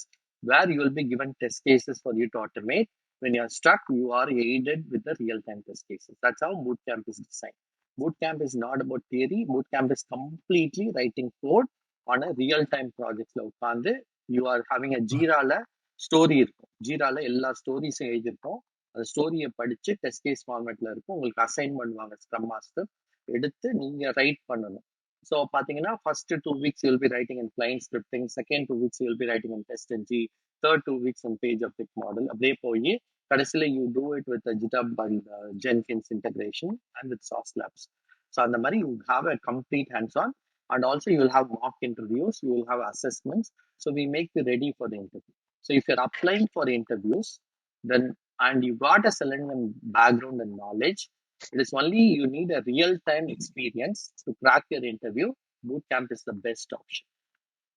where you will be given test cases for you to automate. When you're stuck, you are aided with the real-time test cases. That's how bootcamp is designed. Bootcamp is not about theory. Bootcamp is completely writing code on a real-time project. You are having a Jira story இருக்கும். Jira எல்லா ஸ்டோரிஸும் எழுதியிருக்கோம். அந்த ஸ்டோரியை படிச்சு test case ஃபார்மேட்ல இருக்கும். உங்களுக்கு assign பண்ணுவாங்க scrum master. எடுத்து நீங்க ரைட் பண்ணணும். ஸோ பார்த்தீங்கன்னா first 2 weeks you'll be writing in plain scripting. Second 2 weeks you'll be writing in TestNG. Third 2 weeks in page object model. அப்படியே போய் கடைசியில் you do it with the GitHub and Jenkins integration and with Sauce Labs. So அந்த மாதிரி you have a complete hands-on, and also you will have mock interviews, you will have assessments. So we make you ready for the interview. So if you're applying for interviews, then and you got a Selenium background and knowledge, it is only you need a real-time experience to crack your interview. Bootcamp is the best option.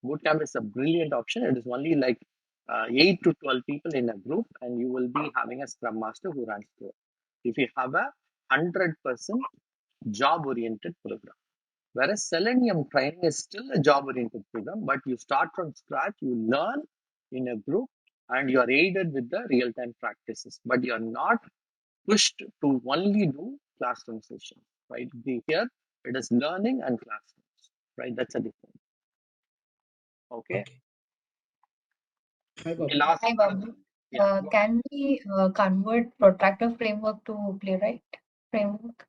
Bootcamp is a brilliant option. It is only like 8 to 12 people in a group, and you will be having a Scrum Master who runs through it. If you have a 100% job-oriented program. Whereas Selenium training is still a job-oriented program, but you start from scratch, you learn in a group, and you are aided with the real-time practices. But you are not pushed to only do classroom sessions, right? Here, it is learning and classrooms, right? That's a difference. Okay. Hi, Babu. Hi, Babu. Can we convert Protractor framework to Playwright framework?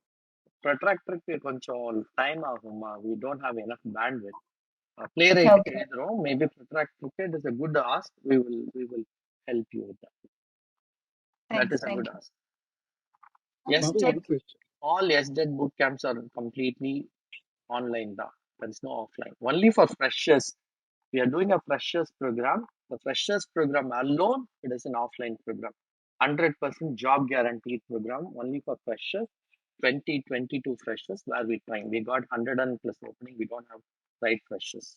Protractor கொஞ்சம் time ஆகுமா? We don't have enough bandwidth. Playwright எழுதுறோம். Maybe Protractor is a good ask. We will help you with that. That is a good ask. Yes, all SDET boot camps are completely online. There is no offline. Only for freshers. We are doing a freshers program. The freshers program alone, it is an offline program. 100% job guaranteed program, only for freshers. 2022 freshers where we train. We got 100 and plus opening. We don't have right freshers.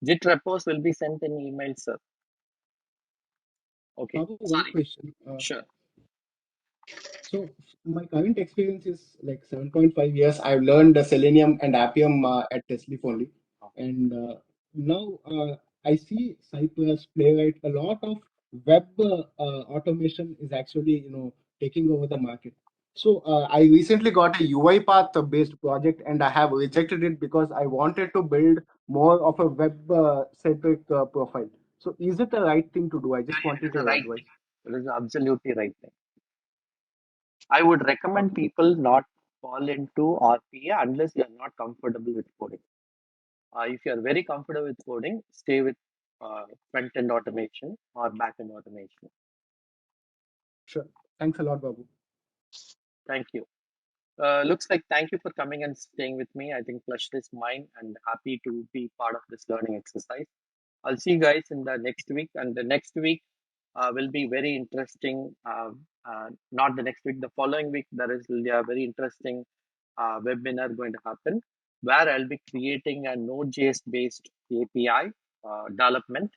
Git repos will be sent in email, sir. Okay. Babu, one question. Sure. So my current experience is like 7.5 years. I've learned Selenium and Appium at Testleaf only. And now I see Cypress, Playwright, a lot of web automation is actually, taking over the market. So I recently got a UiPath based project, and I have rejected it because I wanted to build more of a web centric profile. So is it the right thing to do? I just wanted your advice. It is absolutely right thing. I would recommend people not fall into RPA unless you are not comfortable with coding. If you are very comfortable with coding, stay with front-end automation or back-end automation. Sure. Thanks a lot, Babu. Thank you. Looks like thank you for coming and staying with me. I think pleasure is mine, and happy to be part of this learning exercise. I'll see you guys in the next week, and the next week will be very interesting. Not the next week, the following week, there is a very interesting webinar going to happen where I'll be creating a Node.js based API development,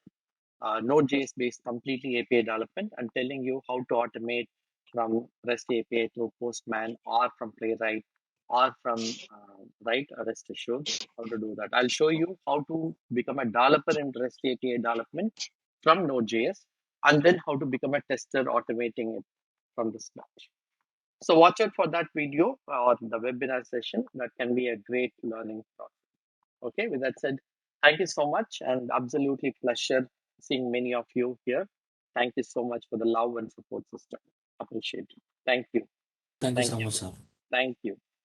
Node.js based completely API development, and telling you how to automate from REST API through Postman or from Playwright or from REST Assured, how to do that. I'll show you how to become a developer in REST API development from Node.js, and then how to become a tester automating it from the scratch. So watch out for that video or the webinar session. That can be a great learning process. Okay, with that said, thank you so much, and absolutely pleasure seeing many of you here. Thank you so much for the love and support system. Appreciate it. Thank you. Thank you so much, sir. Thank you.